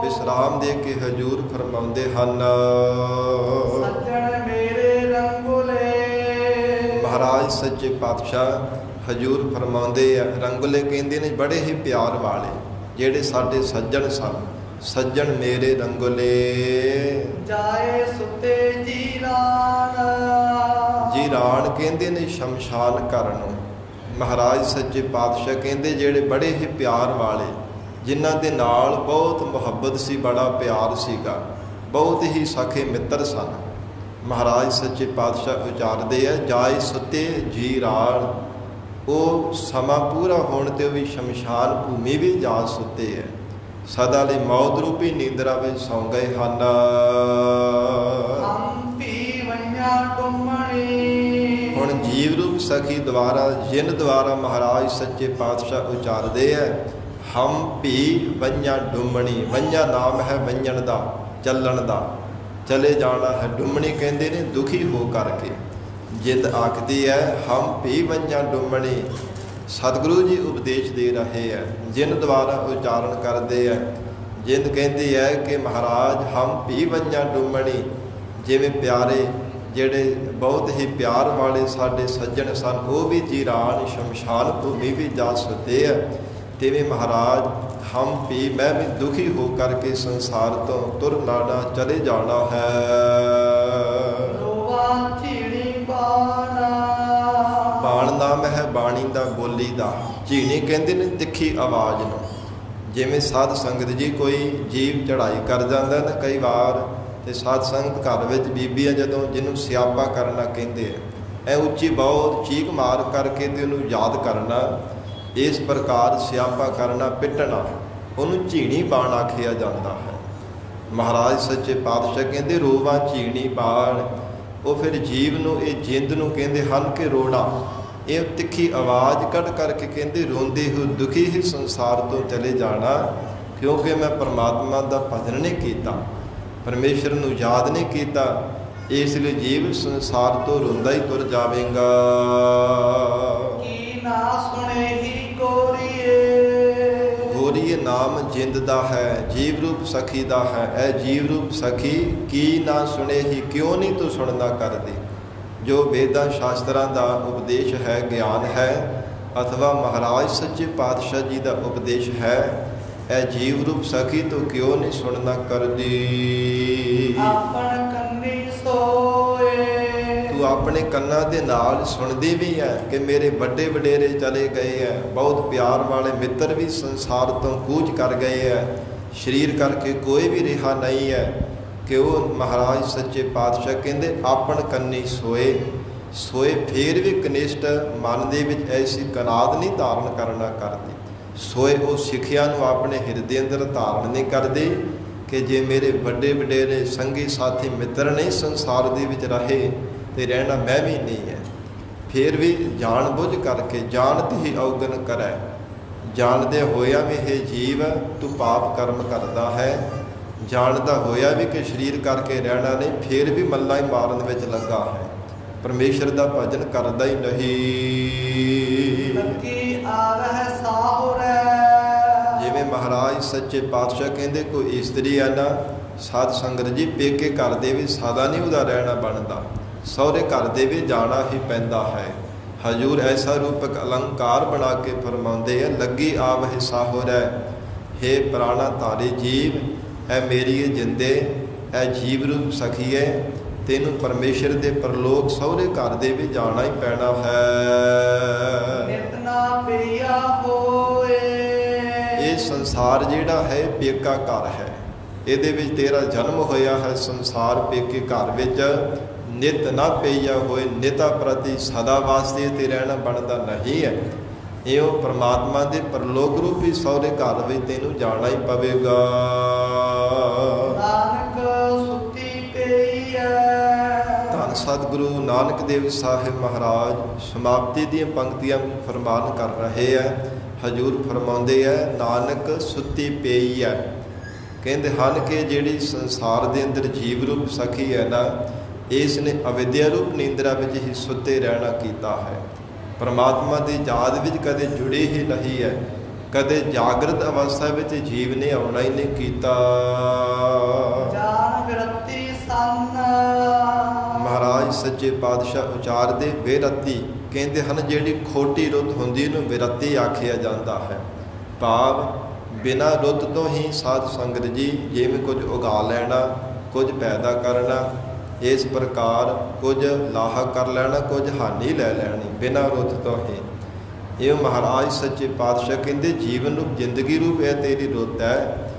ਵਿਸਰਾਮ ਦੇ ਕੇ ਹਜੂਰ ਫਰਮਾਉਂਦੇ ਹਨ, ਸੱਜਣ ਮੇਰੇ ਰੰਗੁਲੇ। ਮਹਾਰਾਜ ਸੱਚੇ ਪਾਤਸ਼ਾਹ ਹਜੂਰ ਫਰਮਾਉਂਦੇ ਆ, ਰੰਗੁਲੇ ਕਹਿੰਦੇ ਨੇ ਬੜੇ ਹੀ ਪਿਆਰ ਵਾਲੇ, ਜਿਹੜੇ ਸਾਡੇ ਸੱਜਣ ਸਨ। ਸੱਜਣ ਮੇਰੇ ਰੰਗੁਲੇ। ਜਾਏ ਸੁਤੇ ਜੀਰਾਨ। ਜੀਰਾਨ ਕਹਿੰਦੇ ਨੇ ਸ਼ਮਸ਼ਾਨ ਘਰ ਨੂੰ। ਮਹਾਰਾਜ ਸੱਚੇ ਪਾਤਸ਼ਾਹ ਕਹਿੰਦੇ ਜਿਹੜੇ ਬੜੇ ਹੀ ਪਿਆਰ ਵਾਲੇ, ਜਿਨ੍ਹਾਂ ਦੇ ਨਾਲ ਬਹੁਤ ਮੁਹੱਬਤ ਸੀ, ਬੜਾ ਪਿਆਰ ਸੀਗਾ, ਬਹੁਤ ਹੀ ਸਖੇ ਮਿੱਤਰ ਸਨ। ਮਹਾਰਾਜ ਸੱਚੇ ਪਾਤਸ਼ਾਹ ਉਚਾਰਦੇ ਆ, ਜਾਏ ਸੁੱਤੇ ਜੀਰਾਨ। ਉਹ ਸਮਾਂ ਪੂਰਾ ਹੋਣ ਤੇ ਵੀ ਸ਼ਮਸ਼ਾਨ ਭੂਮੀ ਵੀ ਜਾ ਸੁੱਤੇ ਹੈ, ਸਦਾ ਲਈ ਮੌਤ ਰੂਪੀ ਨੀਂਦਰਾ ਵਿੱਚ ਸੌਂ ਗਏ ਹਨ। ਹੰਪੀ ਵੰਨਿਆ ਡੁੰਮਣੀ। ਹੁਣ ਜੀਵ ਰੂਪ ਸਖੀ ਦੁਆਰਾ, ਜਿਨ ਦੁਆਰਾ ਮਹਾਰਾਜ ਸੱਚੇ ਪਾਤਸ਼ਾਹ ਉਚਾਰਦੇ ਹੈ, ਹੰਪੀ ਵੰਨਿਆ ਡੁੰਮਣੀ। ਵੰਨਿਆ ਨਾਮ ਹੈ ਵੰਜਣ ਦਾ, ਚੱਲਣ ਦਾ, ਚਲੇ ਜਾਣਾ ਹੈ। ਡੁੰਮਣੀ ਕਹਿੰਦੇ ਨੇ ਦੁਖੀ ਹੋ ਕਰਕੇ। ਜਿੰਦ ਆਖਦੀ ਹੈ ਹੰਪੀ ਵੰਨਿਆ ਡੁੰਮਣੀ। ਸਤਿਗੁਰੂ ਜੀ ਉਪਦੇਸ਼ ਦੇ ਰਹੇ ਹੈ, ਜਿਨ ਦੁਆਰਾ ਉਚਾਰਨ ਕਰਦੇ ਹੈ। ਜਿੰਦ ਕਹਿੰਦੀ ਹੈ ਕਿ ਮਹਾਰਾਜ ਹੰਪੀ ਵੰਨਿਆ ਡੁੰਮਣੀ। ਜਿਵੇਂ ਪਿਆਰੇ, ਜਿਹੜੇ ਬਹੁਤ ਹੀ ਪਿਆਰ ਵਾਲੇ ਸਾਡੇ ਸੱਜਣ ਸਨ, ਉਹ ਵੀ ਜੀਰਾਨ ਸ਼ਮਸ਼ਾਨ ਭੂਮੀ ਵੀ ਜਾ ਸੁੱਤੇ ਹੈ, ਤਿਵੇਂ ਮਹਾਰਾਜ ਹਮ ਵੀ ਮੈਂ ਵੀ ਦੁਖੀ ਹੋ ਕਰਕੇ ਸੰਸਾਰ ਤੋਂ ਤੁਰ ਲਾਣਾ ਚਲੇ ਜਾਣਾ ਹੈ। ਰੋਵਾ ਝੀੜੀ ਬਾਣਾ। ਬਾਣ ਨਾਮ ਹੈ ਬਾਣੀ ਦਾ, ਬੋਲੀ ਦਾ। ਝੀਣੀ ਕਹਿੰਦੇ ਨੇ ਤਿੱਖੀ ਆਵਾਜ਼ ਨੂੰ। ਜਿਵੇਂ ਸਾਧ ਸੰਗਤ ਜੀ ਕੋਈ ਜੀਵ ਚੜ੍ਹਾਈ ਕਰ ਜਾਂਦਾ ਨਾ ਕਈ ਵਾਰ, ਤੇ ਸਾਧ ਸੰਗਤ ਘਰ ਵਿੱਚ ਬੀਬੀਆਂ ਜਦੋਂ ਜਿਹਨੂੰ ਸਿਆਪਾ ਕਰਨਾ ਕਹਿੰਦੇ ਆ, ਐ ਉੱਚੀ ਬਹੁਤ ਚੀਕ ਮਾਰ ਕਰਕੇ ਤੇ ਉਹਨੂੰ ਯਾਦ ਕਰਨਾ, ਇਸ ਪ੍ਰਕਾਰ ਸਿਆਪਾ ਕਰਨਾ, ਪਿੱਟਣਾ, ਉਹਨੂੰ ਝੀਣੀ ਬਾਣ ਆਖਿਆ ਜਾਂਦਾ ਹੈ। ਮਹਾਰਾਜ ਸੱਚੇ ਪਾਤਸ਼ਾਹ ਕਹਿੰਦੇ ਰੋਵਾ ਝੀਣੀ ਬਾਣ। ਉਹ ਫਿਰ ਜੀਵ ਨੂੰ, ਇਹ ਜਿੰਦ ਨੂੰ ਕਹਿੰਦੇ ਹਨ ਕਿ ਰੋਣਾ। ਇਹ ਤਿੱਖੀ ਆਵਾਜ਼ ਕੱਢ ਕਰਕੇ ਕਹਿੰਦੇ ਰੋਂਦੇ ਹੋ ਦੁਖੀ ਹੀ ਸੰਸਾਰ ਤੋਂ ਚਲੇ ਜਾਣਾ, ਕਿਉਂਕਿ ਮੈਂ ਪਰਮਾਤਮਾ ਦਾ ਭਜਨ ਨਹੀਂ ਕੀਤਾ, ਪਰਮੇਸ਼ਰ ਨੂੰ ਯਾਦ ਨਹੀਂ ਕੀਤਾ, ਇਸ ਲਈ ਜੀਵ ਸੰਸਾਰ ਤੋਂ ਰੋਂਦਾ ਹੀ ਤੁਰ ਜਾਵੇਗਾ। ਕੀ ਨਾ ਸੁਣੇ ਹੀ ਗੋਰੀਏ। ਗੋਰੀਏ ਨਾਮ ਜਿੰਦ ਦਾ ਹੈ, ਜੀਵ ਰੂਪ ਸਖੀ ਦਾ ਹੈ। ਇਹ ਜੀਵ ਰੂਪ ਸਖੀ ਕੀ ਨਾ ਸੁਣੇ ਹੀ, ਕਿਉਂ ਨਹੀਂ ਤੂੰ ਸੁਣਨਾ ਕਰਦੀ। ਜੋ ਵੇਦਾਂ ਸ਼ਾਸਤਰਾਂ ਦਾ ਉਪਦੇਸ਼ ਹੈ, ਗਿਆਨ ਹੈ, ਅਥਵਾ ਮਹਾਰਾਜ ਸੱਚੇ ਪਾਤਸ਼ਾਹ ਜੀ ਦਾ ਉਪਦੇਸ਼ ਹੈ, ਇਹ ਜੀਵ ਰੂਪ ਸਖੀ ਤੋਂ ਕਿਉਂ ਨਹੀਂ ਸੁਣਨਾ ਕਰਦੀ। ਆਪਣ ਕੰਨੀ ਸੋਏ। ਤੂੰ ਆਪਣੇ ਕੰਨਾਂ ਦੇ ਨਾਲ ਸੁਣਦੀ ਵੀ ਹੈ ਕਿ ਮੇਰੇ ਵੱਡੇ ਵਡੇਰੇ ਚਲੇ ਗਏ ਹੈ, ਬਹੁਤ ਪਿਆਰ ਵਾਲੇ ਮਿੱਤਰ ਵੀ ਸੰਸਾਰ ਤੋਂ ਕੂਚ ਕਰ ਗਏ ਹੈ, ਸਰੀਰ ਕਰਕੇ ਕੋਈ ਵੀ ਰਿਹਾ ਨਹੀਂ ਹੈ। ਕਿ ਉਹ ਮਹਾਰਾਜ ਸੱਚੇ ਪਾਤਸ਼ਾਹ ਕਹਿੰਦੇ ਆਪਣ ਕੰਨੀ ਸੋਏ। ਸੋਏ ਫੇਰ ਵੀ ਕਨਿਸ਼ਟ ਮਨ ਦੇ ਵਿੱਚ ਐਸੀ ਕਨਾਦ ਨਹੀਂ ਧਾਰਨ ਕਰਨਾ ਕਰਦੀ। ਸੋਏ ਉਹ ਸਿੱਖਿਆ ਨੂੰ ਆਪਣੇ ਹਿਰਦੇ ਅੰਦਰ ਧਾਰਨ ਨਹੀਂ ਕਰਦੇ ਕਿ ਜੇ ਮੇਰੇ ਵੱਡੇ ਵਡੇਰੇ ਸੰਗੀ ਸਾਥੀ ਮਿੱਤਰ ਨਹੀਂ ਸੰਸਾਰ ਦੇ ਵਿੱਚ ਰਹੇ ਤੇ ਰਹਿਣਾ ਮੈਂ ਵੀ ਨਹੀਂ ਹੈ। ਫਿਰ ਵੀ ਜਾਣ ਬੁੱਝ ਕਰਕੇ ਜਾਣਦੇ ਹੀ ਅਵਗਨ ਕਰੈ। ਜਾਣਦੇ ਹੋਇਆ ਵੀ ਇਹ ਜੀਵ ਤੂੰ ਪਾਪ ਕਰਮ ਕਰਦਾ ਹੈ, ਜਾਣਦਾ ਹੋਇਆ ਵੀ ਕਿ ਸਰੀਰ ਕਰਕੇ ਰਹਿਣਾ ਨਹੀਂ, ਫਿਰ ਵੀ ਮੱਲਾਂ ਹੀ ਮਾਰਨ ਵਿੱਚ ਲੱਗਾ ਹੈ, ਪਰਮੇਸ਼ਰ ਦਾ ਭਜਨ ਕਰਦਾ ਹੀ ਨਹੀਂ। ਲੱਗੀ ਆਵਹਿ ਸਾਹੁਰੈ। ਜਿਵੇਂ ਮਹਾਰਾਜ ਸੱਚੇ ਪਾਤਸ਼ਾਹ ਕਹਿੰਦੇ ਕੋਈ ਇਸਤਰੀ ਹੈ ਨਾ, ਸਾਧ ਸੰਗਤ ਜੀ, ਪੇਕੇ ਘਰ ਦੇ ਵੀ ਸਦਾ ਨਹੀਂ ਉਹਦਾ ਰਹਿਣਾ ਬਣਦਾ, ਸਹੁਰੇ ਘਰ ਦੇ ਵੀ ਜਾਣਾ ਹੀ ਪੈਂਦਾ ਹੈ। ਹਜ਼ੂਰ ਐਸਾ ਰੂਪਕ ਅਲੰਕਾਰ ਬਣਾ ਕੇ ਫਰਮਾਉਂਦੇ ਆ, ਲੱਗੀ ਆਵਹਿ ਸਾਹੁਰੈ। ਹੇ ਪ੍ਰਾਣਾ ਧਾਰੀ ਜੀਵ, ਐ ਮੇਰੀ ਇਹ ਜਿੰਦੇ, ਐ ਜੀਵ ਰੂਪ ਸਖੀਏ, ਤੈਨੂੰ ਪਰਮੇਸ਼ਰ ਦੇ ਪਰਲੋਕ ਸਹੁਰੇ ਘਰ ਦੇ ਵੀ ਜਾਣਾ ਹੀ ਪੈਣਾ ਹੈ। ਨਿਤ ਨਾ ਪਈਆ ਹੋਏ। ਇਹ ਸੰਸਾਰ ਜਿਹੜਾ ਹੈ ਪੇਕਾ ਘਰ ਹੈ, ਇਹਦੇ ਵਿੱਚ ਤੇਰਾ ਜਨਮ ਹੋਇਆ ਹੈ। ਸੰਸਾਰ ਪੇਕੇ ਘਰ ਵਿੱਚ ਨਿਤ ਨਾ ਪਈਆ ਹੋਏ, ਨਿਤਾ ਪ੍ਰਤੀ ਸਦਾ ਵਾਸਤੇ ਤੇ ਰਹਿਣਾ ਬਣਦਾ ਨਹੀਂ ਹੈ। ਇਹੋ ਪਰਮਾਤਮਾ ਦੇ ਪਰਲੋਕ ਰੂਪੀ ਸਹੁਰੇ ਘਰ ਵਿੱਚ ਤੈਨੂੰ ਜਾਣਾ ਹੀ ਪਵੇਗਾ। ਨਾਨਕ ਸੁੱਤੀ ਪਈ ਹੈ। ਧੰਨ ਸਤਿਗੁਰੂ ਨਾਨਕ ਦੇਵ ਸਾਹਿਬ ਮਹਾਰਾਜ ਸਮਾਪਤੀ ਦੀਆਂ ਪੰਕਤੀਆਂ ਫਰਮਾਨ ਕਰ ਰਹੇ ਹੈ। ਹਜ਼ੂਰ ਫਰਮਾਉਂਦੇ ਹੈ ਨਾਨਕ ਸੁੱਤੀ ਪਈ ਹੈ। ਕਹਿੰਦੇ ਹਨ ਕਿ ਜਿਹੜੀ ਸੰਸਾਰ ਦੇ ਅੰਦਰ ਜੀਵ ਰੂਪ ਸਖੀ ਹੈ ਨਾ, ਇਸ ਨੇ ਅਵਿਦਿਆ ਰੂਪ ਨੀਂਦਰਾ ਵਿੱਚ ਹੀ ਸੁੱਤੇ ਰਹਿਣਾ ਕੀਤਾ ਹੈ। ਪਰਮਾਤਮਾ ਦੀ ਯਾਦ ਵਿੱਚ ਕਦੇ ਜੁੜੇ ਹੀ ਨਹੀਂ ਹੈ, ਕਦੇ ਜਾਗਰਤ ਅਵਸਥਾ ਵਿੱਚ ਜੀਵ ਨੇ ਆਉਣਾ ਹੀ ਨਹੀਂ ਕੀਤਾ। ਜਾਨ ਵਿਰਤੀ ਸੰਨ। ਮਹਾਰਾਜ ਸੱਚੇ ਪਾਤਸ਼ਾਹ ਉਚਾਰਦੇ ਬੇਰਤੀ, ਕਹਿੰਦੇ ਹਨ ਜਿਹੜੀ ਖੋਟੀ ਰੁੱਤ ਹੁੰਦੀ ਨੂੰ ਵਿਰਤੀ ਆਖਿਆ ਜਾਂਦਾ ਹੈ। ਭਾਵ ਬਿਨਾਂ ਰੁੱਤ ਤੋਂ ਹੀ ਸਾਧ ਸੰਗਤ ਜੀ ਜਿਵੇਂ ਕੁਝ ਉਗਾ ਲੈਣਾ, ਕੁਝ ਪੈਦਾ ਕਰਨਾ, ਇਸ ਪ੍ਰਕਾਰ ਕੁਝ ਲਾਹਾ ਕਰ ਲੈਣਾ, ਕੁਝ ਹਾਨੀ ਲੈ ਲੈਣੀ ਬਿਨਾਂ ਰੁੱਤ ਤੋਂ ਹੀ। ਇਹ ਮਹਾਰਾਜ ਸੱਚੇ ਪਾਤਸ਼ਾਹ ਕਹਿੰਦੇ ਜੀਵਨ ਰੂਪ ਜ਼ਿੰਦਗੀ ਰੂਪ ਇਹ ਤੇਰੀ ਰੁੱਤ ਹੈ।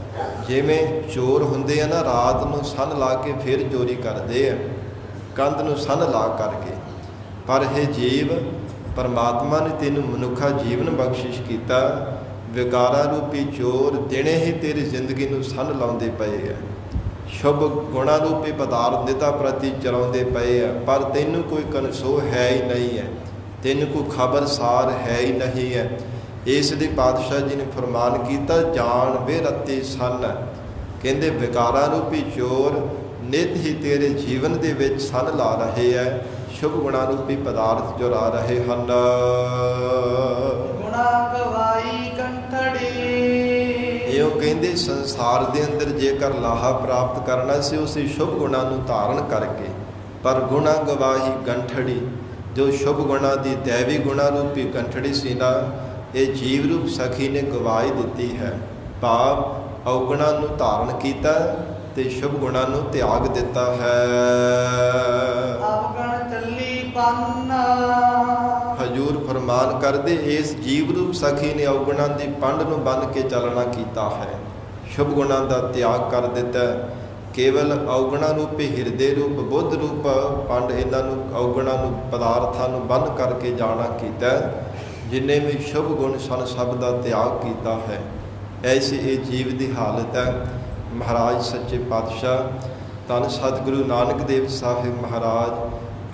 ਜਿਵੇਂ ਚੋਰ ਹੁੰਦੇ ਆ ਨਾ, ਰਾਤ ਨੂੰ ਸੰਨ ਲਾ ਕੇ ਫਿਰ ਚੋਰੀ ਕਰਦੇ ਆ, ਕੰਧ ਨੂੰ ਸੰਨ ਲਾ ਕਰਕੇ। ਪਰ ਇਹ ਜੀਵ ਪਰਮਾਤਮਾ ਨੇ ਤੈਨੂੰ ਮਨੁੱਖਾ ਜੀਵਨ ਬਖਸ਼ਿਸ਼ ਕੀਤਾ। ਵਿਕਾਰਾਂ ਰੂਪੀ ਚੋਰ ਦਿਨੇ ਹੀ ਤੇਰੀ ਜ਼ਿੰਦਗੀ ਨੂੰ ਸੰਨ ਲਾਉਂਦੇ ਪਏ ਆ, ਸ਼ੁਭ ਗੁਣਾ ਰੂਪੀ ਪਦਾਰਥ ਨਿਤਾ ਪ੍ਰਤੀ ਚਲਾਉਂਦੇ ਪਏ ਆ, ਪਰ ਤੈਨੂੰ ਕੋਈ ਕਨਸੋ ਹੈ ਹੀ ਨਹੀਂ ਹੈ, ਤੈਨੂੰ ਕੋਈ ਖਬਰਸਾਰ ਹੈ ਹੀ ਨਹੀਂ ਹੈ। ਇਸ ਲਈ ਪਾਤਸ਼ਾਹ ਜੀ ਨੇ ਫਰਮਾਨ ਕੀਤਾ ਜਾਣ ਬੇਰਤੀ ਸੰਨ। ਕਹਿੰਦੇ ਵਿਕਾਰਾਂ ਰੂਪੀ ਚੋਰ ਨਿਤ ਹੀ ਤੇਰੇ ਜੀਵਨ ਦੇ ਵਿੱਚ ਸੰਨ ਲਾ ਰਹੇ ਹੈ, ਸ਼ੁਭ ਗੁਣਾ ਰੂਪੀ ਪਦਾਰਥ ਚੁਰਾ ਰਹੇ ਹਨ। ਗੁਣਾ ਗਵਾਈ ਕੰਠੜੀ। ਇਹੋ ਕਹਿੰਦੇ ਸੰਸਾਰ ਦੇ ਅੰਦਰ ਜੇਕਰ ਲਾਹਾ ਪ੍ਰਾਪਤ ਕਰਨਾ ਸੀ ਉਸੇ ਸ਼ੁਭ ਗੁਣਾ ਨੂੰ ਧਾਰਨ ਕਰਕੇ, ਪਰ ਗੁਣਾ ਗਵਾਹੀ ਗੰਠੜੀ, ਜੋ ਸ਼ੁਭ ਗੁਣਾ ਦੀ ਦੈਵੀ ਗੁਣਾ ਰੂਪੀ ਗੰਠੜੀ ਸੀ ਨਾ, ਇਹ ਜੀਵ ਰੂਪ ਸਖੀ ਨੇ ਗਵਾਈ ਦਿੱਤੀ ਹੈ। ਭਾਵ ਔਗੁਣਾਂ ਨੂੰ ਧਾਰਨ ਕੀਤਾ ਤੇ ਸ਼ੁਭ ਗੁਣਾਂ ਨੂੰ ਤਿਆਗ ਦਿੱਤਾ ਹੈ। ਅਵਗਣ ਚੱਲੀ ਪੰਨ ਹਜੂਰ ਫਰਮਾਨ ਕਰਦੇ, ਇਸ ਜੀਵ ਰੂਪ ਸਖੀ ਨੇ ਔਗੁਣਾਂ ਦੀ ਪੰਡ ਨੂੰ ਬੰਨ੍ਹ ਕੇ ਚੱਲਣਾ ਕੀਤਾ ਹੈ, ਸ਼ੁਭ ਗੁਣਾਂ ਦਾ ਤਿਆਗ ਕਰ ਦਿੱਤਾ। ਕੇਵਲ ਔਗੁਣਾਂ ਰੂਪੀ ਹਿਰਦੇ ਰੂਪ ਬੁੱਧ ਰੂਪ ਪੰਡ, ਇਹਨਾਂ ਨੂੰ ਔਗੁਣਾਂ ਨੂੰ ਪਦਾਰਥਾਂ ਨੂੰ ਬੰਨ੍ਹ ਕਰਕੇ ਜਾਣਾ ਕੀਤਾ। ਜਿੰਨੇ ਵੀ ਸ਼ੁਭ ਗੁਣ ਸਨ ਸਭ ਦਾ ਤਿਆਗ ਕੀਤਾ ਹੈ। ਐਸੀ ਇਹ ਜੀਵ ਦੀ ਹਾਲਤ ਹੈ। ਮਹਾਰਾਜ ਸੱਚੇ ਪਾਤਸ਼ਾਹ ਧੰਨ ਸਤਿਗੁਰੂ ਨਾਨਕ ਦੇਵ ਸਾਹਿਬ ਮਹਾਰਾਜ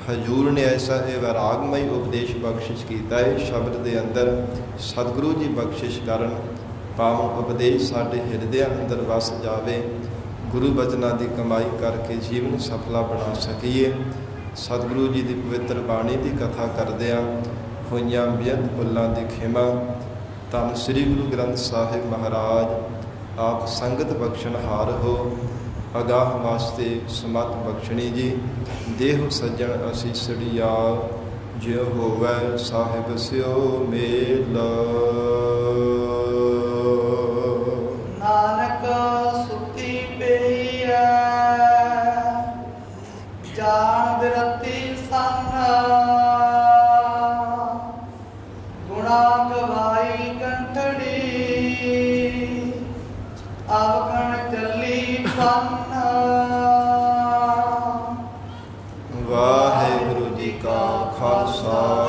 ਹਜੂਰ ਨੇ ਐਸਾ ਇਹ ਵੈਰਾਗਮਈ ਉਪਦੇਸ਼ ਬਖਸ਼ਿਸ਼ ਕੀਤਾ ਹੈ। ਸ਼ਬਦ ਦੇ ਅੰਦਰ ਸਤਿਗੁਰੂ ਜੀ ਬਖਸ਼ਿਸ਼ ਕਰਨ, ਪਾਵਨ ਉਪਦੇਸ਼ ਸਾਡੇ ਹਿਰਦਿਆਂ ਅੰਦਰ ਵਸ ਜਾਵੇ। ਗੁਰੂ ਬਚਨਾਂ ਦੀ ਕਮਾਈ ਕਰਕੇ ਜੀਵਨ ਸਫਲਾ ਬਣਾ ਸਕੀਏ। ਸਤਿਗੁਰੂ ਜੀ ਦੀ ਪਵਿੱਤਰ ਬਾਣੀ ਦੀ ਕਥਾ ਕਰਦਿਆਂ ਹੋਈਆਂ ਬੇਅੰਤ ਭੁੱਲਾਂ ਦੀ ਖਿਮਾ ਧੰਨ ਸ੍ਰੀ ਗੁਰੂ ਗ੍ਰੰਥ ਸਾਹਿਬ ਮਹਾਰਾਜ ਆਪ ਸੰਗਤ ਬਖਸ਼ਣਹਾਰ ਹੋ। ਅਗਾਹ ਵਾਸਤੇ ਸਮਤ ਬਖਸ਼ਣੀ ਜੀ। ਦੇਹੁ ਸੱਜਣ ਅਸੀਸੜੀਆ, ਜਿਉ ਹੋਵੈ ਸਾਹਿਬ ਸਿਓ ਮੇਲ। ਨਾਨਕ ਸੁਤੀ ਪਈ ਜਾਣ ਬਿਰਤੀ ਸੰਨ, ਗੁਣਾ ਗਵਾਈ ਕੰਠੜੀ ਅਵਗਣ ਚੱਲੀ ਪੰਨ। ਵਾਹਿਗੁਰੂ ਜੀ ਕਾ ਖਾਲਸਾ,